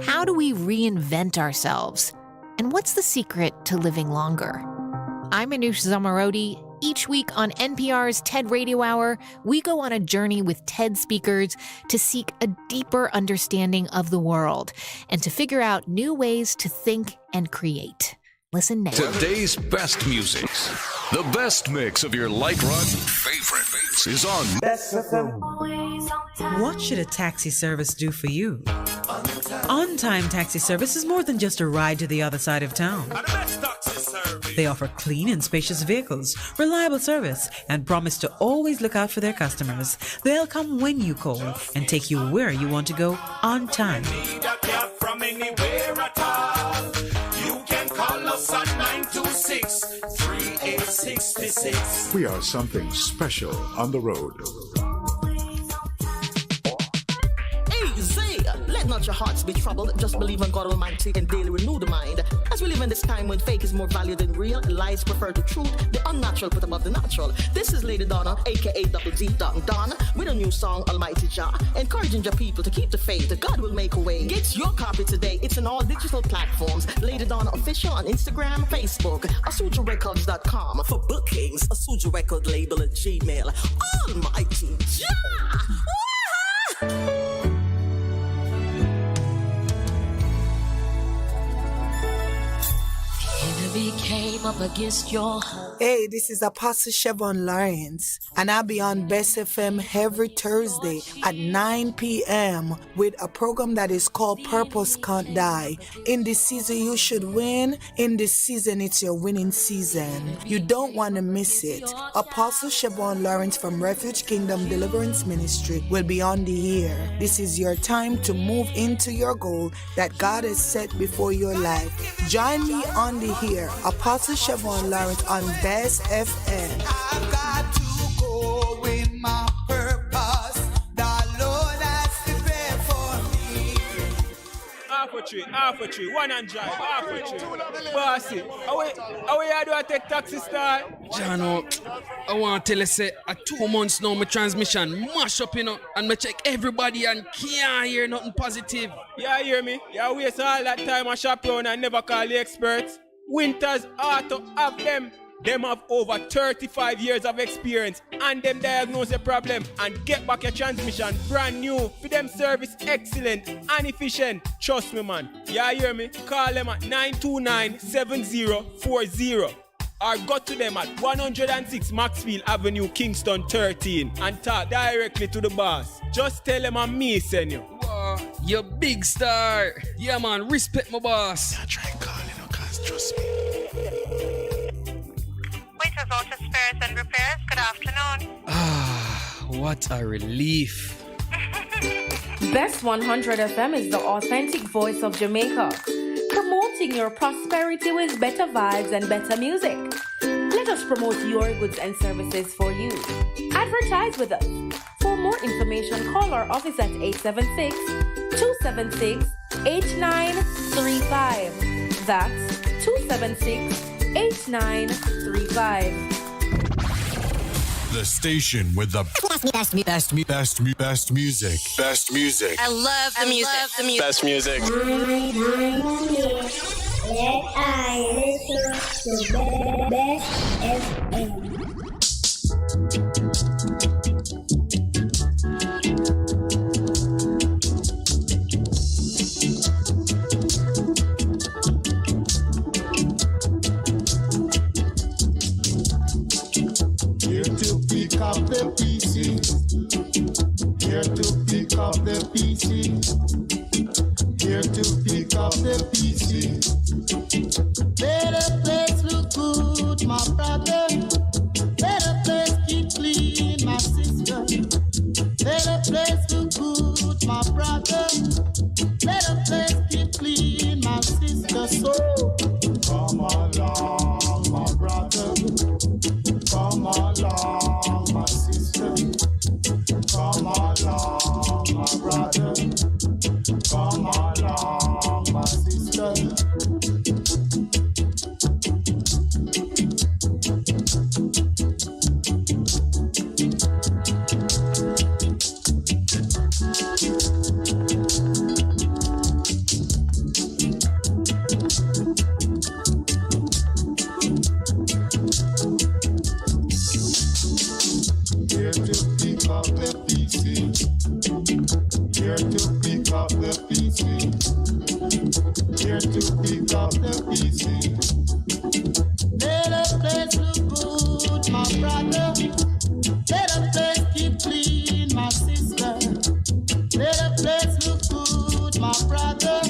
How do we reinvent ourselves? And what's the secret to living longer? I'm Anoush Zamarodi. Each week on NPR's TED Radio Hour, we go on a journey with TED speakers to seek a deeper understanding of the world and to figure out new ways to think and create. Listen now. Today's best music. The best mix of your light rock favorites is on Bess FM. What should a taxi service do for you? On-time taxi service is more than just a ride to the other side of town. They offer clean and spacious vehicles, reliable service, and promise to always look out for their customers. They'll come when you call and take you where you want to go on time. Call us at 926-3866. We are something special on the road. Let not your hearts be troubled. Just believe in God Almighty and daily renew the mind. As we live in this time when fake is more valued than real, lies prefer to truth, the unnatural put above the natural. This is Lady Donna, aka Double D Donna, with a new song, Almighty Jah, encouraging your people to keep the faith. God will make a way. Get your copy today. It's on all digital platforms. Lady Donna Official on Instagram, Facebook, AsujaRecords.com. For bookings, Asuja Record label at Gmail. Almighty Jah! Came up against your home. Hey, this is Apostle Chevon Lawrence, and I'll be on Bess FM every Thursday at 9 p.m. with a program that is called Purpose Can't Die. In this season, you should win. In this season, it's your winning season. You don't want to miss it. Apostle Chevon Lawrence from Refuge Kingdom Deliverance Ministry will be on the air. This is your time to move into your goal that God has set before your life. Join me on the air, Apostle Chevon Lawrence on Bess FM. I've got to go with my purpose. The Lord has prepared for me. Half a tree, one and drive, half a tree. Bossy, how you do I take taxi star? Jano, I want to tell you, say, 2 months now, my transmission mash up, and I check everybody and can't hear nothing positive. Yeah, hear me? You waste all that time I shop around and never call the experts. Winters Auto have them. Them have over 35 years of experience and them diagnose the problem and get back your transmission brand new. For them service excellent and efficient. Trust me, man. Yeah, hear me? Call them at 929-7040 or go to them at 106 Maxfield Avenue, Kingston 13 and talk directly to the boss. Just tell them I'm me send you. Wow, you big star. Yeah, man, respect my boss. I try and call you, cause trust me. Waiters Auto Spares and Repairs, good afternoon. What a relief. Best 100 FM is the authentic voice of Jamaica, promoting your prosperity with better vibes and better music. Let us promote your goods and services for you. Advertise with us. For more information, call our office at 876-276-8935. That's 276-8935. The station with the best music. Best music. I love the music. Best music. Let I listen to Best FM. up the pieces. Here to pick up the pieces. Here to pick up the pieces. Better place look good, my brother. Better place keep clean, my sister. Better place look good, my brother. Better place keep clean, my sister. So come along, my brother. Come along, my sister. Come along, my brother. Come along, my sister. Here to pick up the pieces. Here to pick up the pieces. Here to pick up the pieces. Better place look good, my brother. Better place keep clean, my sister. Better place look good, my brother.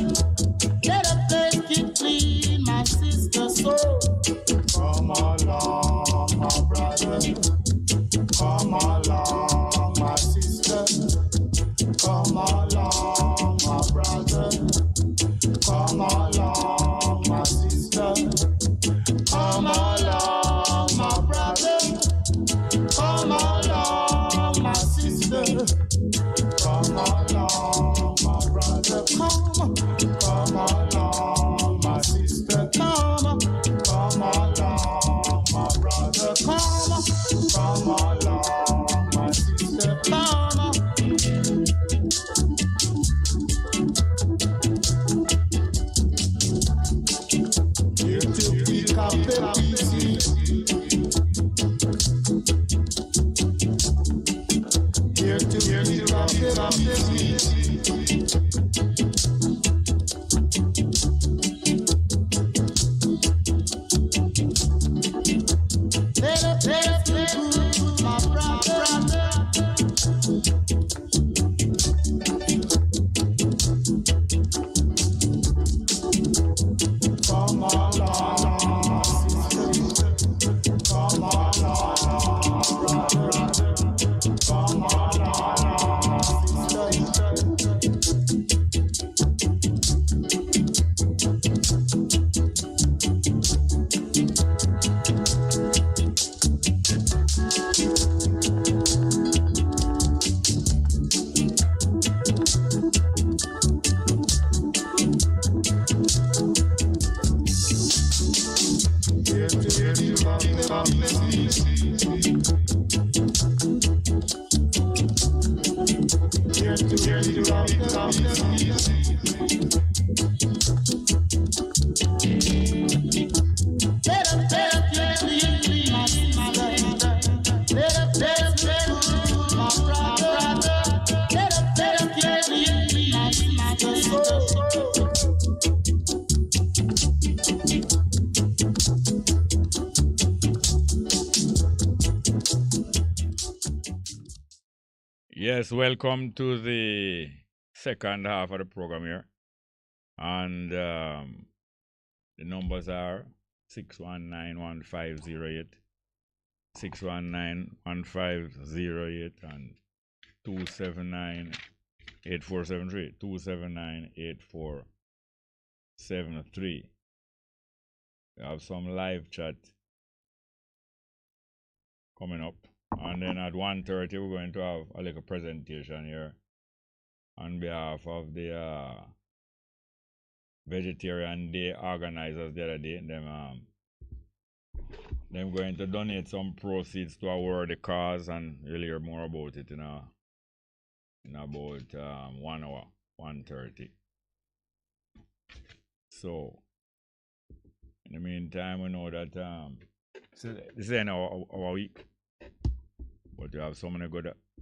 Better place keep clean, my sister. So come along, my brother. Come along, my sister. Come along, my brother. Come along, my sister. Come along, my brother. Come along, my sister. Come along, my brother. Come along, my sister. Come along, my brother. Come along, my sister. Here to pick up the pieces. Here to pick up the pieces. Better place look good, my brother. Come along, my sister. Come along, brother. Come along, sister. Here to pick up the pieces. Here to pick up the pieces. Better keep clean, my sister. Better keep my brother. Better keep clean, my sister. Yes, welcome to the second half of the program here. And the numbers are 619-1508, 619-1508, and 279-8473, 279-8473. We have some live chat coming up. And then at 1:30, we're going to have a little presentation here on behalf of the Vegetarian Day organizers the other day. Them going to donate some proceeds to a worthy cause, and you'll hear more about it in about 1 hour, 1:30. So, in the meantime, we know that this is the end of our week. But you have so many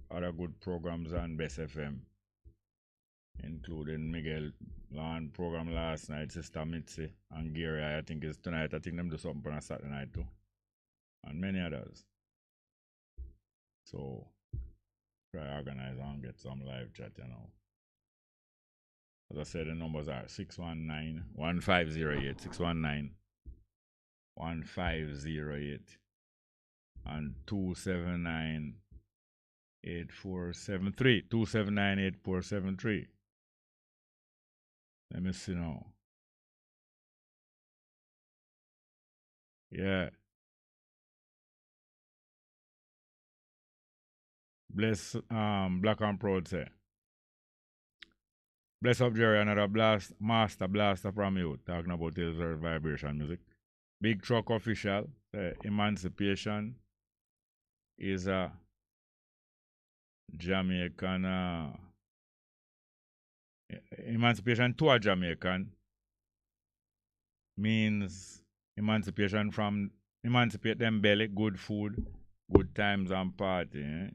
other good programs on Bess FM, including Miguel Lawn program last night, Sister Mitzi and Gary. I think it's tonight. I think them do something on a Saturday night too. And many others. So try organize and get some live chat, you know. As I said, the numbers are 619-1508, 619-1508, and 279-8473, 279-8473. Let me see now. Yeah. Bless Black and Proud say. Bless up Jerry, another master blaster from you, talking about his vibration music. Big Truck Official, Emancipation is a Jamaican, emancipation to a Jamaican means emancipation from, emancipate them belly, good food, good times and party. Eh?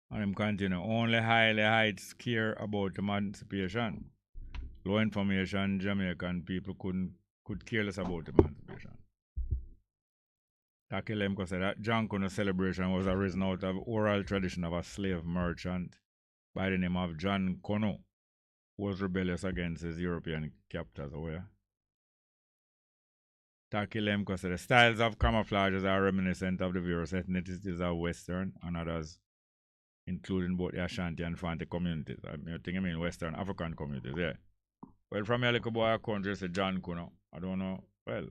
And him continue, only highly heights care about emancipation. Low information Jamaican people could care less about emancipation. Takilemko said that Jankono celebration was arisen out of oral tradition of a slave merchant by the name of John Kono, who was rebellious against his European captors. Takilemko said the styles of camouflages are reminiscent of the various ethnicities of Western and others, including both the Ashanti and Fante communities. I mean Western African communities, yeah. Well, from a little boy country, say John Kuno. I don't know. Well,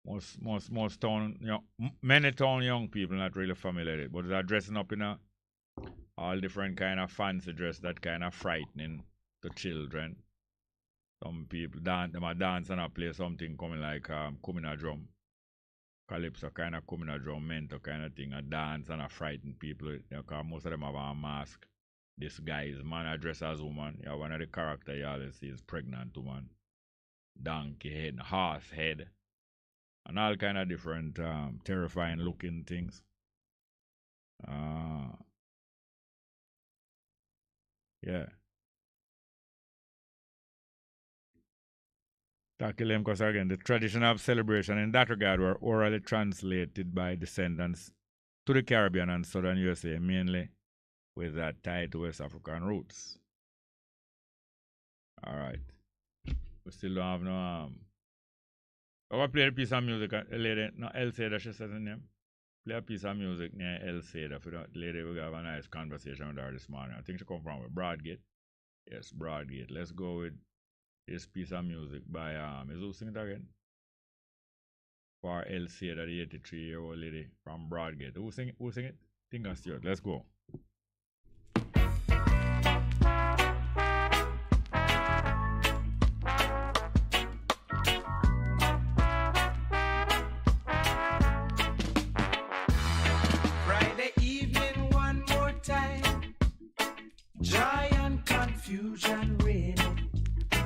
most town, many town young people not really familiar with it, but they're dressing up in all different kind of fancy dress that kind of frightening to children. Some people dance, them are dancing and play something coming like Kumina drum. Calypso kind of Kumina drum, mento kind of thing, a dance and a frighten people. Because most of them have a mask. This guy is man addressed as woman. Yeah, one of the characters you always see is pregnant woman. Donkey head, horse head. And all kind of different terrifying looking things. Yeah. Takilem, because again, the tradition of celebration in that regard were orally translated by descendants to the Caribbean and southern USA, mainly with that tied to West African roots. Alright. We still don't have no I will play a piece of music. A lady, no, Elseda, she says her name. Play a piece of music near Elseda for that lady. We have a nice conversation with her this morning. I think she come from Broadgate. Yes, Broadgate. Let's go with this piece of music by is who sing it again? For Elseda, the 83-year-old lady from Broadgate. Who sing it? Tinga Stewart. Let's go. Confusion reigning.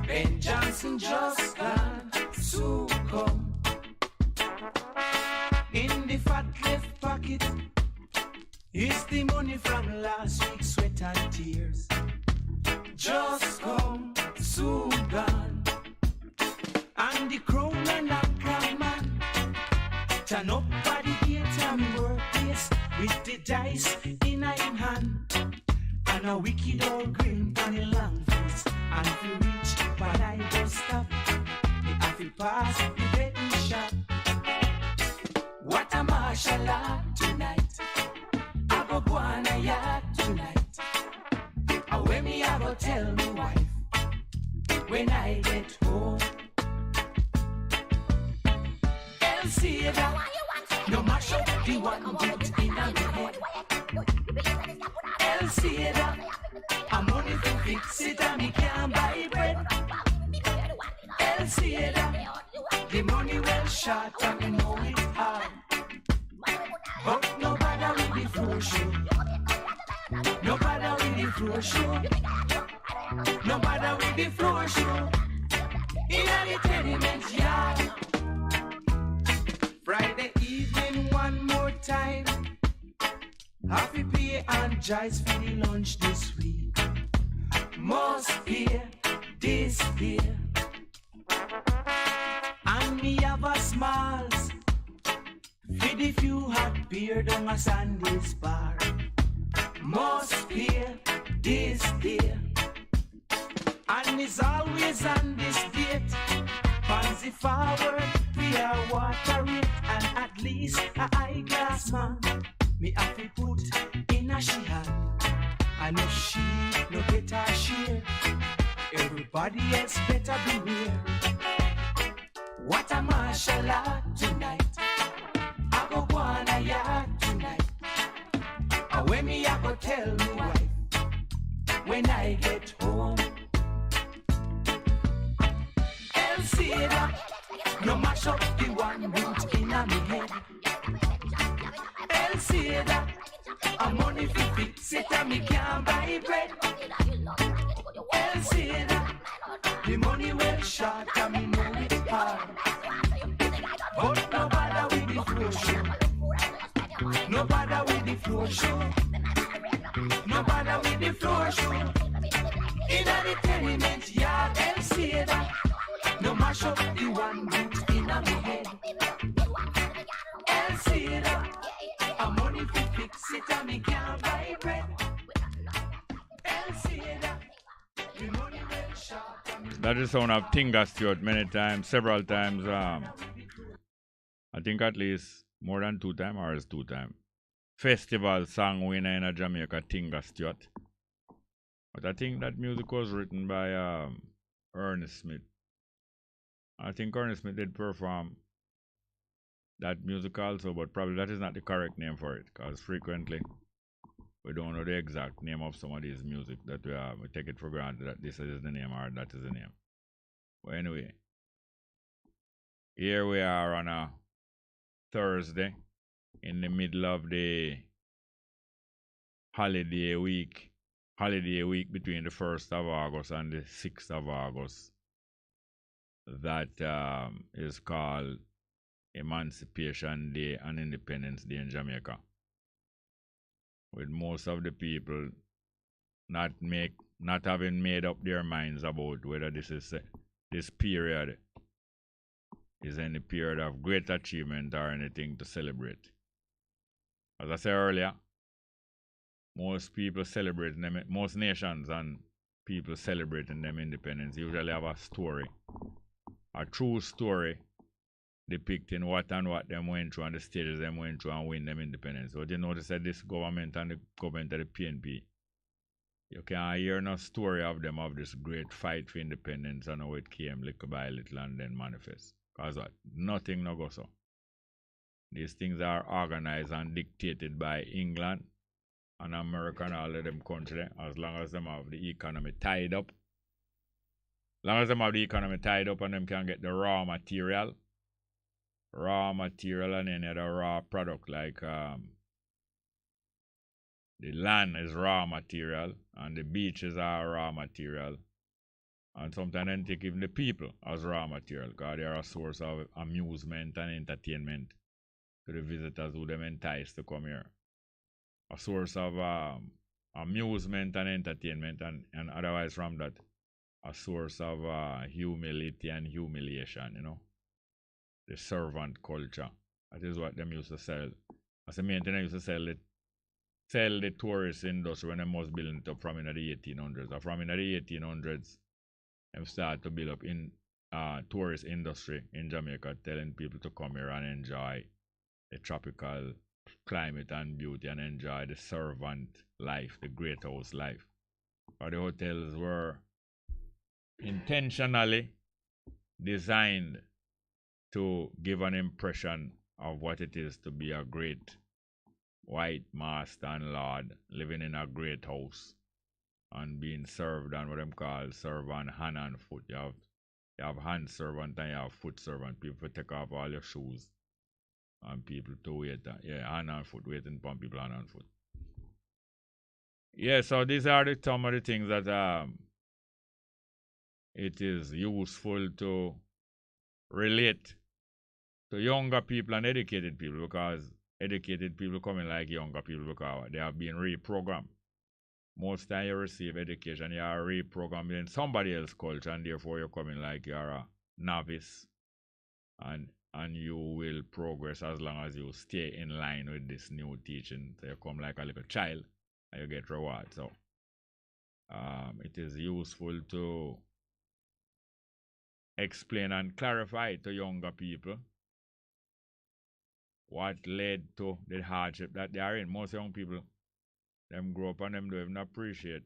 Ben Johnson just gone, soon come. In the fat left pocket is the money from last week's sweat and tears. Just come, soon gone. And the crown and a man turn up by the gate and workplace with the dice in a hand. And a wicked old grin on a long face. And if you reach, but I don't stop. If you pass, you getting shot. What a martial art tonight. I go on a yacht tonight. And when me I go tell my wife when I get home. Elseda, no mash up the one get in a head. Elseda, I'm money to fix it and me can't buy bread. Elseda, the money well short and me know it's hard. But no bother with the floor show. No bother with the floor show. No bother with the floor show. In the tenement yard. Friday evening one more time. Happy pay and jives for the lunch this week. Must pay this year. And me have a smiles for the few hot down a Sunday's bar. Must pay this day. And it's always on this date. Fancy forward, we are water it. And at least a eyeglass man, me have to put in a she hand. And if she no get her share, everybody else better beware. What a martial art tonight. I go on a yard tonight. And when me I go tell me wife when I get home. Elcida, no mash up the one root in a me head. Elcida, a money fi fix it and me can't buy bread. Elcida, the money well short and me know it hard. But no bother with the floor show. No bother with the floor show. No bother with the floor show. In a the tenement yard, Elcida, no mash up the one boot in a me head. Elcida, a money fi fix it and me can't buy bread. Elcida, the money well short. That is the sound of Tinga Stewart many times, several times. I think at least more than 2 times, or is 2 times. Festival song winner in Jamaica, Tinga Stewart. But I think that music was written by Ernest Smith. I think Ernest Smith did perform that music also, but probably that is not the correct name for it, because frequently we don't know the exact name of some of these music that we take it for granted that this is the name or that is the name. But anyway, here we are on a Thursday in the middle of the holiday week between the 1st of August and the 6th of August. That is called Emancipation Day and Independence Day in Jamaica. With most of the people not having made up their minds about whether this period is any period of great achievement or anything to celebrate. As I said earlier, most people celebrating them, most nations and people celebrating them independence usually have a story, a true story depicting what them went through and the stages them went through and win them independence. But you notice that this government and the government of the PNP, you can't hear no story of them of this great fight for independence and how it came little by little and then manifest. Because what? Nothing no go so. These things are organized and dictated by England and America and all of them countries, as long as them have the economy tied up. As long as them have the economy tied up and them can get the raw material and any other raw product like the land is raw material and the beaches are raw material. And sometimes they take even the people as raw material because they are a source of amusement and entertainment to the visitors who them entice to come here. A source of amusement and entertainment and otherwise from that, a source of humility and humiliation, you know. The servant culture. That is what them used to sell. As the main thing they used to sell the tourist industry when they was building it up from in the 1800s. Or from in the 1800s, them start to build up in tourist industry in Jamaica, telling people to come here and enjoy the tropical climate and beauty and enjoy the servant life, the great house life. But the hotels were intentionally designed to give an impression of what it is to be a great white master and lord living in a great house and being served on what them call serve on hand and foot. You have hand servant and you have foot servant. People take off all your shoes and people to wait. Hand and foot, waiting upon people hand and foot. Yeah, so these are some of the things that it is useful to relate to younger people and educated people, because educated people coming like younger people because they have been reprogrammed. Most time you receive education, you are reprogrammed in somebody else's culture, and therefore you're coming like you're a novice and and you will progress as long as you stay in line with this new teaching. So you come like a little child and you get reward. So it is useful to explain and clarify to younger people what led to the hardship that they are in. Most young people, them grow up and them don't even appreciate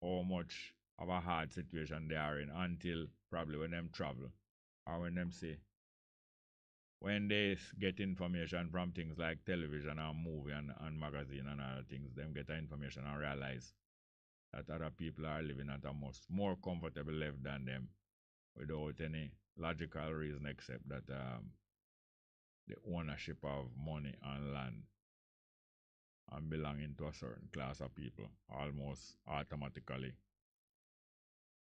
how much of a hard situation they are in until probably when them travel or when them say, when they get information from things like television and movie and magazine and other things, them get the information and realize that other people are living at a much more comfortable life than them without any logical reason except that the ownership of money and land and belonging to a certain class of people almost automatically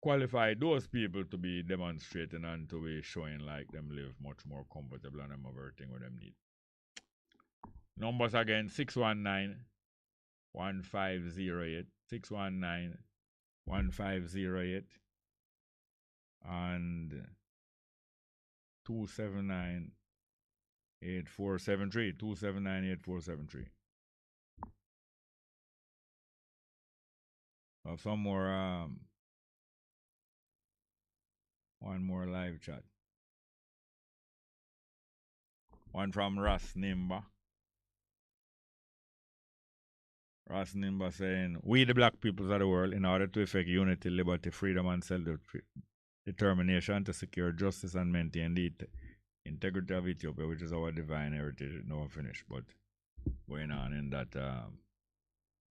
qualify those people to be demonstrating and to be showing like them live much more comfortable and them everything what them need. Numbers again, 619-1508, 619-1508 and 279-8473, 279-8473. Some more one more live chat. One from Ras Nimba. Ras Nimba saying, we the black peoples of the world, in order to effect unity, liberty, freedom, and self-determination to secure justice and maintain the integrity of Ethiopia, which is our divine heritage. No finish, but going on in that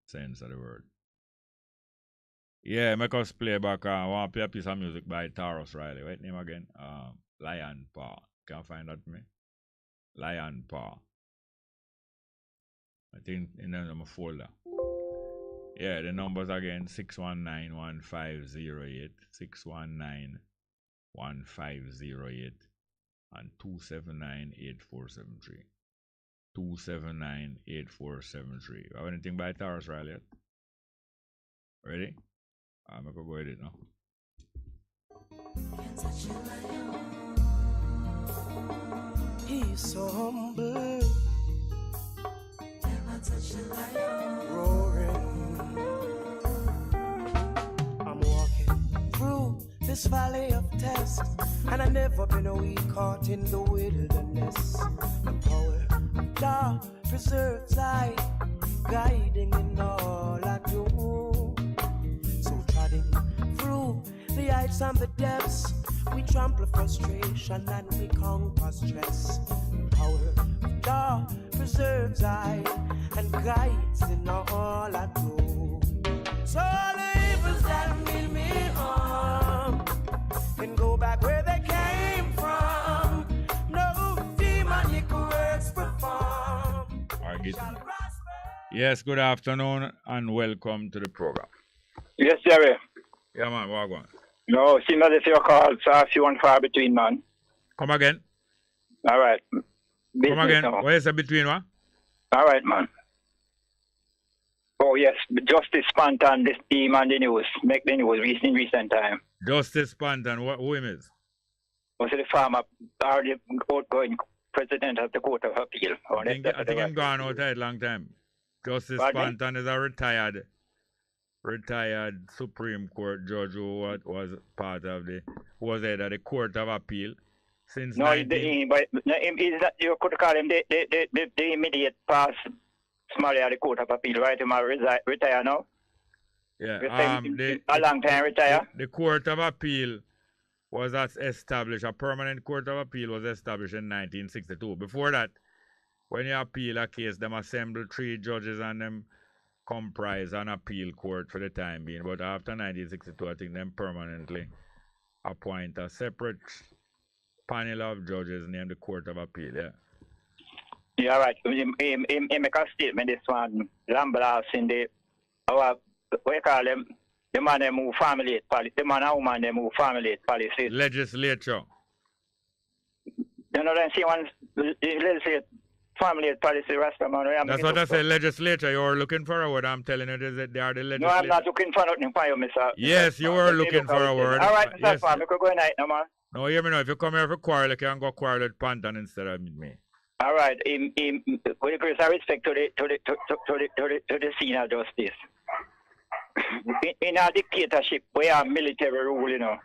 sense of the word. Yeah, make us play back. I want to play a piece of music by Taurus Riley. Wait, name again? Lion Paw. Can you find that for me? Lion Paw. I think in the folder. Yeah, the numbers again, 619-1508, 619-1508, and 279-8473. 279-8473. Have anything by Taurus Riley yet? Ready? I'm going to go with it now. He's so humble. Never touch a lion. Roaring. I'm walking through this valley of tests, and I've never been a week caught in the wilderness. The power of God preserves I, guiding in all I do. Through the heights and the depths, we trample frustration and we conquer stress. The power of God preserves I and guides in all I do. So all the evils that mean me harm can go back where they came from. No demonic works perform. Yes, good afternoon and welcome to the program. Yes, Jerry. Yeah, man, what going? No, see, not if your call, so few and far between, man. Come again? All right. Come again? What is the between, what? All right, man. Oh, yes, Justice Spanton, this team and the news, make the news in recent time. Justice Spanton, who him is? Was the former, or the outgoing president of the Court of Appeal. I think him gone out a long time. Justice Spanton is a retired Supreme Court judge who was part of the Court of Appeal since. No, but is that you could call him the immediate past Somalia the Court of Appeal, right? Him retire now. Yeah, a long time retire. The Court of Appeal was established. A permanent Court of Appeal was established in 1962. Before that, when you appeal a case, them assemble 3 judges and them comprise an appeal court for the time being, but after 1962, I think them permanently appoint a separate panel of judges named the Court of Appeal. Yeah, right. He make a statement. This one, Lamblas in the what you call them? The man they move family policy. The man and woman they move family policy. Legislature. You know, then see one legislature. Family policy, Rastaman. That's what I said, legislature. You were looking for a word. I'm telling you that they are the legislature. No, I'm not looking for nothing for you, Mr. Yes, you were looking for a word. All right, Mr. Yes. Farm, you could go night, no, man. No, hear me now. If you come here for quarrel, you can go quarrel with Pantan instead of me. All right. With the greatest respect to the senior justice. In a dictatorship, we have military rule, you know.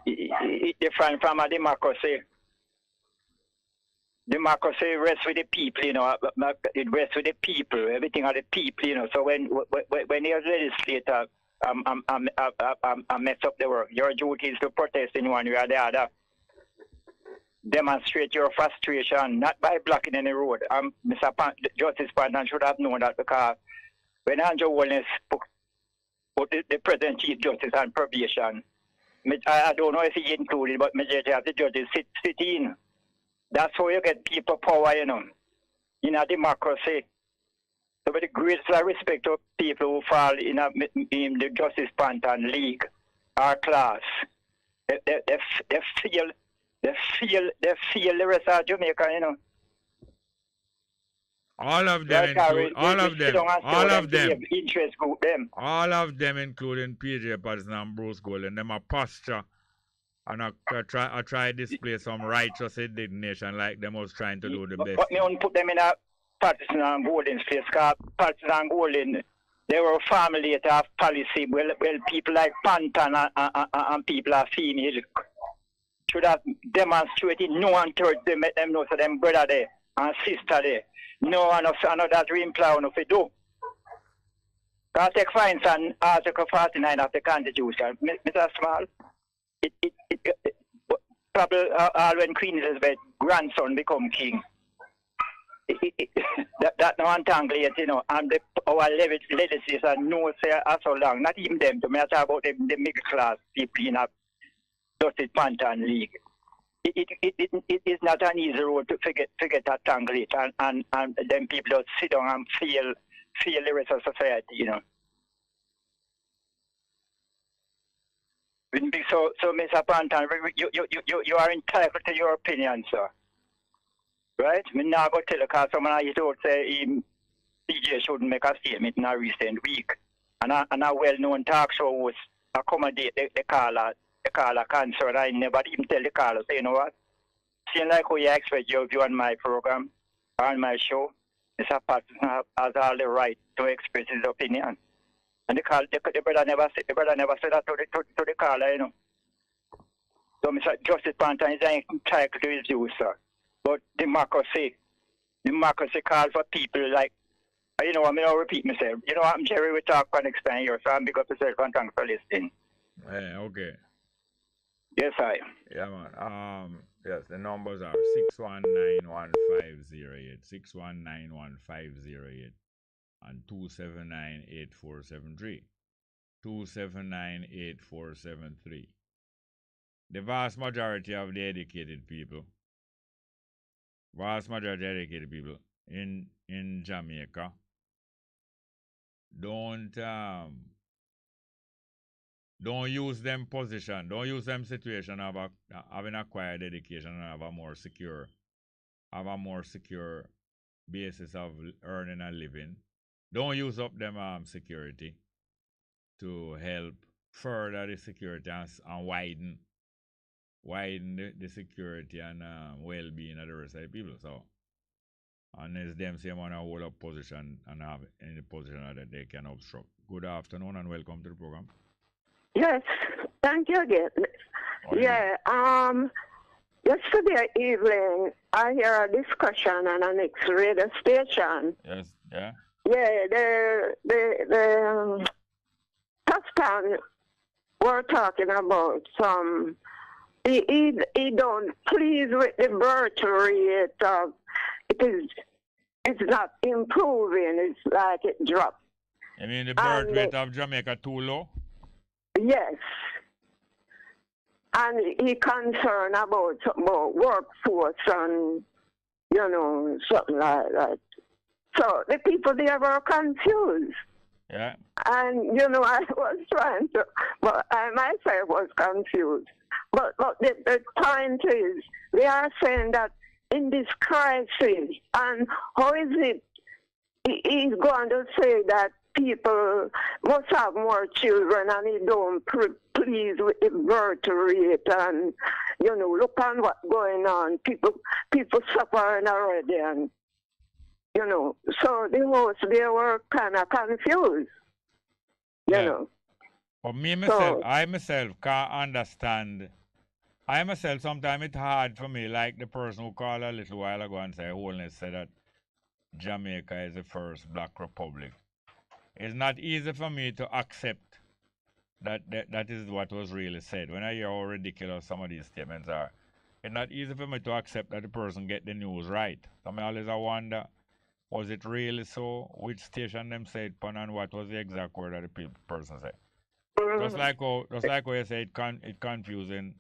It's different from a democracy. Democracy rests with the people, you know. It rests with the people. Everything are the people, you know. So when you're legislator, I mess up the work. Your duty is to protest in one way or the other. Demonstrate your frustration, not by blocking any road. Mr. Justice Pantan should have known that, because when Andrew Wellness put the present Chief Justice on probation, I don't know if he included, but majority of the judges sit in. That's how you get people power, you know, in a democracy. So with the greatest respect to people who fall in the Justice Pantan League or class, they feel the rest of Jamaica, you know. All of them, interest group them. All of them, including PJ Patterson and Bruce Gold, and them a posture. And I try to display some righteous indignation like them was trying to do the best. But me won't put them in a Patterson and Golden's place, because Patterson and Golden, they were a family that have policy. Well, people like Pantan and people are female should have demonstrated no one towards them, let them know so them brother there and sister there. No one of that re-employ one of it do. Can I take for instance Article 49 of the Constitution, Mr. Small? It probably when Queen Elizabeth's grandson become king. That no untangle yet, you know, and our legislators know say so long, not even them, to me talk about the middle class people in a Justice Pantan League. It is not an easy road to forget that tangle it, and then people just sit down and feel the rest of society, you know. So Mr. Pantan, you are entitled to your opinion, sir. Right? I now go tell the car someone I told say BJ shouldn't make a statement in a recent week. And a well-known talk show was accommodate the caller concern. I never even tell the caller, say, you know what? Seeing like how you expect your view on my program, on my show, Mr. Patterson has all the right to express his opinion. And the brother never said that to the caller, you know. So Mr. Justice Pantan is entitled to his view, sir. But democracy calls for people like, you know, I mean, I'll repeat myself. You know, I'm Jerry, we talk for next time here, so I'm big up yourself and thanks for listening. Hey, okay. Yes, I. Yeah, man. Yes, the numbers are 6191508, 6191508, and 2798473. 2798473. The vast majority of the educated people in Jamaica don't use them position, don't use them situation of having acquired education and have a more secure basis of earning a living. Don't use up them security to help further the security and widen the security and well-being of the rest of the people. So, and it's them same want to hold up position and have any position that they can obstruct. Good afternoon and welcome to the program. Yes, thank you again. Yeah, yesterday evening I hear a discussion on the next radio station. Yes, yeah. Yeah, the Tuscan were talking about some. He don't please with the birth rate of it's not improving. It's like it dropped. You mean the birth rate of Jamaica too low? Yes. And he concerned about workforce and, you know, something like that. So the people there were confused. Yeah. And, you know, I was trying to, but I myself was confused. But the point is, they are saying that in this crisis, and how is it, he's going to say that people must have more children and he don't please with the birth rate and, you know, look on what's going on. People suffering already and, you know, so the host, they were kind of confused, you know. But I myself can't understand. I myself, sometimes it's hard for me, like the person who called a little while ago and said, Holness said that Jamaica is the first black republic. It's not easy for me to accept that is what was really said. When I hear how ridiculous some of these statements are, it's not easy for me to accept that the person get the news right. So I always wonder, was it really so? Which station them said it, and what was the exact word that the person said? Just like how you say it confusing.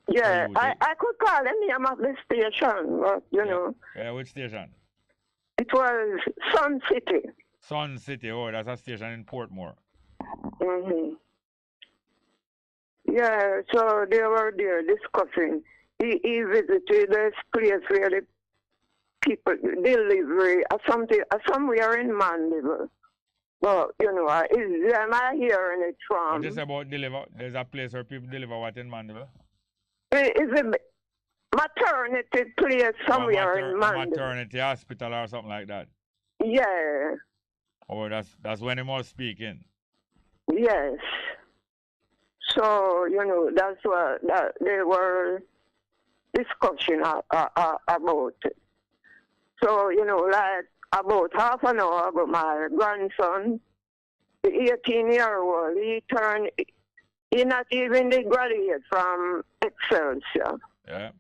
Yeah, I could call the name of the station, but you know. Yeah, which station? It was Sun City. Sun City, oh, that's a station in Portmore. Yeah, so they were there discussing. He visited this place where the people delivery or somewhere in Mandeville. But, you know, am I hearing it from? What is about deliver? There's a place where people deliver what in Mandeville? It's a maternity place somewhere in Mandeville. Maternity hospital or something like that? Yeah. Oh, that's when he was speaking? Yes. So, you know, that's what they were discussing about it. So, you know, like about half an hour ago, my grandson, the 18-year-old, he not even graduated from Excelsior. Yeah.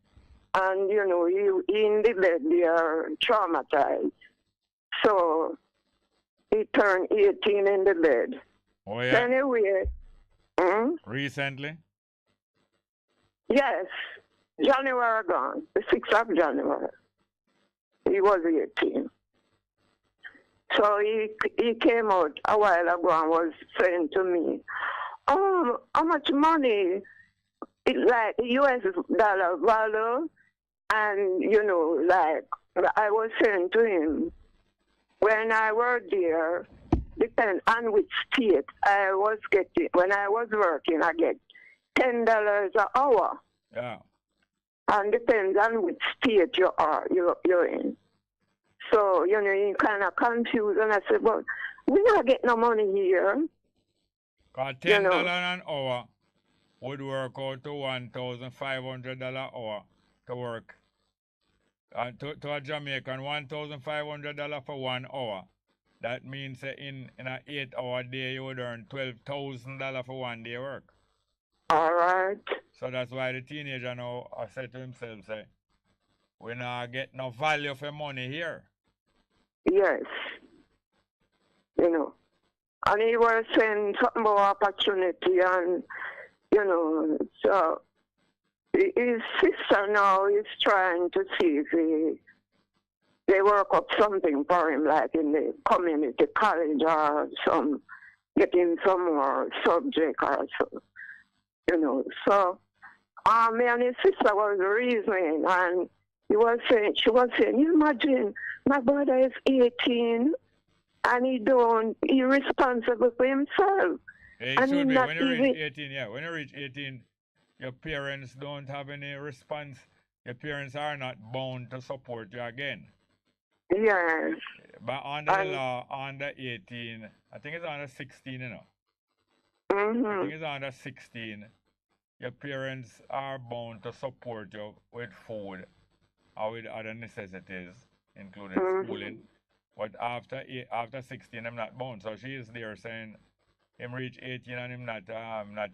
And, you know, he in the bed, they are traumatized. So, he turned 18 in the bed. Oh, yeah? Anyway. Recently? Yes. January gone. The 6th of January. He was 18. So he came out a while ago and was saying to me, how much money, like the US dollar value, and, you know, like, I was saying to him, when I worked there, depends on which state I was getting, when I was working, I get $10 an hour. Yeah. And depends on which state you're in. So, you know, you kind of confused, and I said, well, we're not getting no money here. Because $10 an hour would work out to $1,500 an hour to work. And to a Jamaican, $1,500 for 1 hour. That means in an 8-hour day, you would earn $12,000 for 1 day work. All right. So that's why the teenager now said to himself, say, we not get no value for money here. Yes. You know. And he was saying something about opportunity and, you know, so his sister now is trying to see if they work up something for him, like in the community college or getting some more subject or so, you know. So, me and his sister was reasoning, and she was saying, you imagine, my brother is 18, and he responsible for himself. Yeah, and should be. When you reach 18, yeah. When you reach 18, your parents don't have any response. Your parents are not bound to support you again. Yeah. But under the law, under 18, I think it's under 16, you know. I think it's under 16. Your parents are bound to support you with food or with other necessities, including schooling. But after 16, I'm not bound. So she is there saying him reach 18 and him not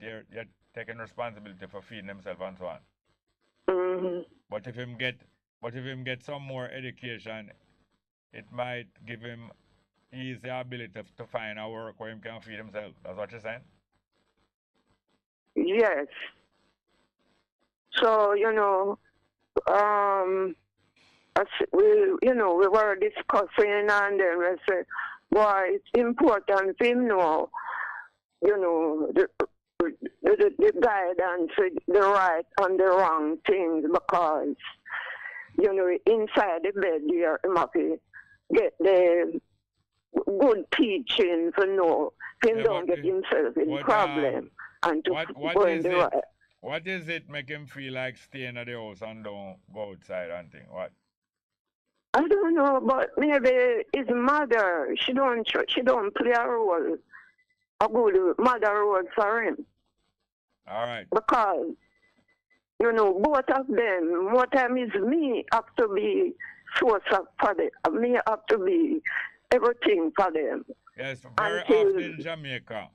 here yet taking responsibility for feeding himself and so on. But if him get some more education, it might give him easy ability to find a work where he can feed himself. That's what you're saying? Yes. So, you know, we were discussing, and then we said, boy, it's important for him know, you know, the guidance, the right and the wrong things, because, you know, inside the bed there, he must get the good teaching for know him don't get himself in problem and to go in the right. What is it make him feel like staying at the house and don't go outside and thing? What? I don't know, but maybe his mother, she don't play a role, a good mother role for him. All right. Because, you know, both of them, more time is me have to be source of for them. Me have to be everything for them. Yes, very often in Jamaica,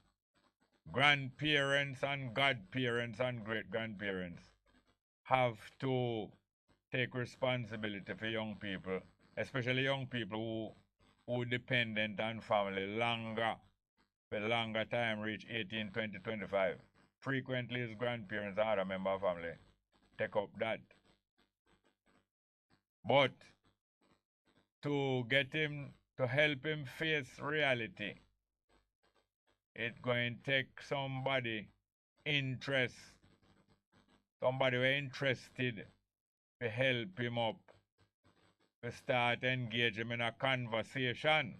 grandparents and godparents and great-grandparents have to take responsibility for young people, especially young people who dependent on family for longer time, reach 18, 20, 25. Frequently his grandparents and other member of family take up that. But to help him face reality, it's going to take somebody who interested to help him up, to start engage him in a conversation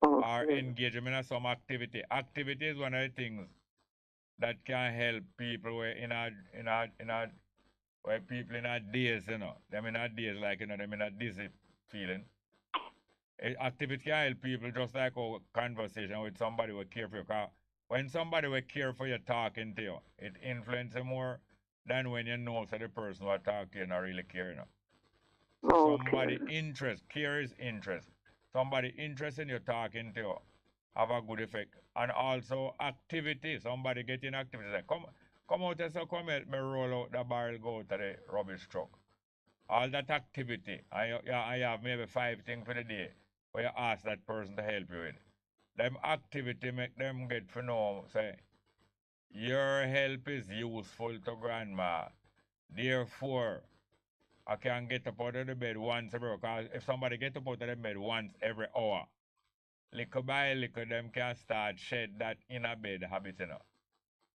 or engage him in some activity. Activity is one of the things that can help people where people in a daze, you know, them in a daze, like, you know, them in a dizzy feeling. Activity can help people just like a conversation with somebody who care for you. Because when somebody will care for you talking to you, it influences you more than when you know so the person who talk to you not really care, you know. Somebody care is interest. Somebody interested in you talking to you have a good effect. And also activity. Somebody getting activity. Like, come out and say, come help me roll out the barrel, go to the rubbish truck. All that activity. I have maybe 5 things for the day where you ask that person to help you with. Them activity make them get to know, say, your help is useful to grandma. Therefore, I can get up out of the bed once every hour. Because if somebody get up out of the bed once every hour, little by little, them can start shed that inner bed habit, you know.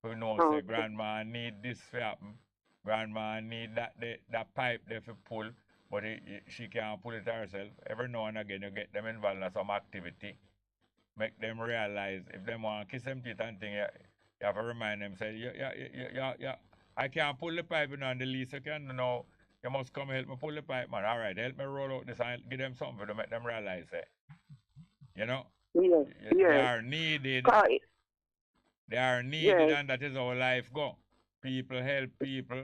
Who knows, say, grandma need this to happen. Grandma need that pipe there to pull, but she can't pull it herself. Every now and again, you get them involved in some activity. Make them realize if they want to kiss them teeth and thing, you have to remind them, say, yeah, I can't pull the pipe, you know, and the least you can, you know, you must come help me pull the pipe, man. All right, help me roll out this and give them something to make them realize, you know, they are needed. They are needed, and that is how life go. People help people,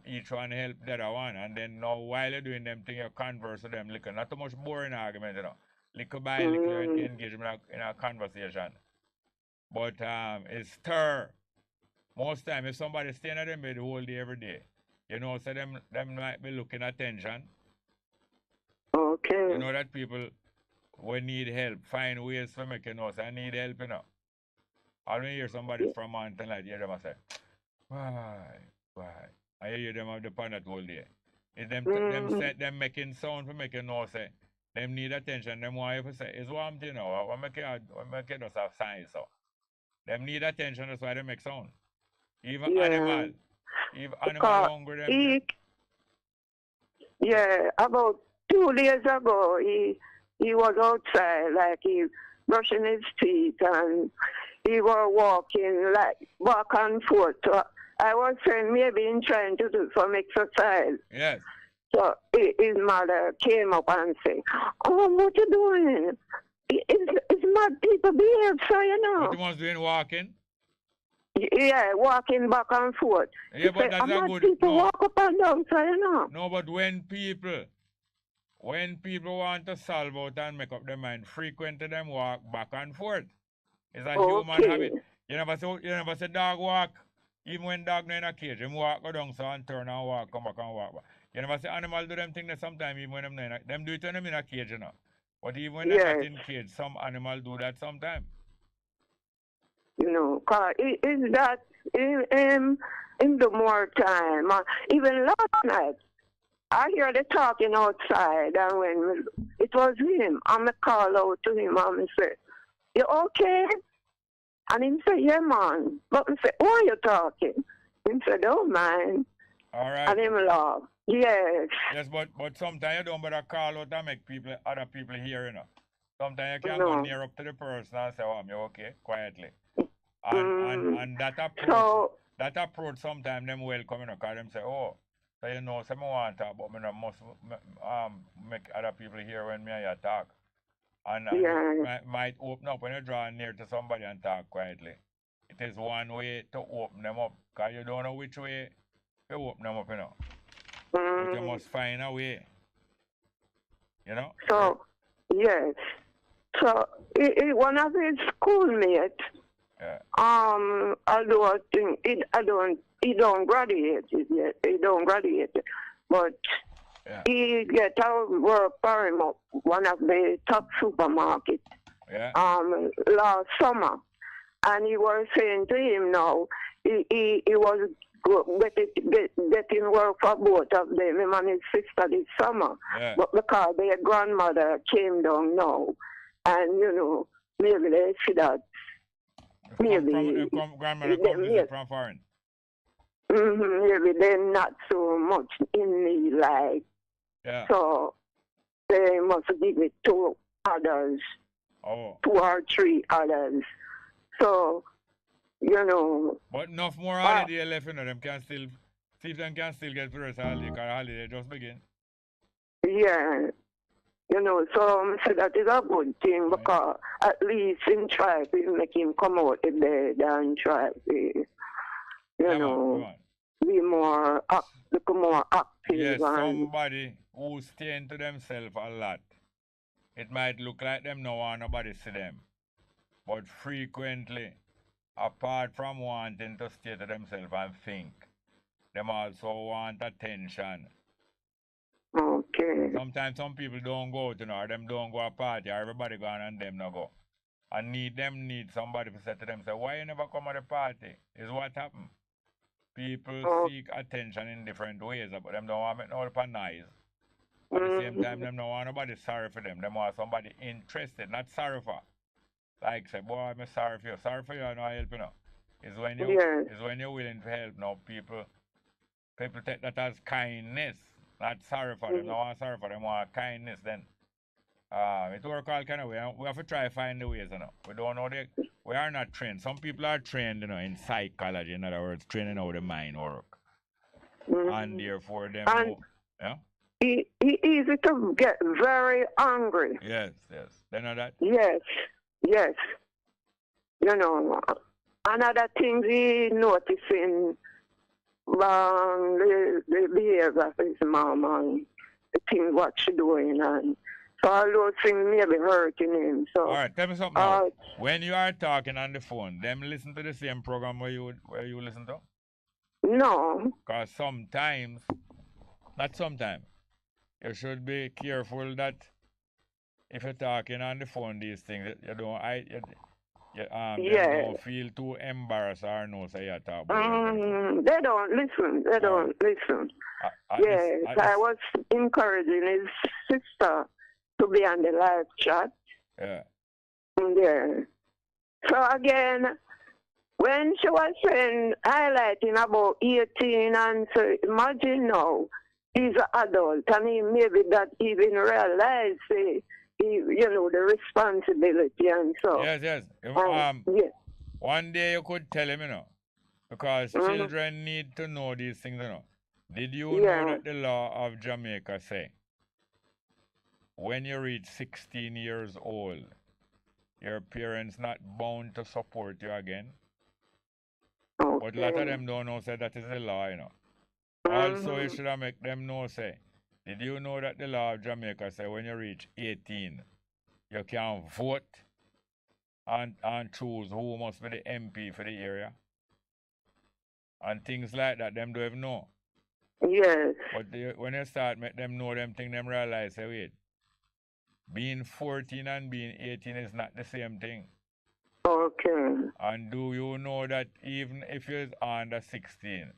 each one help the other one, and then now while you're doing them things, you converse with them, little, not too much boring argument, you know. Little by little, you engage in a conversation. But it's stir. Most time, if somebody staying at them bed the whole day, every day, you know, so them might be looking attention. Okay. You know that people will need help, find ways to make you know, so I need help, you know. Or when you hear somebody from mountain like you hear them say, why? I hear them have the pan that whole day. It's them making sound for making no say. Them need attention. Them want you to say, it's warm, you know. I make it just have signs, so. Them need attention, that's why they make sound. Even animal hungry, them. About 2 days ago, he was outside, like he brushing his teeth, and he was walking like back and forth. So I was saying maybe he's trying to do some exercise. Yes. So his mother came up and said, "Oh, what you doing? It's mad people behave, so you know." What you was doing, walking? Yeah, walking back and forth. Yeah, but that's a good. People walk up and down, so you know. No, but when people want to solve out and make up their mind, frequently them walk back and forth. It's a human habit. You never say dog walk. Even when dog not in a cage, them walk go down so and turn and walk, come back and walk back. You never say animal do them things sometimes even when them do it when them in a cage, you know. But even when they're not in cage, some animals do that sometimes. You know, cause is that in the more time. Even last night, I hear the talking outside, and when it was him, I'm a call out to him, and I say, "You okay?" And he said, "Yeah, man." But I said, "Why are you talking?" He said, "Don't mind." All right. And him laugh. Yes. Yes, but sometimes you don't better call out and make other people hear, you know. Sometimes you can go near up to the person and say, oh, I'm okay, quietly. And that approach sometimes them welcome, you know, because them say, oh, so you know, some want to talk, but me must make other people hear when me I talk. And might open up when you draw near to somebody and talk quietly. It is one way to open them up, because you don't know which way to open them up, you know. But you must find a way, you know. So, yes. So, one of his schoolmates, although I think he don't graduate yet. He don't graduate, but he get out work for him at one of the top supermarkets. Last summer, and he was saying to him now, he was getting work for both of them, him and his sister this summer, but because their grandmother came down now, and you know, maybe they see that. Maybe grandmother come visit from foreign. Maybe they're not so much in me, like. So they must give it to others, 2 or 3 others. So, you know. But enough more holiday left, you know, them can still see if them can still get the rest of holiday, because holiday just begin. Yeah. You know, so I said that is a good thing, because at least in tribe, we make him come out the bed and try to, you know, be more, become more active. Yes, somebody who staying to themselves a lot. It might look like them no want nobody see them. But frequently, apart from wanting to stay to themselves and think, them also want attention. Okay. Sometimes some people don't go out, you know, or them don't go a party, or everybody gone and them no go. And need somebody to say to them, say, why you never come to the party? Is what happened. People seek attention in different ways, but them don't want to make no noise. At the same time, them don't want nobody sorry for them. Them want somebody interested, not sorry for. Like say, boy, I'm sorry for you. Sorry for you, I know I help you now. It's when you're willing to help now. People take that as kindness. Not sorry for them. No one sorry for them. Want kindness. Then it work all kind of way. We have to try to find the ways. You know, we don't know we are not trained. Some people are trained, you know, in psychology. In other words, training how the mind work, and therefore them. It's easy to get very angry. Yes. They know that. Yes. You know, another thing we noticing. The behavior of his mom and the thing what she doing, and so all those things may be hurting him. So all right, tell me something now. When you are talking on the phone, them listen to the same program where you listen to? No. Because not sometimes, you should be careful that if you're talking on the phone these things, you don't feel too embarrassed or no say you talk about they don't listen. I was encouraging his sister to be on the live chat. Yeah. So again, when she was highlighting about 18, and so imagine now, he's an adult, and he maybe that even realize you know, the responsibility and so. Yes. One day you could tell him, you know, because children need to know these things, you know. Did you know that the law of Jamaica say, when you reach 16 years old, your parents not bound to support you again? But a lot of them don't know, say that is the law, you know. Also, you should make them know, say, did you know that the law of Jamaica say when you reach 18, you can vote and choose who must be the MP for the area? And things like that, them don't even know. Yes. But when you start make them know them thing, them realize, say, wait, being 14 and being 18 is not the same thing. Okay. And do you know that even if you're under 16,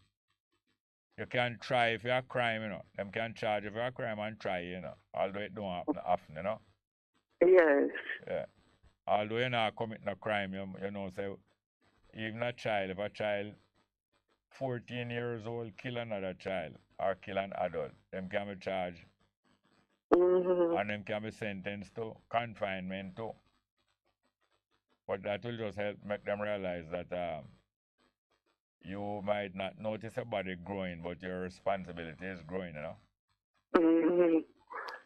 you can try if you're a crime, you know. Them can charge if you're a crime and try, you know. Although it don't happen often, you know. Yes. Yeah. Although you're not committing a crime, you know, say, even a child, if a child 14 years old kill another child or kill an adult, them can be charged and them can be sentenced to confinement too. But that will just help make them realize that you might not notice a body growing, but your responsibility is growing, you know?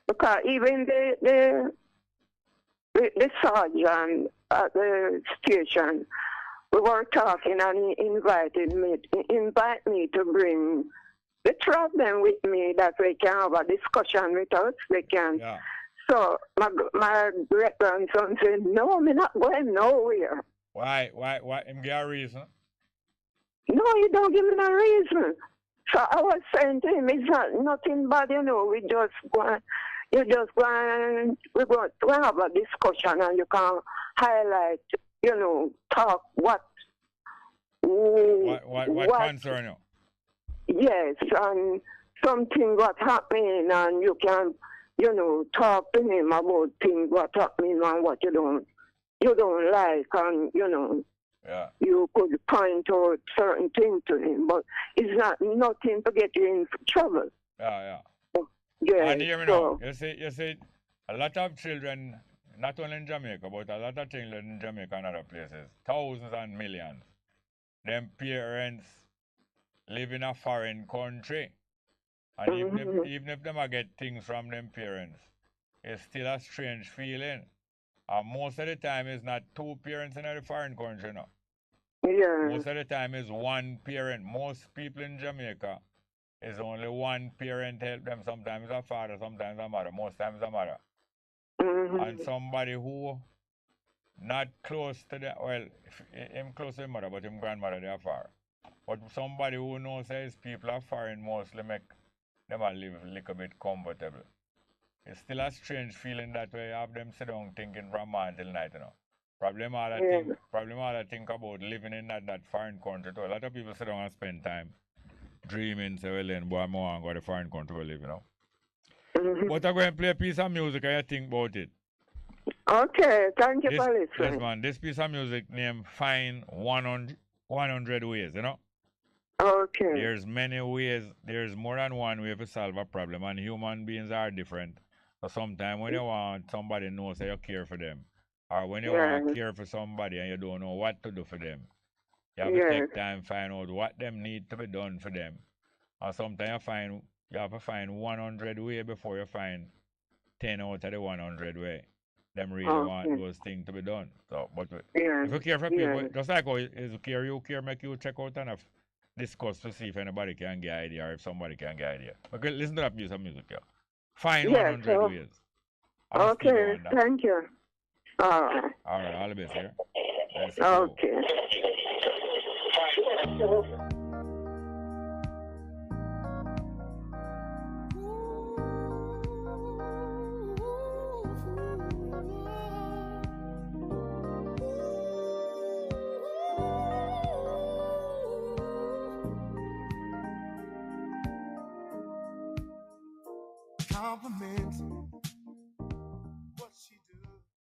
Because even the sergeant at the station, we were talking and he invited me to bring the two of them with me that we can have a discussion with us. They can. Yeah. So my great grandson said, "No, I'm not going nowhere." Why? Him give a reason? No, you don't give me no reason. So I was saying to him, it's not nothing bad, you know. We just go. We're going to have a discussion and you can highlight, you know, talk what concern you? Yes, and something what happening and you can, you know, talk to him about things what happening and what you don't like, and, you know, you could point out certain things to him, but it's not nothing to get you in trouble. Yeah. Yeah, and hear me now. You see, a lot of children, not only in Jamaica, but a lot of children in Jamaica and other places, thousands and millions, them parents live in a foreign country. And even if them get things from them parents, it's still a strange feeling. And most of the time, it's not two parents in a foreign country, no. Yeah. Most of the time, it's one parent. Most people in Jamaica, is only one parent help them. Sometimes a father, sometimes a mother, most times a mother. And somebody who not close to the, well, him close to his mother, but him grandmother, they are far. But somebody who knows that his people are foreign mostly make them live a little bit comfortable. It's still a strange feeling that way. You have them sit down thinking from morning till night, you know. Problem all I think about living in that foreign country too. A lot of people sit down and spend time dreaming, say, well, then, boy, I want to go to the foreign country to live, you know. But I'm going to play a piece of music and you think about it. Okay, thank you for listening. Yes, man. This piece of music named Find 100 Ways, you know. Okay. There's many ways. There's more than one way to solve a problem, and human beings are different. So sometimes when you want somebody knows that you care for them, or when you want to care for somebody and you don't know what to do for them, you have to take time find out what them need to be done for them. And sometimes you have to find 100 ways before you find 10 out of the 100 way. Them really want those things to be done. So, but if you care for people, just like how you care, make you check out and discuss to see if anybody can get idea or if somebody can get idea. Okay, listen to that piece of music, yeah. Find 100 ways. Okay, thank you. All right. All right, all the best here. Okay.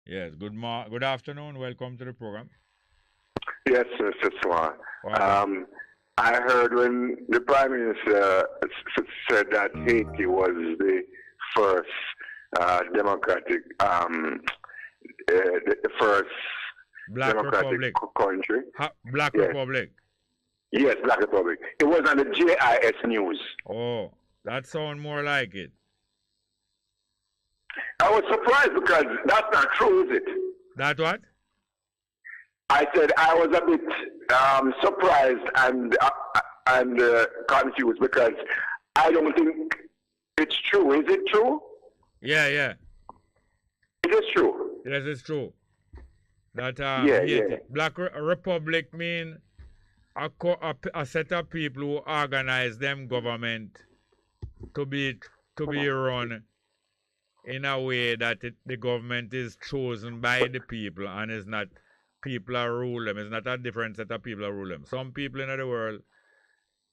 Yes, good afternoon. Welcome to the program. Yes, Mr. Swan. I heard when the Prime Minister said that Haiti was the first democratic, the first Black democratic Republic. Country. Black Republic. Yes, Black Republic. It was on the JIS news. Oh, that sounds more like it. I was surprised because that's not true, is it? That what? I said I was a bit surprised and confused because I don't think it's true. Is it true? Yeah. It is true. Yes, it's true. That Black Republic mean a set of people who organize them government to be run in a way that the government is chosen by the people and is not people who rule them. It's not a different set of people who rule them. Some people in the world,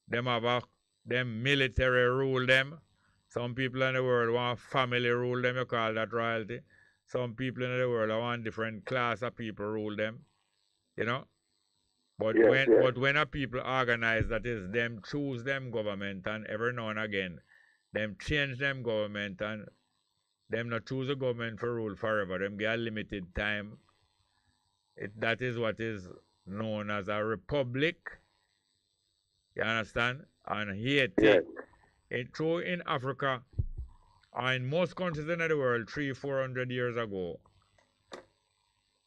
them military rule them. Some people in the world want family rule them. You call that royalty. Some people in the world want different class of people rule them. You know? But but when a people organize, that is, them choose them government, and every now and again, them change them government, and them not choose a government for rule forever. Them get a limited time. That is what is known as a republic. You understand? And Haiti, true in Africa, or in most countries in the world, 300-400 years ago,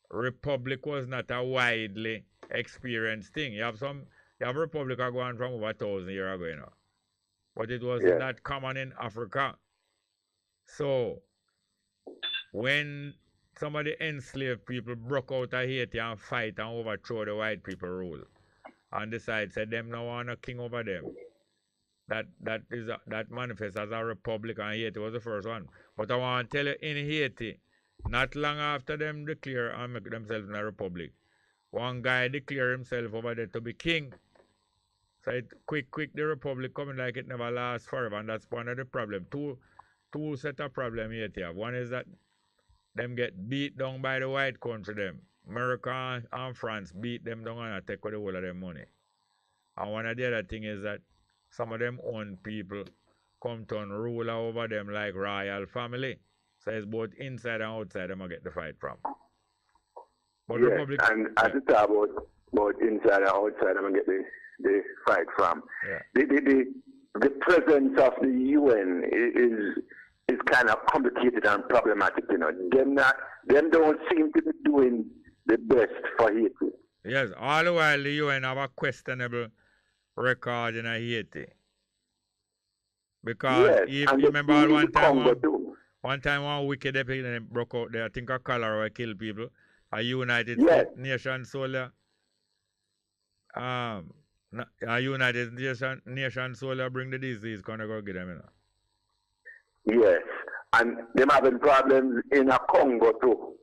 republic was not a widely experienced thing. You have republic going from over 1,000 years ago, you know. But it was not common in Africa. So when somebody enslaved people broke out of Haiti and fight and overthrow the white people rule and decide say them now want a king over them, that manifests as a republic, and Haiti was the first one. But I want to tell you, in Haiti, not long after them declare and make themselves in a republic, one guy declare himself over there to be king. So it quick the republic coming like it never lasts forever, and that's one of the problems. Two set of problem Haiti have. One is that them get beat down by the white country them. America and France beat them down and take away the whole of their money. And one of the other thing is that some of them own people come to rule over them like royal family. So it's both inside and outside them I get the fight from. But Republic, and as you talk about inside and outside them I get the fight from. Yeah. The presence of the UN is kind of complicated and problematic, you know. Them don't seem to be doing the best for Haiti. Yes, all the while the UN have a questionable record in Haiti. Because you remember one time one wicked epidemic broke out there, I think a cholera killed people. A United Nations soldier. A United Nations soldier bring the disease, gonna go get them, you know. Yes, and them having problems in a Congo too.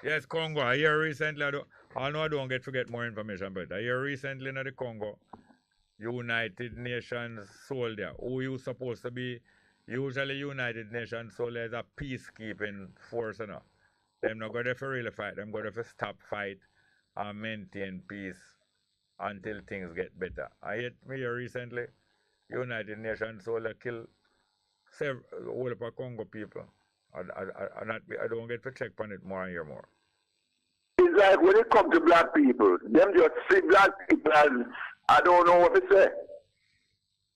Yes, Congo. I hear recently, I know I don't forget more information, but I hear recently in the Congo, United Nations soldier, who you supposed to be, usually United Nations soldier is a peacekeeping force, you know. Them not go there for really fight, them go there for stop fight and maintain peace until things get better. I hear recently, United Nations soldier kill all of our Congo people. I don't get to check on it more and hear more. It's like when it comes to black people, them just see black people as, I don't know what to say.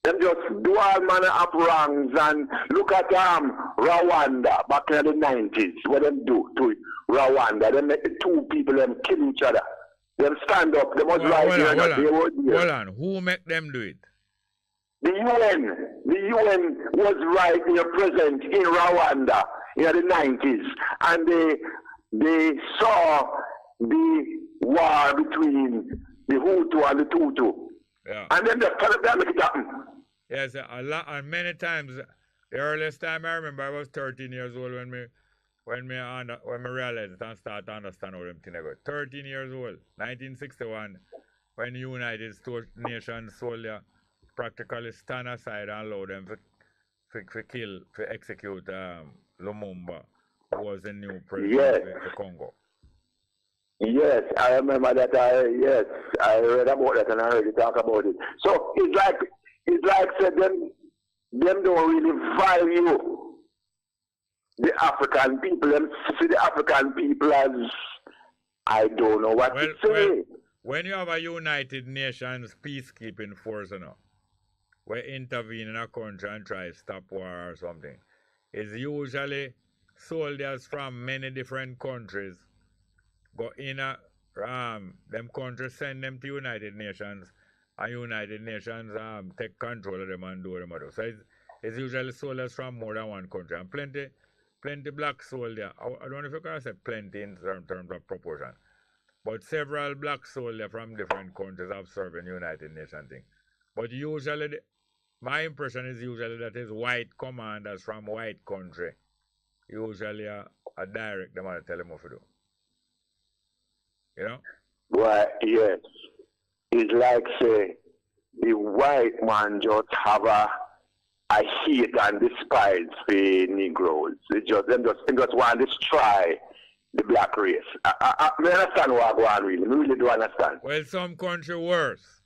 Them just do all manner of wrongs and look at Rwanda back in the 90s, what them do to Rwanda. They make the two people them kill each other. Them stand up, they must hold on. Who make them do it? The UN was right here present in Rwanda in the 90s, and they saw the war between the Hutu and the Tutsi. Yeah. And then they make it happen. Yes, a lot, and many times. The earliest time I remember, I was 13 years old when me realized and started to understand how them things go. 13 years old, 1961, when United Nations soldier practically stand aside and allow them to execute Lumumba, who was the new president of Congo. Yes, I remember that. I read about that and I heard you talk about it. So it's like said them don't really value the African people. Them see the African people as, I don't know what to say. Well, when you have a United Nations peacekeeping force, you know, we intervene in a country and try to stop war or something, it's usually soldiers from many different countries go in them countries, send them to United Nations, and United Nations take control of them and do them. So it's usually soldiers from more than one country, and plenty black soldiers. I don't know if you can say plenty in terms of proportion, but several black soldiers from different countries have served in United Nations thing. But usually, my impression is usually that is white commanders from white country. Usually a direct them and tell them what to do. You know? Well, yes. It's like, say, the white man just have a hate and despise for Negroes. Them just want to try the black race. I understand what I go on really. I really do understand. Well, some country worse.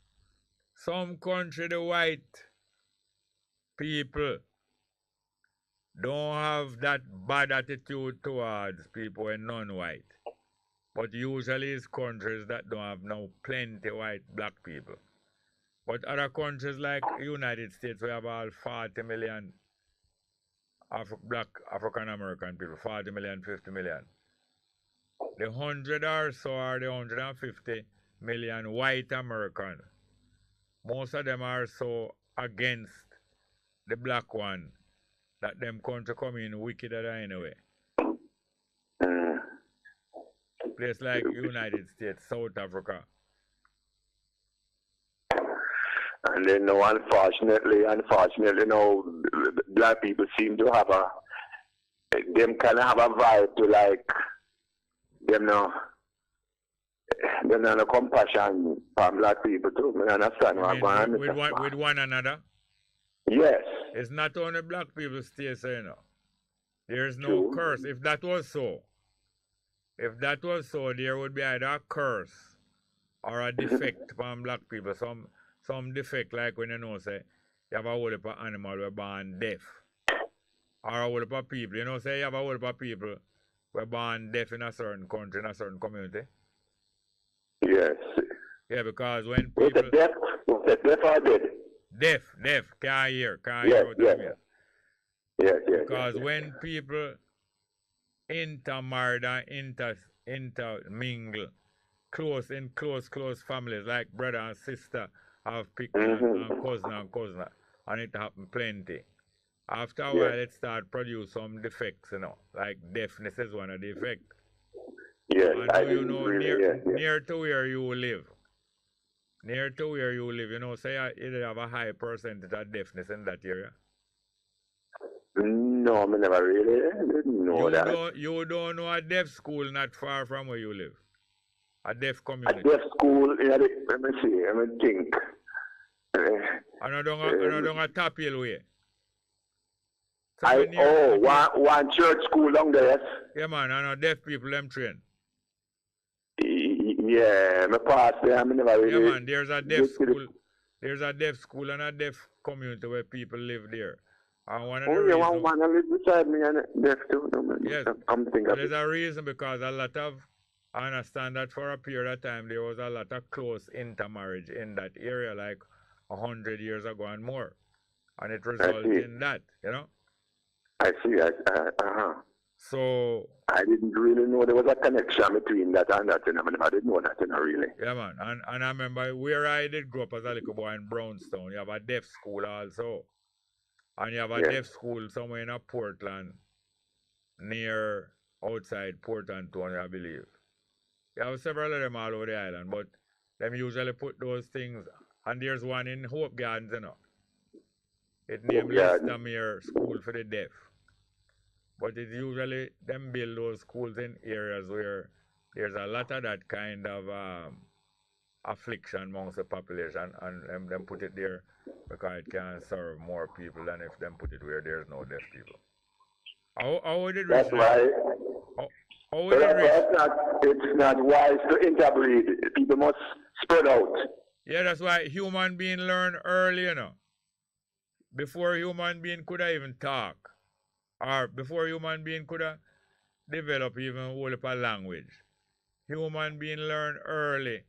Some country the white people don't have that bad attitude towards people who are non-white. But usually it's countries that don't have now plenty white black people. But other countries like United States, we have all 40 million black African American people, 40 million, 50 million. The 100 or so are the 150 million white American. Most of them are so against the black one that them country come in wickeder anyway. Place like United States, South Africa. And then now, unfortunately, now, black people seem to have them kind of have a vibe to like, them no compassion for black people too. I understand what I'm going with one another? Yes. It's not only black people stay so, you know. There's no curse. If that was so, there would be either a curse or a defect from black people. Some defect, like when you know, say, you have a whole heap of animal who are born deaf. Or a whole heap of people. You know, say you have a whole heap of people who are born deaf in a certain country, in a certain community. Yes. Yeah, because when people... deaf or dead? Deaf, can't hear Yes. Because when people intermarry and intermingle, close families, like brother and sister, have picked and cousin, and it happen plenty. After a while, it start produce some defects, you know, like deafness is one of the effects. Yes, and you know, near to where you live, you know, say you have a high percentage of deafness in that area. No, I never really didn't know that. You don't know a deaf school not far from where you live? A deaf community? A deaf school, let me see, let me think. Another Top Hill way. One church school down there, yes? Yeah, man, I know deaf people, them train. Yeah, my past there, I never really... Yeah, man, there's a deaf school. There's a deaf school and a deaf community where people live there. And one of the reasons... one live beside me and deaf too. Yes, I'm thinking there's a reason because a lot of... I understand that for a period of time there was a lot of close intermarriage in that area, like 100 years ago and more. And it resulted in that, you know? I see. So... I didn't really know there was a connection between that and that. I didn't know that, really. Yeah, man. And I remember where I did grow up as a little boy in Brownstown, you have a deaf school also. And you have a deaf school somewhere in Portland, near outside Port Antonio, I believe. You have several of them all over the island, but them usually put those things, and there's one in Hope Gardens, you know. It named Listamere School for the Deaf. But it's usually them build those schools in areas where there's a lot of that kind of affliction amongst the population, and them put it there because it can serve more people than if them put it where there's no deaf people. How would it reach? That's why. How would it reach? It's not wise to interbreed. People must spread out. Yeah, that's why human being learn early, you know. Before human being could have even talk. Or before human being could have developed even a whole heap of language. Human being learn early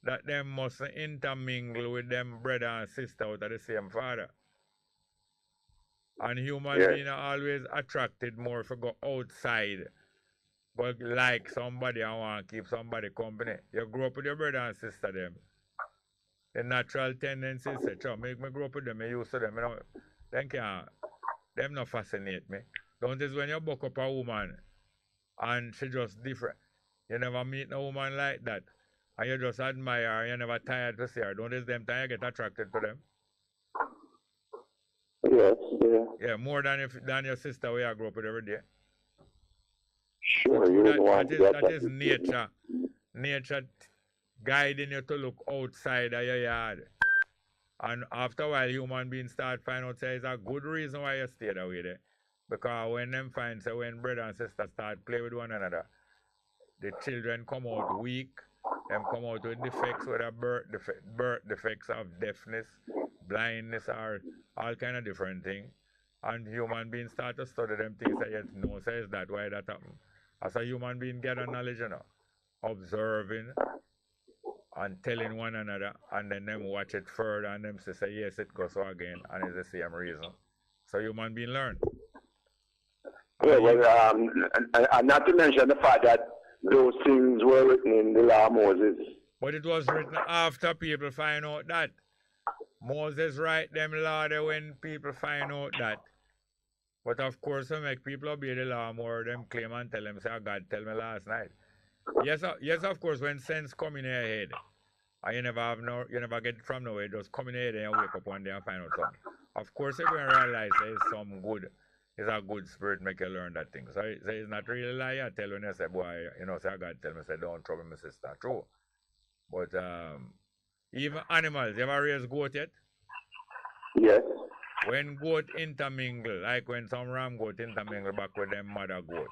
that them must intermingle with them brother and sister out of the same father. And human being are always attracted more if you go outside. But like somebody and want to keep somebody company. You grow up with your brother and sister them. The natural tendency is say, make me grow up with them, I used to them. You know, them not fascinate me. Don't is when you buck up a woman and she just different. You never meet no woman like that. And you just admire her, you never tired to see her. Don't is them time you get attracted to them? Yes, yeah, more than your sister where you grew up with every day. Sure, that is nature. Nature guiding you to look outside of your yard. And after a while, human beings start finding out say it's a good reason why you stay that way there. Because when them find say when brother and sister start play with one another, the children come out weak, them come out with defects, whether birth defects of deafness, blindness, or all kind of different things. And human beings start to study them things that yet no says that why that happen. As a human being gather knowledge, observing and telling one another, and then them watch it further and them say yes, it goes so again, and it's the same reason. So human being learn. Yeah, well, and not to mention the fact that those things were written in the law of Moses. But it was written after people find out that. Moses write them law there when people find out that. But of course, to make people obey the law more, them claim and tell them, say, God tell me last night. Yes, of course, when sense come in your head, and you never get it from nowhere, just come in your head and you wake up one day and find out something. Of course, you're going to realize there's some good, it's a good spirit make you learn that thing. So it's not really a lie. I tell when you say, boy, say, God tell me, say, don't trouble my sister. True. But even animals, you ever raise goat yet? Yes. When goat intermingle, like when some ram goat intermingle back with them mother goat,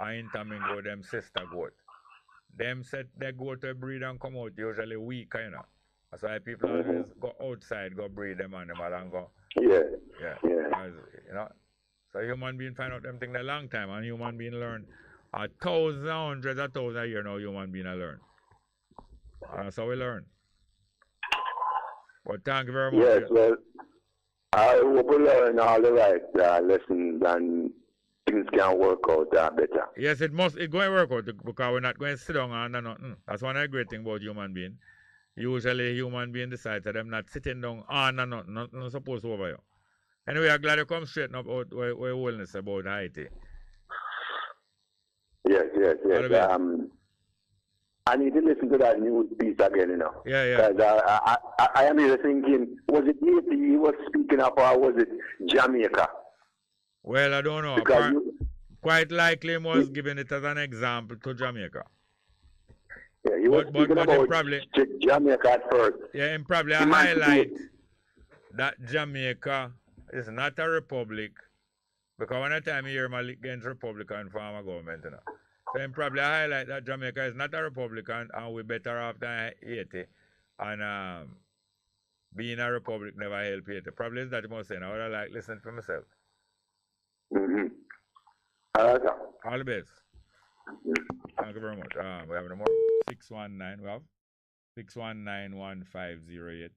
and intermingle with them sister goat, them set their goat to breed and come out usually weak, That's why people always go outside, go breed them animal and go. Yeah. Because, so human being find out them things a long time, and human being learn 1,000, hundreds of thousands a year now. Human being learn. And that's how we learn. But thank you very much. Yes, well, I hope we learn all the right lessons and things can work out better. Yes, it going to work out because we're not going to sit down and nothing. That's one of the great things about human being. Usually human being decides that them not sitting down and nothing, not supposed to over you. Anyway, I'm glad you come straighten up about where wellness about Haiti. Yes. I need to listen to that new piece again, Yeah. Because I am here thinking, was it Haiti he was speaking of, or was it Jamaica? Well, I don't know. Quite likely he was giving it as an example to Jamaica. Yeah, he was speaking about Jamaica at first. Yeah, and probably highlight that Jamaica is not a republic, because one time you hear him against Republican form of government, So him probably highlight that Jamaica is not a republican and we're better off than Haiti. And being a republic never help Haiti. Probably is that he must say. I would have like listen for myself. Mm-hmm. All the best. Thank you very much. We have no more. 619. We have 619-1508.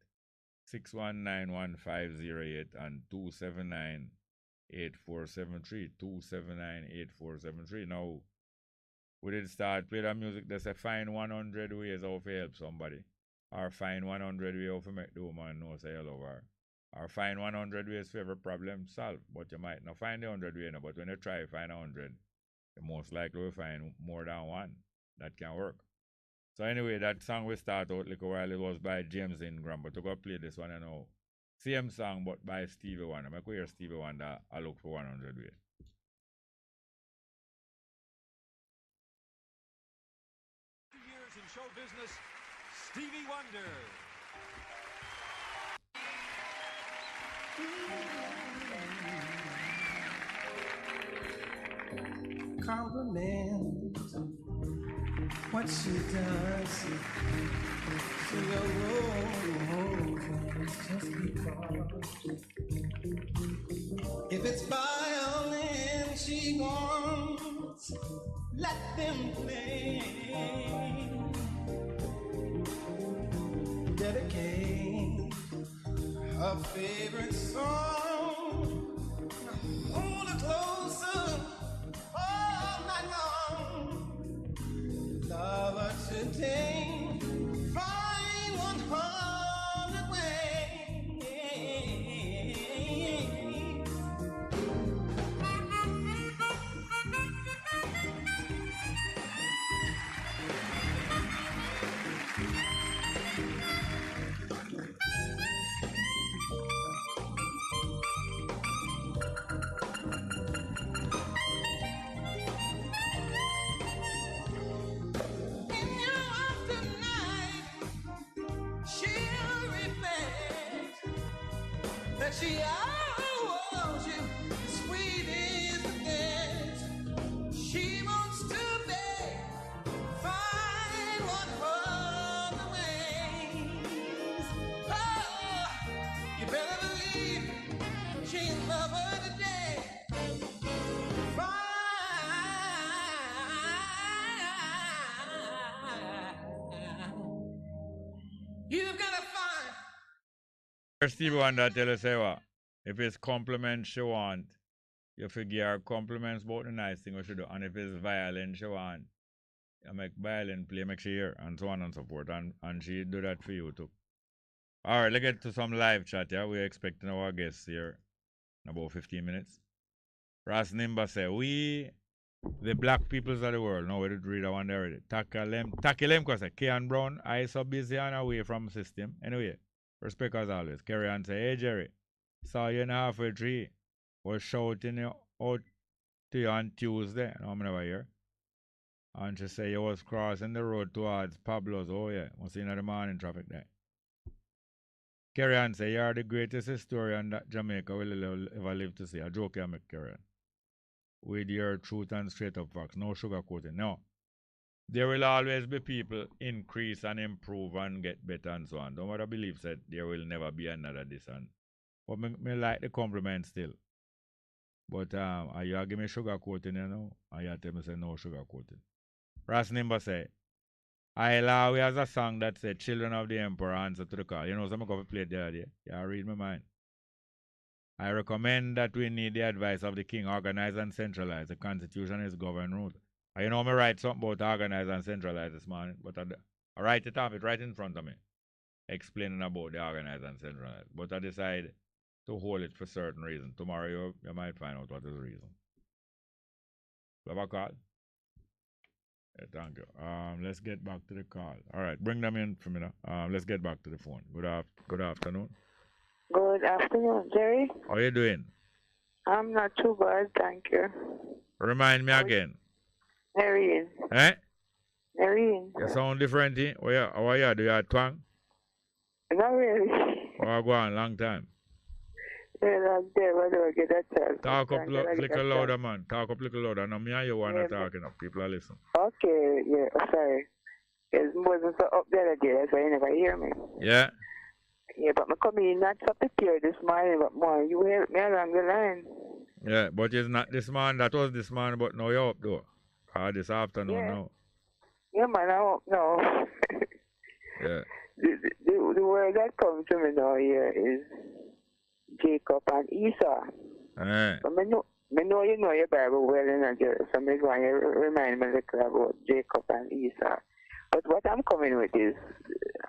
619-1508 and 279-8473. 279-8473. Now, we did start play the music. There's a find 100 ways how to help somebody. Or find 100 ways how to make the woman know say you love her. Or find 100 ways for every problem solved. But you might not find the 100 ways, but when you try to find 100, you most likely will find more than one that can work. So anyway, that song we start out like a while, it was by James Ingram, but to go play this one now. Same song but by Stevie Wonder. I'm going to hear Stevie Wonder, I look for 100 ways. Years in show business, Stevie Wonder. Compliment what she does to your rose just because. If it's violin she wants, let them play. Dedicate her favorite song. Hold her closer all night long. Love her today. Find 100 ways. That she owes you, sweet is the dance. She wants to beg Stevie Wonder tell you say what? If it's compliments she want, you figure her compliments about the nice thing we should do. And if it's violin she want, you make violin play, make she hear, and so on and so forth. And she do that for you too. Alright, let's get to some live chat, yeah. We're expecting our guests here in about 15 minutes. Ras Nimba say, we, the black peoples of the world, no, we did read that one there already. Tackle them, cause Kean Brown, I so busy and away from system. Anyway, respect as always. Carry on say, hey Jerry, saw you in halfway tree. Was shouting you out to you on Tuesday. No, I'm never here. And she say you was crossing the road towards Pablo's. Oh yeah, was in the morning traffic there. Carry on say, you are the greatest historian that Jamaica will ever live to see. A joke you make, Carry on. With your truth and straight up facts. No sugarcoating. No. There will always be people increase and improve and get better and so on. Don't want to believe that there will never be another this and. But me like the compliment still. But you give me sugarcoating, you know? And you tell me say no sugarcoating. Ras Nimba say, I allow has a song that said Children of the Emperor answer to the call. You know, some of play it the other day. Yeah, read my mind. I recommend that we need the advice of the king, organize and centralize. The constitution is governed rule. You know me write something about organize and centralize this morning, but I write it off, it right in front of me. Explaining about the organize and centralize. But I decide to hold it for certain reason. Tomorrow you might find out what is the reason. Have a call? Yeah, thank you. Let's get back to the call. All right, bring them in for me now. Let's get back to the phone. Good afternoon. Good afternoon, Jerry. How you doing? I'm not too bad, thank you. Remind me again. Marion. Eh? Marion. You sound different, eh? How are you? Do you have twang? Not really. Oh, go on, long time. Yeah, I'm there. Why do I get that chance? Talk up little louder, man. Talk up little louder. No, me and you want to talking up. People are listening. Okay, yeah, sorry. It wasn't so up there again, that's why you never hear me. Yeah? Yeah, but I come in not so prepared this morning, but more, you help me along the line. Yeah, but it's not this man. That was this man, but now you're up, though. This afternoon now. Yeah, man, I'm up now. Yeah. The word that comes to me now here is Jacob and Esau. But I know you know your Bible well enough, so I'm going to remind me a little about Jacob and Esau. But what I'm coming with is,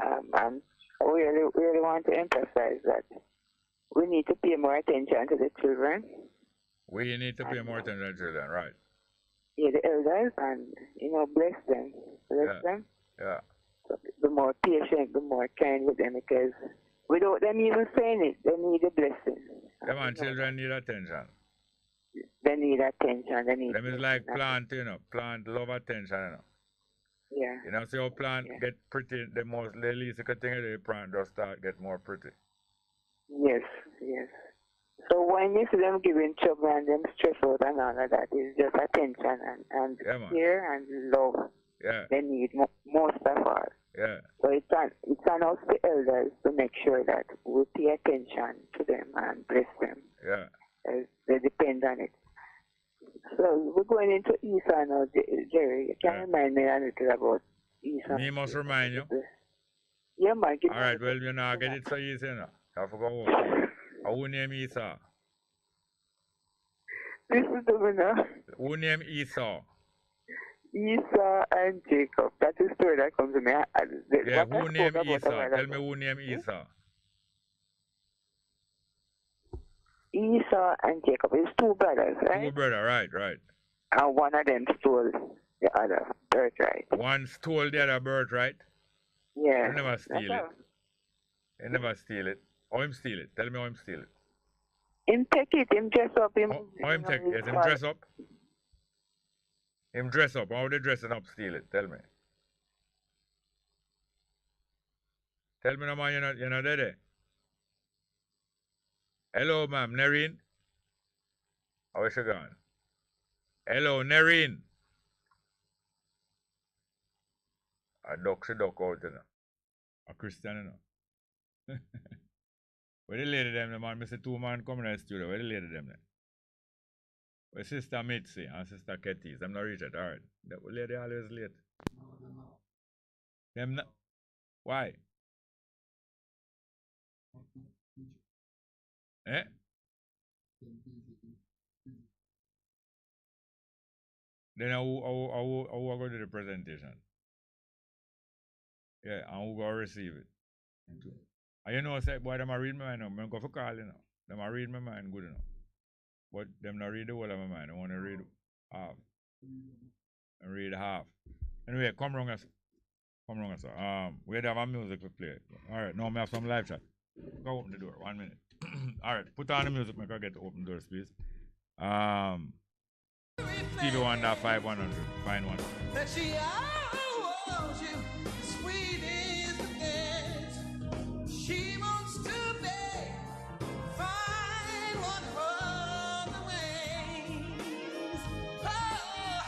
I really want to emphasize that we need to pay more attention to the children. We need to pay more attention to the children, right? Yeah, the elders, and, bless them. Bless them. Yeah. So be more patient, be more kind with them, because without them even saying it, they need a blessing. Come on, children need attention. They need attention. Them is like plant, plant love attention, Yeah. You know, see how plant get pretty, the least you could think of the plant just start get more pretty. Yes. So when you see them giving trouble and them stress out and all of that, it's just attention and care and love. Yeah. They need most of all. Yeah. So it's on us, the elders, to make sure that we pay attention to them and bless them. Yeah. They depend on it. So we're going into Esau now, Jerry. You can remind me a little about Esau. Me must remind you. Yeah, man. All right, well, I get it so easy now. I forgot what. Who name Esau? This is the winner. Who name Esau? Esau and Jacob. That's the story that comes to me. Who name Esau? Tell me who name Esau. Esau and Jacob. It's two brothers, right? Two brothers, right. And one of them stole the other birthright. One stole the other birthright? Yeah. He never steal it. He never steal it. How him steal it? Tell me how him steal it. Him take it, him dress up. How him take it? Yes, him dress up? Him dress up. How they dressing up steal it? Tell me. Tell me no man, you're not there. Hello, ma'am, Nerine. How is she gone? Hello, Nerine. A duck out, A Christian, Where the lady them, the man? I see two men coming in the studio. Where the lady them? Where Sister Mitzi and Sister Ketty? I'm not reached it. All right. The lady always late. Them not. Why? Eh? Then who are going to do the presentation? Yeah, and who going to receive it? And you know, say, boy, them a read my mind now. I'm go for call, you know. Them a read my mind good enough. But them not read the whole of my mind. I want to read half. And read half. Anyway, come wrong as we have a music to play. Alright, now I have some live chat. Go open the door, 1 minute. Alright, put on the music, make I get to open doors, please. TV 1.5 find one. That she owes you, sweet is the dance. She wants to beg, find one of the ways. Oh,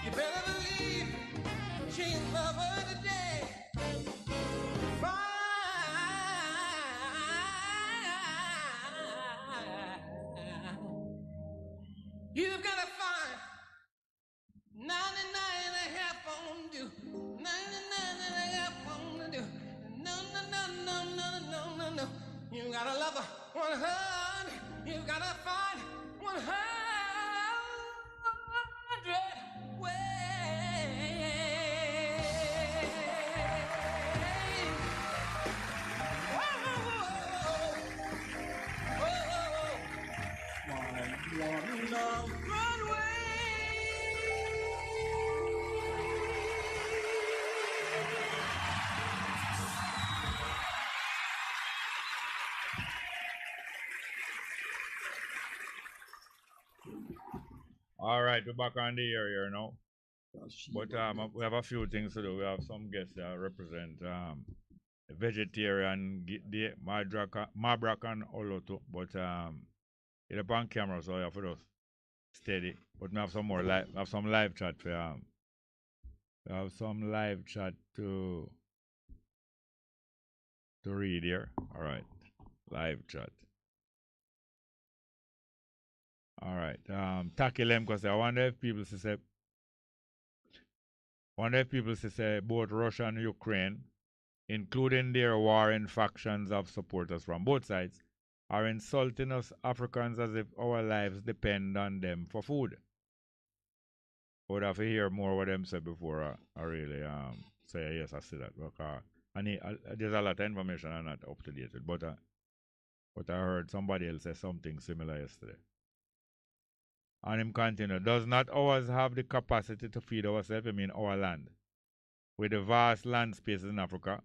you better believe she's in love with the day. You've got to find 99 and a half on do. 99 and a half on do. No. You gotta love her 100. You gotta find 100 ways. All right, we're back on the air here now. But we have a few things to do. We have some guests that represent vegetarian, Mabrak and Oloto. But it's up on camera, so you have to just steady. But we have some more live. We have some live chat for we have some live chat to read here. All right, live chat. All right. Taki Lemko say, I wonder if people say both Russia and Ukraine, including their warring factions of supporters from both sides, are insulting us Africans as if our lives depend on them for food. I would have to hear more what them said before I really say yes, I see that. Because there's a lot of information I'm not up to date with, but I heard somebody else say something similar yesterday. And him continue, does not ours have the capacity to feed ourselves, I mean our land, with the vast land spaces in Africa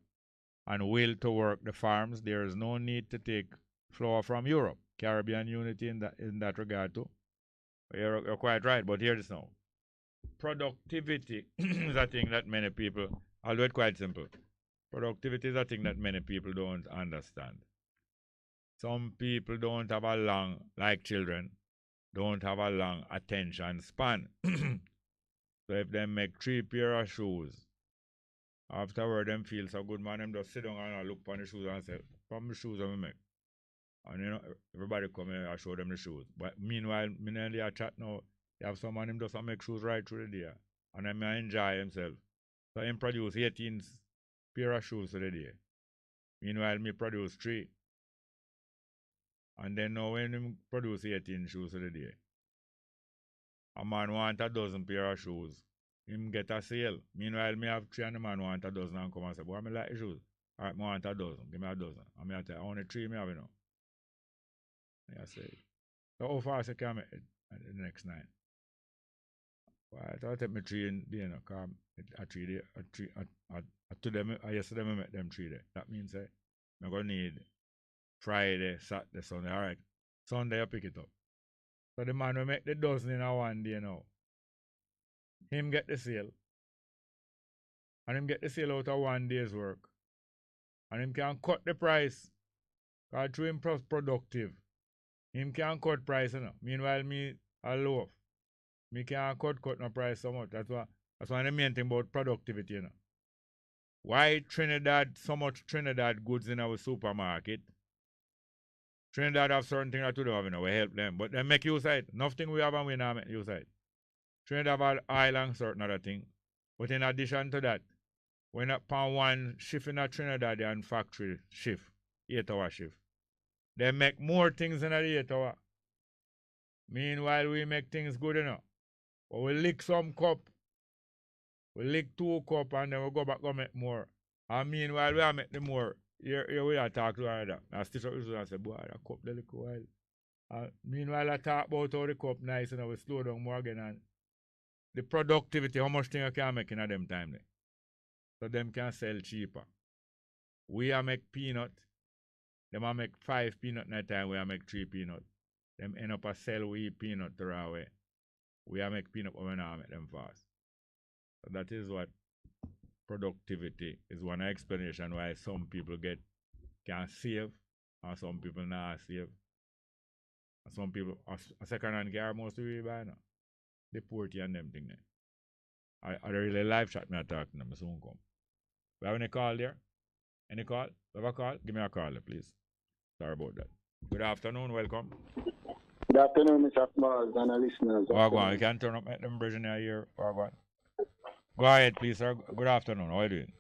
and will to work the farms, there is no need to take flour from Europe. Caribbean unity in that regard too. You're quite right, but hear this now. Productivity is a thing that many people, I'll do it quite simple. Productivity is a thing that many people don't understand. Some people don't have a long, like children, don't have a long attention span. So if they make 3 pair of shoes, afterward them feel so good, man, them just sit down and look on the shoes and say, from the shoes I make. And you know, everybody come here and show them the shoes. But meanwhile, me and they chat now, you have someone him just make shoes right through the day. And then I enjoy himself. So him produce 18 pair of shoes for the day. Meanwhile, me produce 3. And then now when him produce 18 shoes for the day, a man want a dozen pair of shoes. Him get a sale. Meanwhile, me have 3 and the man want a dozen and come and say, boy, I like the shoes. Alright, I want a dozen. Give me a dozen. And me I tell you, only 3 me have, you know. I say, so how fast you can make it at the next 9? Well, I thought I take me 3 in the, you know, because I 3 day, yesterday I met them 3 days. That means I'm going to need Friday, Saturday, Sunday. Alright, Sunday I pick it up. So the man will make the dozen in a 1 day now. Him get the sale. And him get the sale out of 1 day's work. And him can cut the price. Because through him productive. Him can cut price, you know. Meanwhile, me a loaf. Me can't cut no price so much. That's why the main thing about productivity, you know. Why Trinidad, so much Trinidad goods in our supermarket? Trinidad have certain things that we don't have, you know, we help them. But they make use of it. Nothing we have and we not make use of it. Trinidad have oil and certain other thing. But in addition to that, when upon one shift in a Trinidadian factory shift, 8-hour shift, They make more things in the 8 hour. Meanwhile, we make things good enough. But we lick some cup. We lick 2 cup and then we go back and make more. And meanwhile, we are make the more. Here we are talk to her that. I stitch up this one and say, boy, that cup the little while. Meanwhile, I talk about how the cup nice and we slow down more again. And the productivity, how much thing I can make in a them time there. So them can sell cheaper. We are make peanut. Them are make 5 peanut in a time. We are make 3 peanut. Them end up a sell we peanut the raw way. We are make peanut but we not make them fast. So that is what productivity is one explanation why some people can save and some people not save. And some people a second hand car mostly we buy now. The porty and them thing there. I really live chat me a talk to them, soon come. We have any call there? Any call? We have a call? Give me a call there, please. Sorry about that. Good afternoon, welcome. Good afternoon, Mr. Smalls and our listeners. Go on, you can turn up them bridge in here. Go ahead, please, sir. Good afternoon. How are you doing?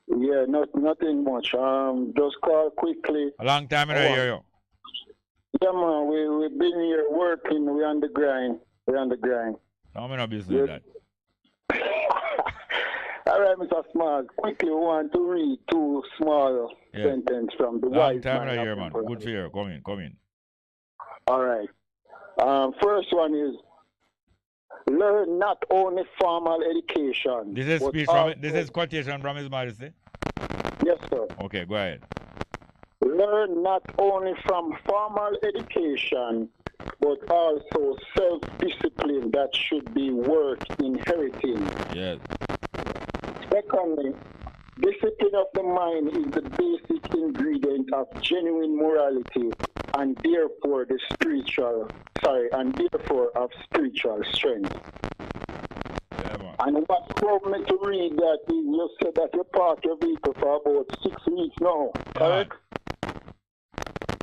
Yeah, nothing much. Just call quickly. A long time I hear you. Yeah, man, we've been here working. We're on the grind. No, I'm not business with that. All right, Mr. Smalls. Quickly, we want to read 2 small sentences from the long wise time man. I hear, man. Good for you. Come in. All right. First one is learn not only formal education. This is speech from this is quotation from His Majesty. Yes, sir. Okay, go ahead. Learn not only from formal education, but also self-discipline that should be worth inheriting. Yes. Secondly, discipline of the mind is the basic ingredient of genuine morality and therefore of spiritual strength. Yeah, and what drove me to read that is you said that you parked your vehicle for about 6 weeks now, correct?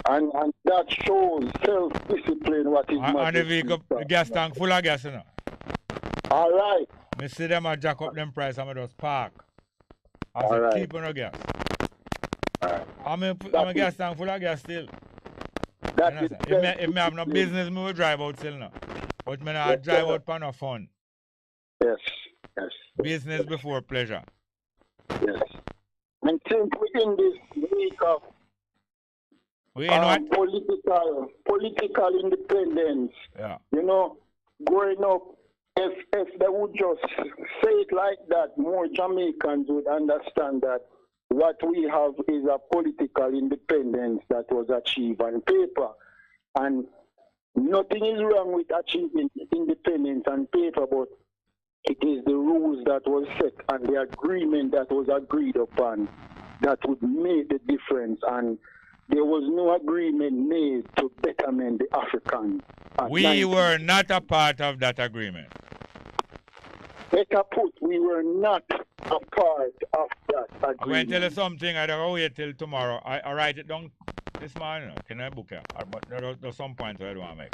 And that shows self-discipline what is and the vehicle, the gas tank full of gas, you know. All right. I see them a jack up them price and I just park. I say keep on the gas. I'm a gas tank full of gas still. If me have no business, me will drive out still now. But me not drive out for no fun. Yes. Business before pleasure. Yes. And think within this week of political independence, you know, growing up, if they would just say it like that, more Jamaicans would understand that what we have is a political independence that was achieved on paper. And nothing is wrong with achieving independence on paper, but it is the rules that was set and the agreement that was agreed upon that would make the difference. And there was no agreement made to betterment the African. We were not a part of that agreement. Better put, we were not a part of that agreement. I'm going to tell you something. I don't wait till tomorrow. I write it down this morning. Can I book it? But there's some points I don't want to make.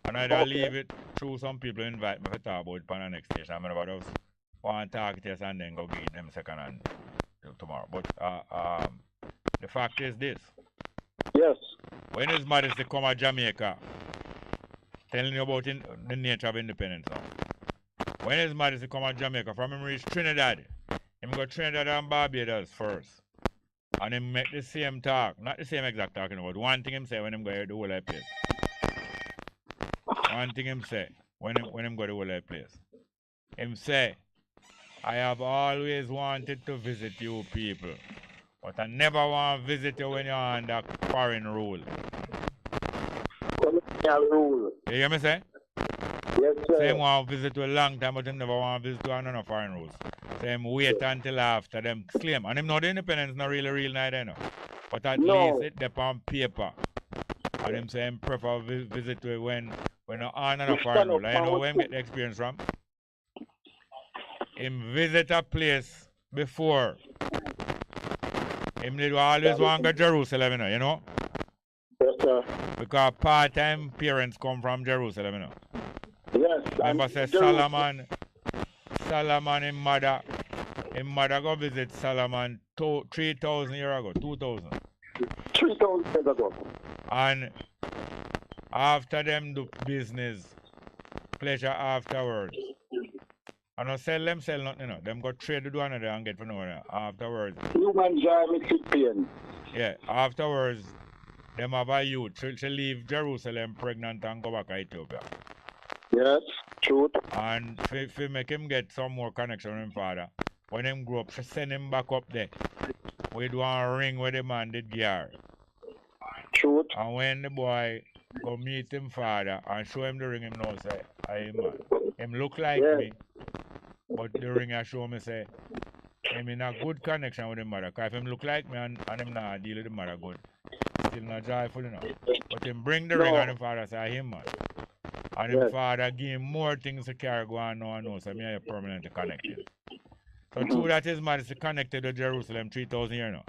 And I leave it through some people invite me to talk about it on the next station. I'm going to want to talk to us and then go get them second hand tomorrow. But the fact is this. Yes. When His Majesty come to Jamaica, telling you about the nature of independence now. When His Majesty come to Jamaica, from him reach Trinidad, him go Trinidad and Barbados first. And him make the same talk, not the same exact talking about. One thing him say when him go to the whole place. One thing him say when him go to the whole place. Him say, I have always wanted to visit you people, but I never want to visit you when you're under foreign rule. Rule. You hear me say? Yes, sir. Same want to visit you a long time, but him never want to visit you under no foreign rules. Same wait until after them claim. And him know the independence not really real neither, no. But at least it dep on paper. And him say him prefer visit you when you're under no foreign rule. You know where him get the experience from? Him visit a place before. Him did always want to go to Jerusalem, you know? Yes, sir. Because part-time parents come from Jerusalem, you know? Yes. Remember say Solomon, his mother go visit Solomon 3,000 years ago, 2,000. 3,000 years ago. And after them do business, pleasure afterwards. I don't sell nothing, you know. Them go trade to do another and get for nowhere afterwards. Human joy makes it pain. Yeah, afterwards, them have a youth. She leave Jerusalem pregnant and go back to Ethiopia. Yes, truth. And if make him get some more connection with him father, when him grow up, she send him back up there. We do a ring with the man did gear. Truth. And when the boy go meet him father and show him the ring, him know say, I man. Him look like me, but the ring I show me say, him in a good connection with him mother. Cause if him look like me and him not deal with the mother good, still not joyful enough. But him bring the ring and the father say, him man. And him father give him more things to carry go on now and know, so me are permanently connected. So true that his mother is connected to Jerusalem 3,000 years now.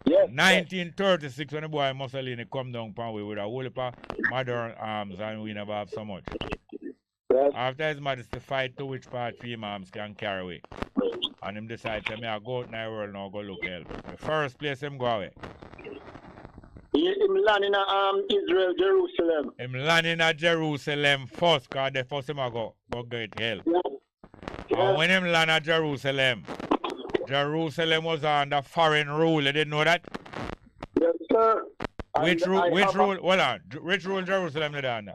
Yes. 1936 when the boy Mussolini come down pan with a whole heap of modern arms and we never have so much. Yes. After his mother to fight to which part female arms can carry away. And him decide to me I go out in the world now go look help. The first place him go away. Him land in Israel, Jerusalem. Him land in Jerusalem first, cause the first him go get help. Yeah. And when him land at Jerusalem, Jerusalem was under foreign rule. You didn't know that? Yes, sir. Which rule? Hold on. Which rule Jerusalem did under?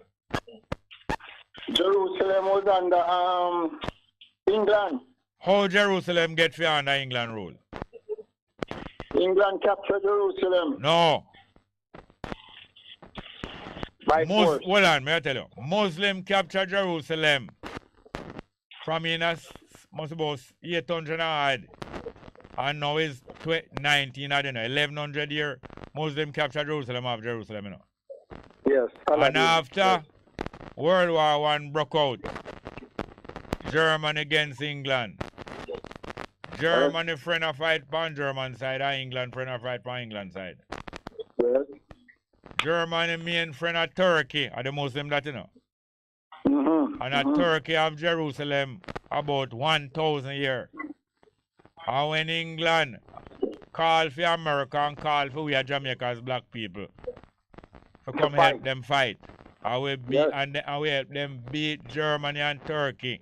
Jerusalem was under England. How Jerusalem get free under England rule? England captured Jerusalem. No. By force. Hold on, may I tell you. Muslim captured Jerusalem from in a must about 800 odd. And now it's 19, I don't know, 1100 year. Muslim captured Jerusalem of Jerusalem, you know. Yes. And after World War I broke out, Germany against England. Germany friend of fight on German side, and England friend of fight on England side. Yes. Germany main friend of Turkey, are the Muslim that you know. And Turkey of Jerusalem about 1,000 years. And when England call for America and call for we are Jamaica's black people to come help them fight. And we help them beat Germany and Turkey.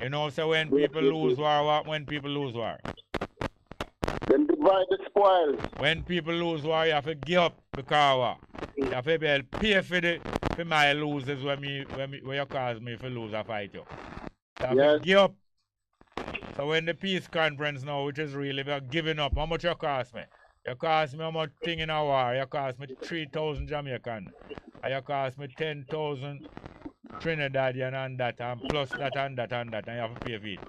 You know, so when people lose war, what when people lose war? Then divide the spoils. When people lose war, you have to give up because you have to be able to pay for my losses when you cause me to lose a fight. You have to give up. So when the peace conference now, which is really about giving up, how much you cost me? You cost me how much thing in a war? You cost me 3,000 Jamaican. And you cost me 10,000 Trinidadian and that, and plus that and that and that, and you have to pay for it.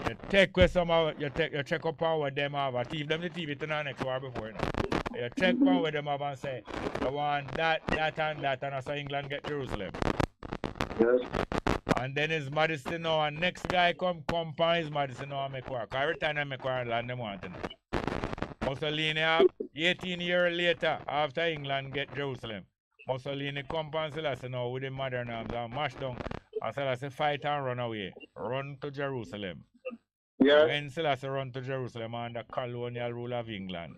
You take with some of you check up on what them have, and give them the TV to the next war before, you know. You check on what them have and say, I want that, and that's how England get Jerusalem. Yes. And then his Majesty now, and next guy come on his Majesty now and make work. Every time I make work, land them want to know. Mussolini, 18 years later, after England get Jerusalem, Mussolini come on Selassie now with the modern arms and mash down. And Selassie fight and run away. Run to Jerusalem. Yeah. When Selassie run to Jerusalem under colonial rule of England,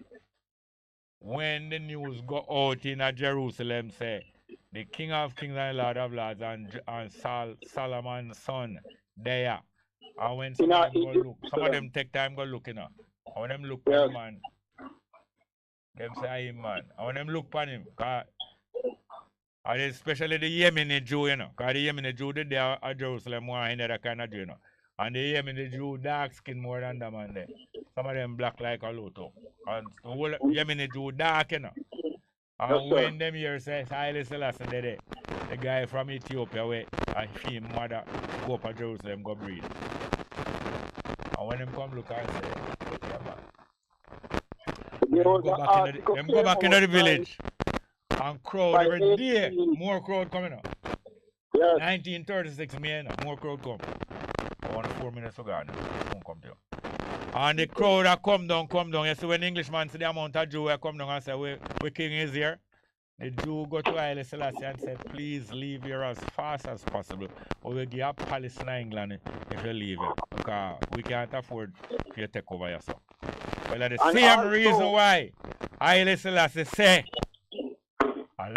when the news go out in Jerusalem, say, the King of Kings and Lord of Lords and Solomon's son there. And when some of them go look, some of them take time go look, you know. And when them look at him, man, them say, hey, man. And when them look at him, and especially the Yemeni Jew, you know. Because the Yemeni Jew did there at Jerusalem more in that kind of Jew, you know. And the Yemeni Jew dark skin more than them and there. Some of them black like a Luto. And the whole Yemeni Jew dark, you know. And when them here say Haile Selassie there, the guy from Ethiopia where and his mother go up to Jerusalem go breed. And when them come look and say, yeah, man. Them go back into the village and crowd every day. More crowd coming up. Yes. 1936 May, more crowd come. 4 minutes to go now. Won't come to you. And the crowd that come down. You see when the Englishman see the amount of Jew that come down and say, we king is here. The Jew go to Haile Selassie and said, please leave here as fast as possible. Or we'll give you a palace in England if you leave it. Because we can't afford for you to take over yourself. Well, that's the same reason why Haile Selassie say,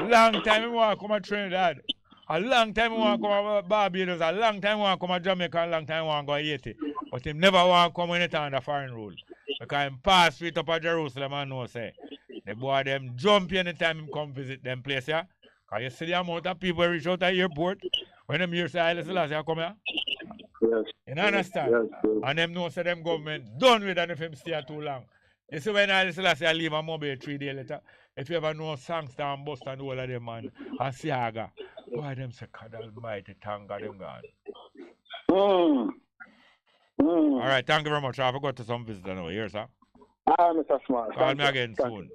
Long time I want to come to Trinidad. A long time I want to come to Barbados. A long time I want to come to Jamaica. A long time I want to go to Haiti. But him never want to come when it's under foreign rule. Because him pass straight up at Jerusalem and know say. The boy them jump anytime him come visit them place here. Because you see the amount of people reach out at the airport. When them hear say Haile Selassie come here. Yes. You understand? Yes. And them know say them government done with and if him stay too long. You see when Haile Selassie leave a mobile 3 days later, if you ever know Sangster and Buster and all of them man, and Siaga, why them say God Almighty, thank God them gone. All right, thank you very much. I forgot to some visitor now. Here, sir. Mr. Smart. Call me again soon.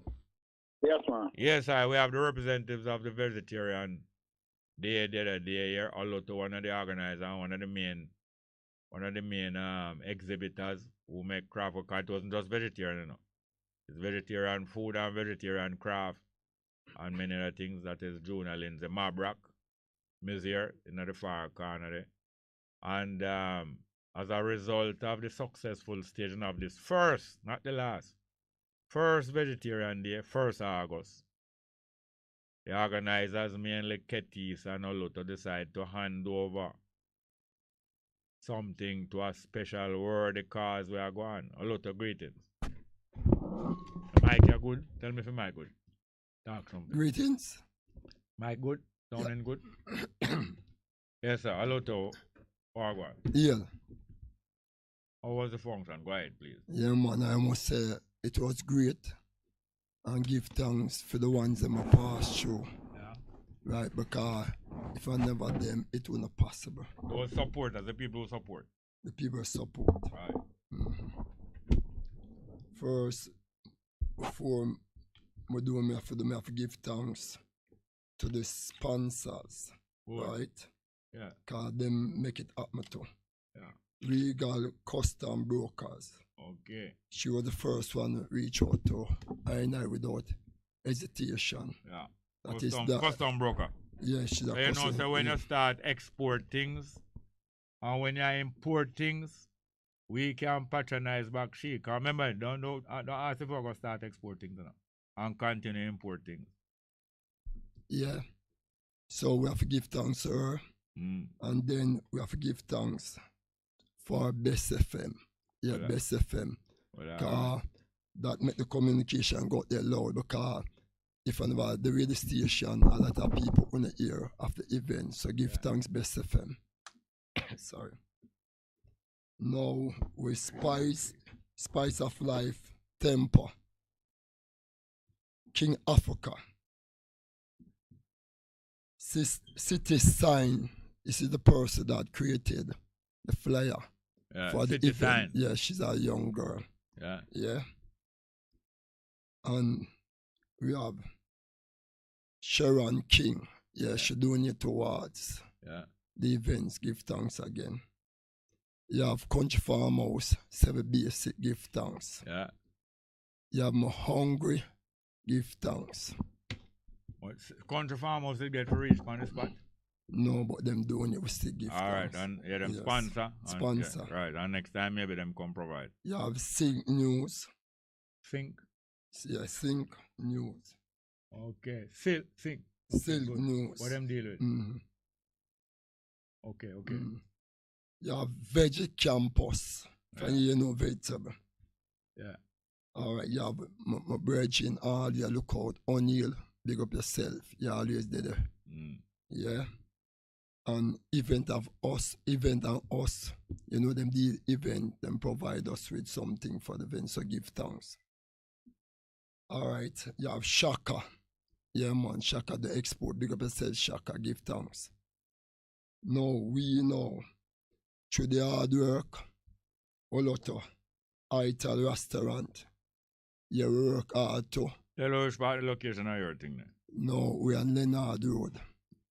Yes, man. Yes, sir. We have the representatives of the vegetarian day here. Although to one of the organizers and one of the main exhibitors who make craft work. It wasn't just vegetarian, you know. It's vegetarian food and vegetarian craft and many other things. That is Juna Lindsay Mabrock, Mizier in the far corner there. And as a result of the successful staging of this first, not the last, first vegetarian day, 1st August, the organizers, mainly Ketis and Oloto, decide to hand over something to a special worthy cause we are going. Oloto, greetings. Mike, you're good? Tell me if Mike good. Talk something. Greetings. Mike good? Sounding good? Yes, sir. Oloto, Wagwan. Yeah. How was the function? Go ahead, please. Yeah, man, I must say it was great. And give thanks for the ones that I passed through. Yeah. Right, because if I never them, it wouldn't be possible. Those supporters, the people who support. The people support. Right. First, before I do, I have to give thanks to the sponsors. Right? Yeah. Because them make it happen too. Yeah. Legal Custom Brokers. Okay. She was the first one to reach out to I without hesitation. Yeah. That custom broker. Yeah, she's a so you know, so when you start export things and when you import things, we can patronize back she. Cause remember, don't ask if we're gonna start exporting things and continue importing. Yeah. So we have to give thanks to her. And then we have to give thanks for Bess FM. Yeah, Bess FM. Because that make the communication go there loud. Because if I never the radio station, a lot of people want to hear after the event. So give thanks Bess FM. Sorry. Now with Spice of Life, Temper, King Africa, City Sign. This is the person that created the flyer for the event. Sign. Yeah, she's a young girl. Yeah. Yeah. And we have Sharon King. Yeah, she's doing it towards the events. Give thanks again. You have Country Farmhouse, 7 Basic. Give thanks. Yeah. You have My Hungry. Give thanks. Country Farmhouse will get to reach on the spot? No, but them doing it, we still give all thanks. Right, and them sponsor. Sponsor. And, right, and next time maybe them come provide. You have Sync News. Sync? Yeah, Sync News. Okay, Sync. Sync News. What them deal with? Okay. You have Veggie Campus. You know vegetable. Yeah. All right, you have my brethren, all you look out. O'Neill, big up yourself. You always did there. Yeah. And event and us, you know them the event, them provide us with something for the event, so give thanks. All right, you have Shaka. Yeah, man, Shaka, the export, big up yourself, Shaka, give thanks. No, we know, through the hard work, Oloto, Ital Restaurant, you work hard too. Tell us about the location of your thing then. No, we are on Leonard Road.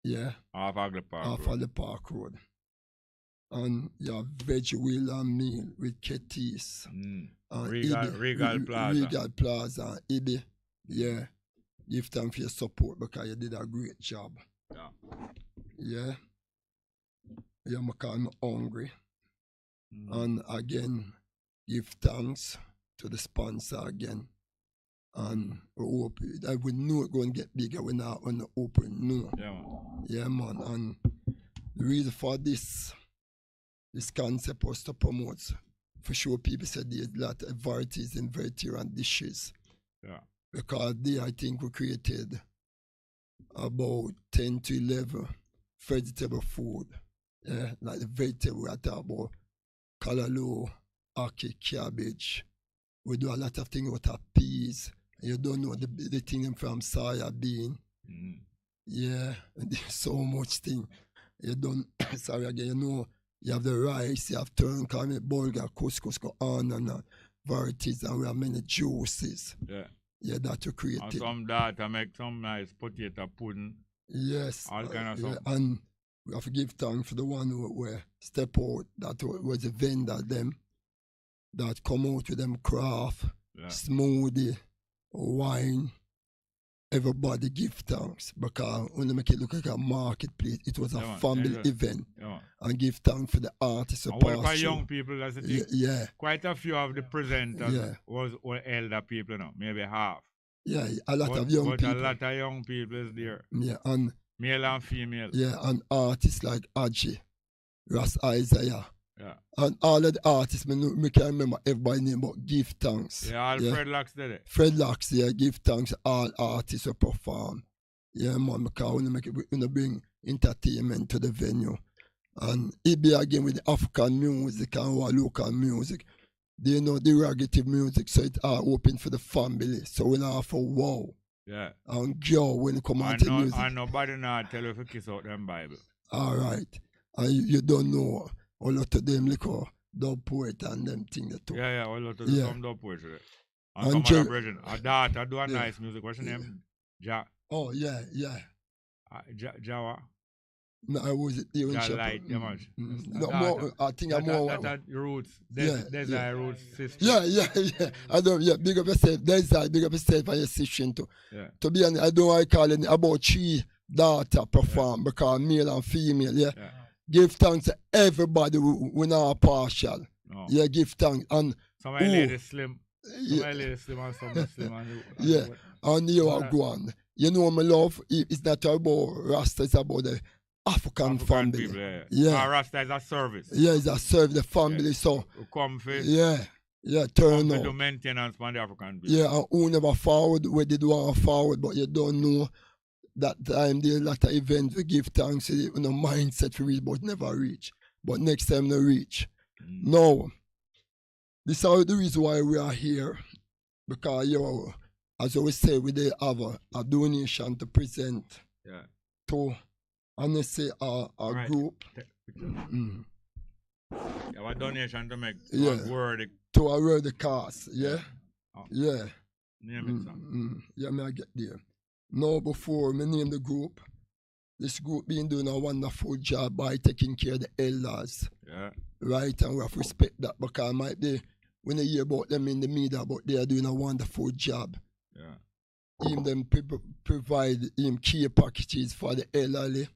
Yeah. Off of the park Off of the park road. And you have Veggie Wheel and Meal with Ketis. Regal Plaza. Regal Plaza and Ibi. Yeah. Give thanks for your support because you did a great job. Yeah. Yeah, I'm hungry. And again, give thanks to the sponsor again. And we hope that we know it's going to get bigger. We're not on the open, no. Yeah, man. Yeah, man. And the reason for this concept was to promote, for sure people said there's a lot of varieties in vegetarian dishes. Yeah. Because I think we created about 10 to 11 vegetable food. Yeah, like the vegetable I talk about, callaloo, ackee, cabbage. We do a lot of things out of peas. You don't know the thing from soya bean. Mm. Yeah, and there's so much thing. You don't, sorry again, you know, you have the rice, you have turncock, bulgur, couscous, go on and on. Varieties, and we have many juices. Yeah. Yeah, that you create. And some that I make some nice potato pudding. Yes. All kind of stuff. And we have to give thanks for the one who step out, that was a vendor, them, that come out with them craft, smoothie, wine. Everybody give thanks, because when they make it look like a marketplace, it was a family event. Yeah. And give thanks for the artists. And what about young people, that's the thing. Yeah. Quite a few of the presenters were elder people now, maybe half. Yeah, a lot of young people. But a lot of young people is there. Yeah, and male and female. Yeah, and artists like Aji, Ras Isaiah. Yeah. And all of the artists, me can't remember everybody's name, but give thanks. Yeah, all Fred Locks did it. Fred Locks, yeah, give thanks to all artists who perform. Yeah, man, because we bring entertainment to the venue. And it be again with the African music and our local music. They know the reggae music, so it's all open for the family. So we not for wow. Yeah. And Joe, when it come out to music. And nobody now tell you if you kiss out them Bible. All right. And you don't know a lot of them little dub poet and them things too. Yeah, a lot of some dub poetry. And some other brethren. A daughter do a nice music. What's your name? Ja. Oh, yeah. Jawa. No, I was even light, yeah, man. No, more. I think I'm more. That roots. There's our roots sister. Yeah. I don't. Yeah, big up yourself. Big up yourself and your sister too. Yeah. To be honest, I don't want to call it about 3 daughters perform because male and female. Yeah. Give thanks to everybody. We're not partial. No. Yeah, give thanks and. Some ladies slim. Some ladies slim and some slim. Yeah, and you are going. You know, my love. It's not about Rasta. It's about the African family. People, yeah. Rasta is a service. Yeah, it's a service, the family, so. Comfy. Yeah, turn out. To maintenance on the African people. Yeah, and who never forward, we did want forward, but you don't know that time there are a lot of events we give thanks to the mindset we reach, but never reach. But next time they reach. Now, this is the reason why we are here, because as we say, we did have a donation to present to. And they say our right. Group. Yeah, a donation to make word. To a word the cast, yeah? Oh. Yeah. Name it, yeah, I get there. Now, before me name the group, this group been doing a wonderful job by taking care of the elders. Yeah. Right, and we have to respect that because might be when you hear about them in the media, but they are doing a wonderful job. Yeah. Them provide care packages for the elderly.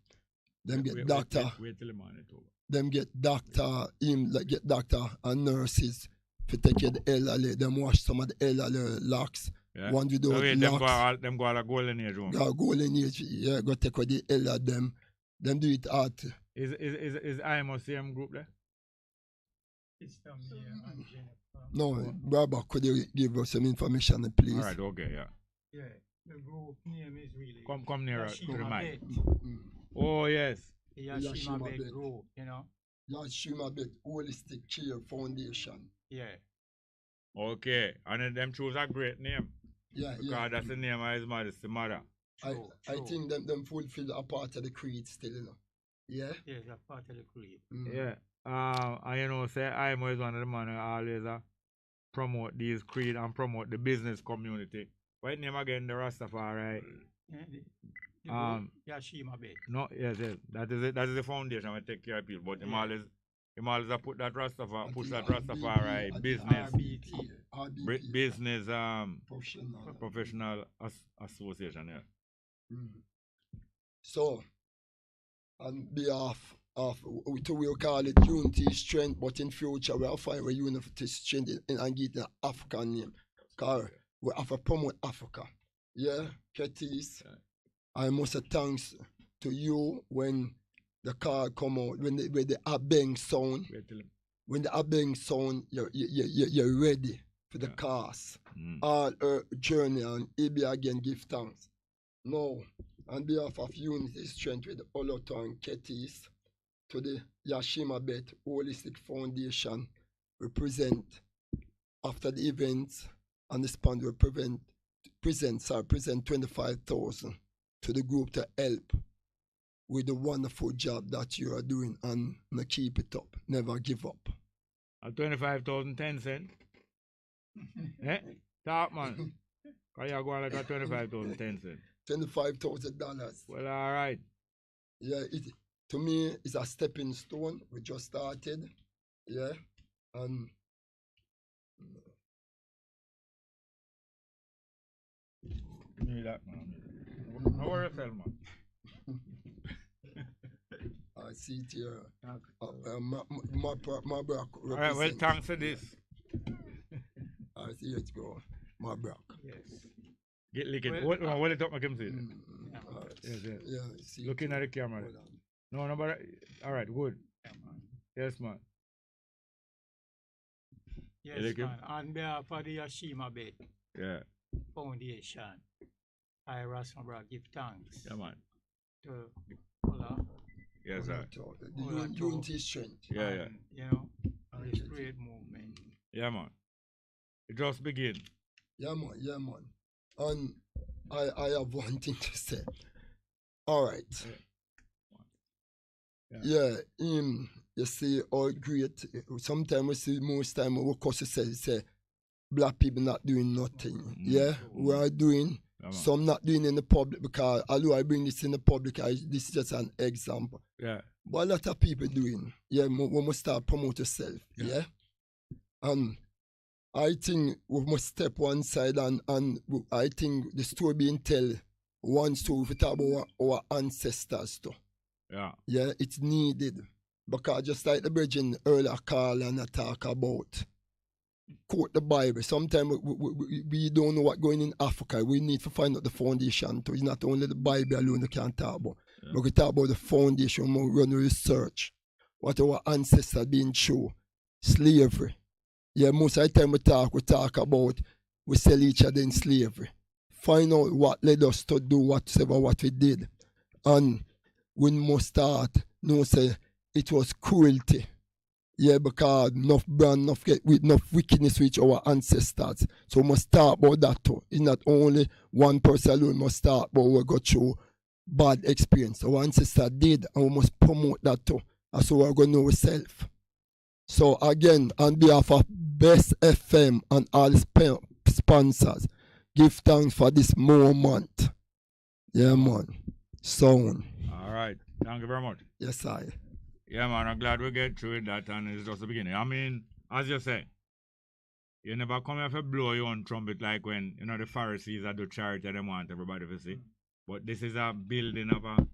Them get doctor. Wait till the morning over. Them get doctor, get doctor and nurses to take care of the elderly. Them wash some of the elderly locks. Yeah. One you do locks. Them go a golden age room. Golden age, yeah. Go take with the elder them. Them do it at. Is IMO same group there? It's from here and Jennifer. No, Baba, could you give us some information, please? All right, okay, yeah. Yeah, the group name is really. Come nearer to the mic. Oh, yes. Yashima Bet Group, you know. Yashima Bet Holistic Care Foundation. Yeah. Okay, and them choose a great name. Yeah, because that's the name of his mother. I think them fulfill a part of the creed still, you know. Yeah? Yeah, a part of the creed. Yeah. And say I'm always one of the man who always promote these creed and promote the business community. What name again? The Rastafari. Yashima Bet. No, yes. That is the foundation I take care of people. But him always put that Rastafari, push that Rastafari business, business professional association. Yeah. So, on behalf of we call it unity strength, but in future we'll find a unity strength and get an African name. Because we have to promote Africa. Yeah, Ketis, I must say thanks to you when the car come out, when the abeng sound, when the abeng sound, you're ready for the cars. All our journey and EB again give thanks. Now, on behalf of Unity Strength with Oloto and Ketis, to the Yashima Bet Holistic Foundation, we present after the events and the sponsor we present 25,000 to the group to help with the wonderful job that you are doing and keep it up. Never give up. 25,000 10 cents. Eh? Talk man. Because you're going like a 25,000 10 cents. $25,000. Well, all right. Yeah, to me, it's a stepping stone. We just started. Yeah. And me that man. How are you, man? I see it here. My brock. All right, well, thanks for this. I see it go. My brock. Yes. Get lick it. Hold it up, make him see it. Yes, yes. Yeah, looking at the camera. No, but all right, good. Yes, man. Yes, man. On behalf of the Yashima Bet Foundation, I, Rasmabra, give thanks. Yeah, man. To Ola. Yes, sir. The Unity Strength. Yeah. You know, this great movement. Yeah, man. It just begin. Yeah, man. And I have one thing to say. All right. Yeah, you see, all great. Sometimes we see most time we say black people not doing nothing. Yeah, we are doing. Some not doing in the public because although I bring this in the public, this is just an example. Yeah. But a lot of people doing. Yeah, we must start promote yourself. Yeah. And I think we must step one side and I think the story being tell one story if we talk about our ancestors too. Yeah. Yeah, it's needed. Because just like the bridging earlier call and I talk about quote the Bible. Sometimes we don't know what's going in Africa. We need to find out the foundation too. It's not only the Bible alone we can talk about. But we talk about the foundation, we run research. What our ancestors been through. Slavery. Yeah, most of the time we talk about we sell each other in slavery. Find out what led us to do whatever what we did. And we must start, say it was cruelty. Yeah, because enough wickedness with our ancestors. So we must start about that too. It's not only one person alone must start, but we go through bad experience. Our ancestors did, and we must promote that too. And so we're going to know ourselves. So again, on behalf of Bess FM and all sponsors, give thanks for this moment. Yeah, man. Sound. All right. Thank you very much. Yes, I. Yeah, man. I'm glad we get through that, and it's just the beginning. I mean, as you say, you never come here to blow your own trumpet like when, the Pharisees that do charity, they want everybody to see. But this is a building of a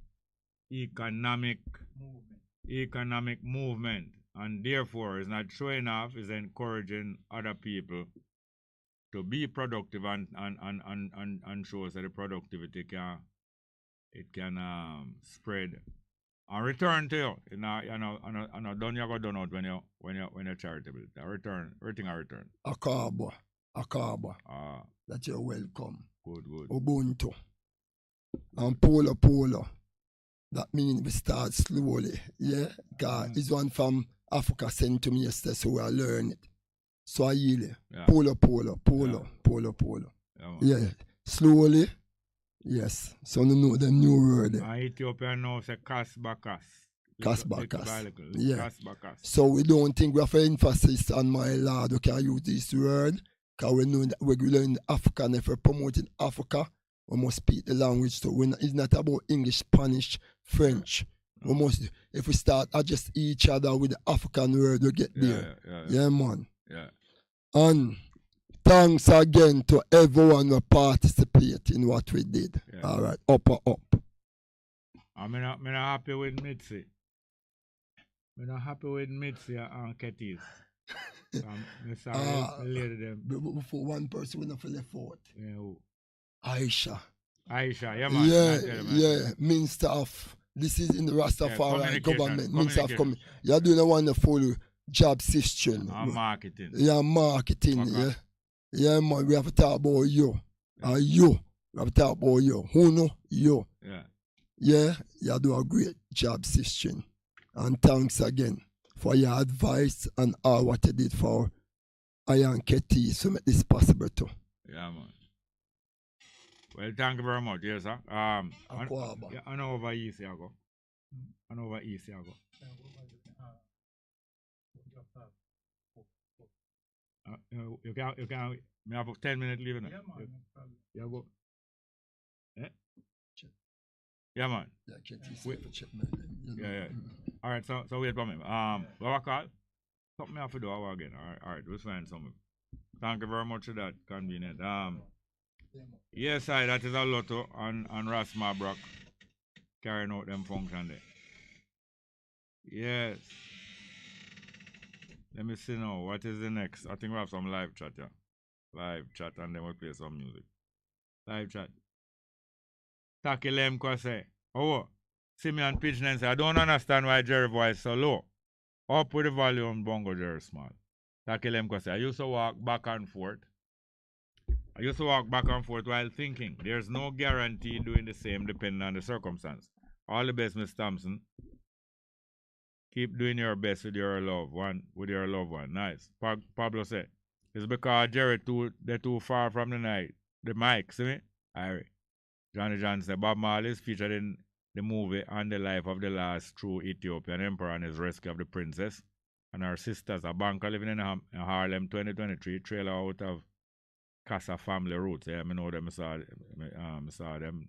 economic movement. And therefore, it's not showing off, it's encouraging other people to be productive and show us that the productivity can spread and return to you. Done you go done out when you're charitable. Everything a return. Akaba. That you're welcome. Good. Ubuntu. And Polo. That means we start slowly. Yeah? God, it's one from Africa sent to me yesterday, so I learn it. Swahili. Yeah. Polo. Yeah. Slowly. Yes. So you know the new word. Ethiopia now say Kasbakas. Yeah. So we don't think we have emphasis on my lord. We can use this word because we know that we're learning African. If we're promoting Africa, we must speak the language. So it's not about English, Spanish, French. We must, if we start adjust each other with the African word, we get there. Yeah, man. Yeah. And thanks again to everyone who participated in what we did. Yeah. All right, up. I'm not happy with Mitzi. I'm not happy with Mitzi and Ketis. Before one person went off left out. Yeah, who? Aisha, yeah, man. Yeah, Minister of, this is in the Rastafari government, Minister of you're doing a wonderful job, sister. Marketing. Yeah, marketing, okay. Yeah, man, we have to talk about you. You. We have to talk about you. Who know? You. Yeah, you do a great job, sister. And thanks again for your advice and all what you did for I and Ketty to make this possible too. Yeah, man. Well, thank you very much. Yes, sir. I know over east I go. I know over east I go. You can. Me have 10 minutes leaving. Yeah, man. You go. Eh? Yeah, man. Yeah, Yeah. All right. So wait for me. What I call? Something I have to do again. All right. We'll find something. Thank you very much for that convenience. Yes, that is a lotto on Ras Mabrock carrying out them function there. Yes. Let me see now. What is the next? I think we have some live chat, yeah. Live chat and then we'll play some music. Live chat. Takilem Kwase. Oh, Simeon Pigeon and say, I don't understand why Jerry voice so low. Up with the volume, Bongo Jerry small. Takilem Kwase. I used to walk back and forth while thinking. There's no guarantee doing the same depending on the circumstance. All the best, Miss Thompson. Keep doing your best with your loved one. Nice. Pablo said, it's because Jerry they're too far from the mic, see me? Alright. Johnny John said, Bob Marley is featured in the movie On the Life of the Last True Ethiopian Emperor and his rescue of the princess and her sisters. A banker living in Harlem 2023, trailer out of Casa family roots. Yeah, I know them. I saw them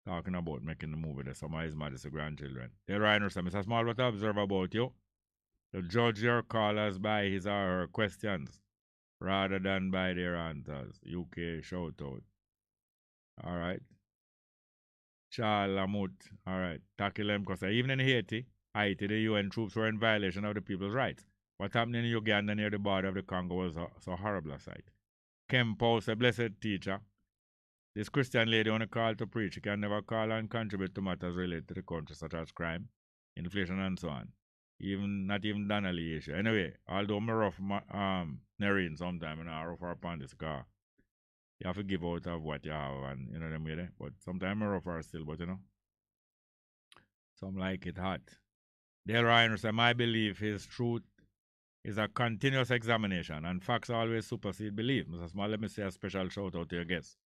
talking about making the movie. There's some of his Majesty grandchildren. They're right, Mr. Small, what I observe about you? To judge your callers by his or her questions rather than by their answers. UK shout out. All right. Charles Lamut. All right. Takilem Kosa. Even in Haiti, the UN troops were in violation of the people's rights. What happened in Uganda near the border of the Congo was so horrible a sight. Kem Paul, a blessed teacher. This Christian lady on a call to preach. She can never call and contribute to matters related to the country, such as crime, inflation, and so on. Not even Donnelly issue. Anyway, although I'm rough narrating sometime, I rough upon this car. You have to give out of what you have, and you know them way there. But sometimes I'm rougher still, but you know. Some like it hot. Dale Ryan said, my belief his truth is a continuous examination, and facts always supersede belief. Mr. Small, let me say a special shout out to your guests.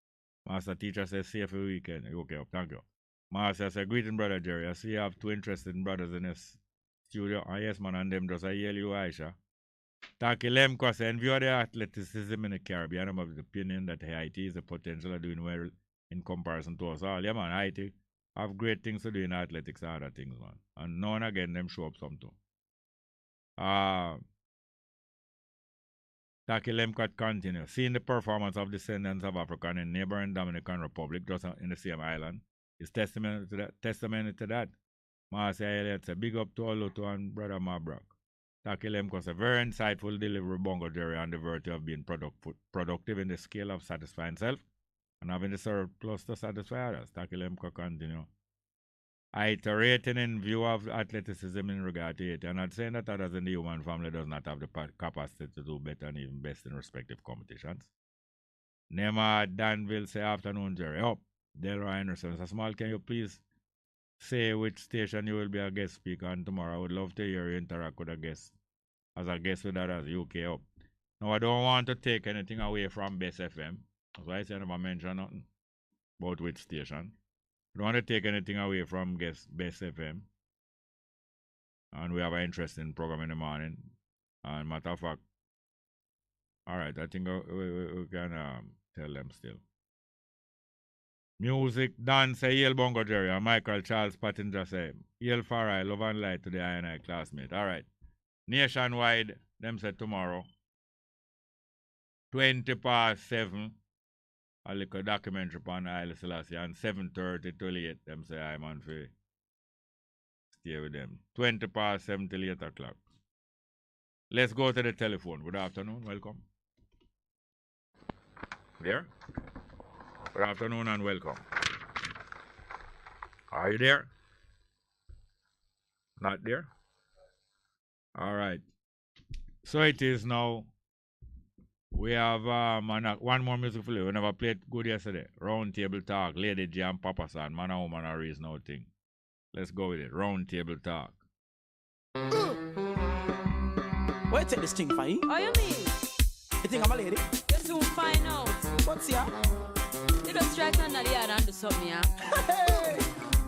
Master Teacher says, safe weekend. Okay, thank you. Master says, greeting, Brother Jerry. I see you have two interested brothers in this studio. Yes, man, and them just I yell you, Aisha. Taki Lemko says, in view of the athleticism in the Caribbean, I'm of the opinion that Haiti is a potential of doing well in comparison to us all. Yeah, man, Haiti have great things to do in athletics and other things, man. And now and again, them show up some too. Taki Lemcott continues. Seeing the performance of descendants of African in neighboring Dominican Republic, just in the same island, is testimony to that. Marcia Elliott said, big up to Oluto and Brother Mabrock. Taki Lemcott said, very insightful delivery, Bongo Jerry, on the virtue of being productive in the scale of satisfying self and having the surplus to satisfy others. Taki Lemcott continue. Iterating in view of athleticism in regard to it. I'm not saying that others in the human family does not have the capacity to do better and even best in respective competitions. Nema Danville say afternoon, Jerry. Oh, Delroy Anderson. So Small, can you please say which station you will be a guest speaker on tomorrow? I would love to hear you interact with a guest as a guest with others, UK up. Now, I don't want to take anything away from Bess FM. That's why I said I never mention nothing about which station. I don't want to take anything away from Bess FM. And we have an interesting program in the morning. And matter of fact, all right, I think we can tell them still. Music, dance, say Yale Bongo Jerry, and Michael Charles Pattinger say, Yale Farai, love and light to the I&I classmate. All right. Nationwide, them said tomorrow, 7:20. A little documentary upon Haile Selassie, and 7:30 till 8, them say I'm on for stay with them. 7:20 till 8 o'clock. Let's go to the telephone. Good afternoon. Welcome. There? Good afternoon and welcome. Are you there? Not there? All right. So it is now. We have one more music for you. We never played good yesterday. Round Table Talk. Lady J and Papa San. Man and woman are reason no thing. Let's go with it. Round Table Talk. Where you take this thing for you? What you mean? You think I'm a lady? You soon find out. What's here? You just strike under the yard and do something, yeah? Hey!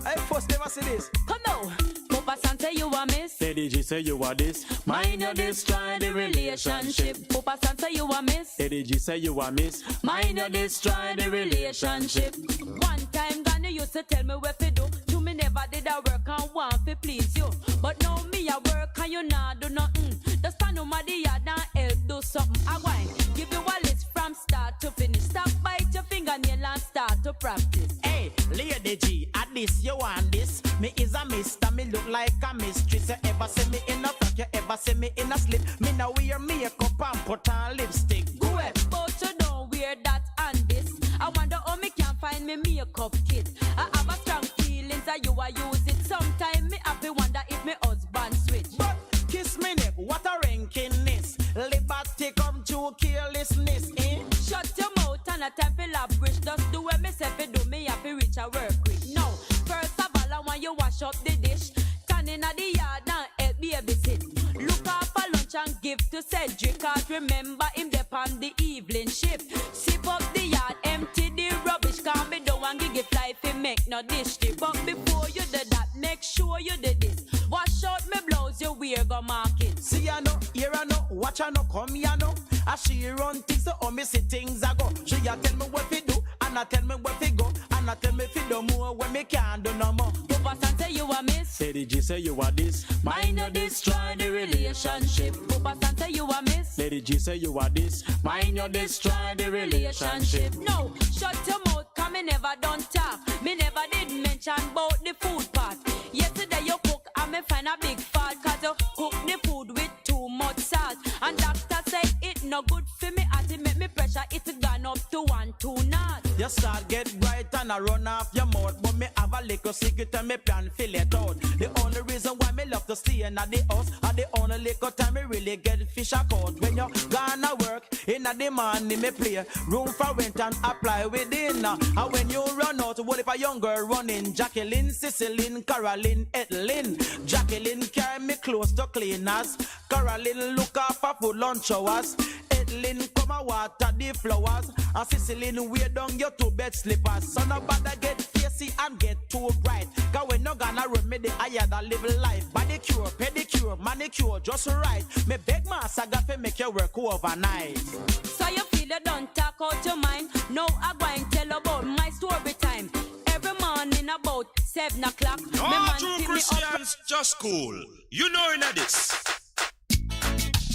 I first never see this. Come now. Papa San say you a miss. Lady G say you are this. Mind you destroy the relationship. Papa San say you a miss. Lady G say you are miss. Mind you destroy the relationship. One time Granny used to tell me what to do. To me never did I work and want to please you. But now me a work and you not do nothing. Just stand on the yard and help do something. I want give you a list from start to finish. Stop bite your fingernail and start to practice. Hey, Lady G, at this you want this. Me is a mister, me look like a mistress. You ever see me in a frock, you ever see me in a slip. Me now wear makeup and put on lipstick. Go ahead, but you don't wear that and this. I wonder how me can find me makeup kit. I have a strong feelings that you are use it. Sometimes me have to wonder if me husband switch. But kiss me neck, what a rankiness. Liberty come to carelessness, eh? Shut your mouth and a time for lavish. Just do what me say fi do, me have to reach a work quick. Now, first of all I want you wash up the dish. Standing at the yard and help babysit. Look out for lunch and give to Cedric. Cause remember him dep on the evening shift. Sweep up the yard, empty the rubbish. Can't be done and give fly fi make no dish tip. But before you do that, make sure you do this. Wash out me blouse, you wear go market. See I know, hear I know, watch I know, come here know. As she run things, so me see things I go. She a tell me what fi do, and I tell me what fi go, and I tell me fi do more when me can't do no more. Papa San say you a miss. Lady G say you are this. Mind you destroy the relationship. Papa San say you a miss. Lady G say you are this. Mind you destroy the relationship. No, shut your mouth, cause me never done talk. Me never did mention about the food part. Yesterday you cook and me find a big fault. Cause you cook the food with too much salt. And doctor say it no good for me. As it make me pressure, it's gone up to 1 2 knots. Your start get bright and I run off your mouth. But me have a little secret and me plan fill it out. The only reason why me love to stay in the house, and the only little time me really get fish a coat. When you gonna work, in the morning me play. Room for rent and apply within. And when you run out, what if a young girl running? Jacqueline, Cicely, Caroline, Etlin. Jacqueline carry me close to cleaners. Caroline look after food lunch hours. Etlin come and water the flowers. And Cicely wear down your 2 bed slippers. So nobody get facey and get too bright. Cause when you gonna remedy higher than live life. Body cure, pedicure, manicure, just right. Me beg master got to make you work overnight. So you feel you don't talk out your mind. Now I'm going to tell about my story time. Every morning about 7 o'clock. No true Christians, just cool. You know in this.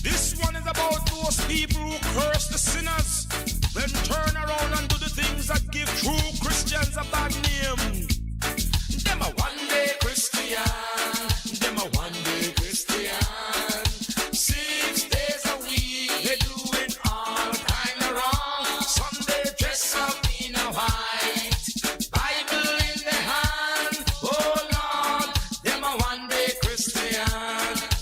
This one is about those people who curse the sinners, then turn around and do the things that give true Christians a bad name. Them a one day Christian. Them a one day Christian. 6 days a week, they doing all kind of wrong. Sunday dress up in a white, Bible in their hand. Oh Lord, them a one day Christian.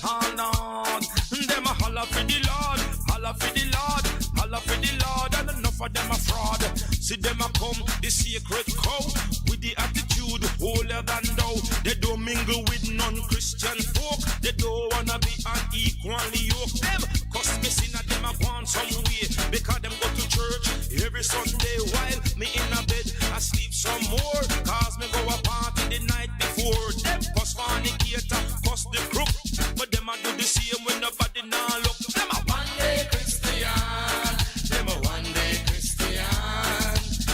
Oh Lord, them a holla for the Lord, holla for the Lord, holla for the Lord, and enough of them a fraud. See them a come, the sacred cow, with the attitude holier than thou. They don't mingle with non-Christian folk. They don't wanna be unequally yoked. Them customers at them a gone some way, because them go to church every Sunday while me in a bed I sleep some more. Cause me go a party the night before. Them cause fornicator, cause the crook, but them a do the same when nobody now look. Them a one day Christian. Them a one day Christian.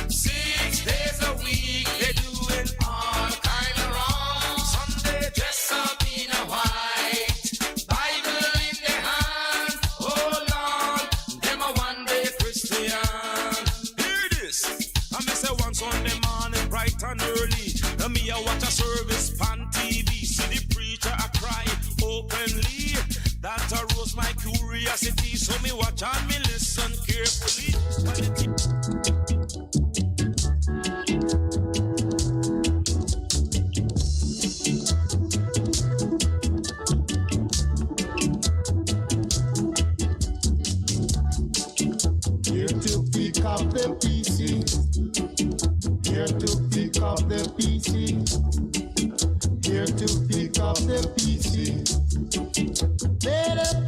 6 days a week, they doing all kind of wrong. Sunday dress up in a white, Bible in their hand. the PC. Here to pick up the PC. Better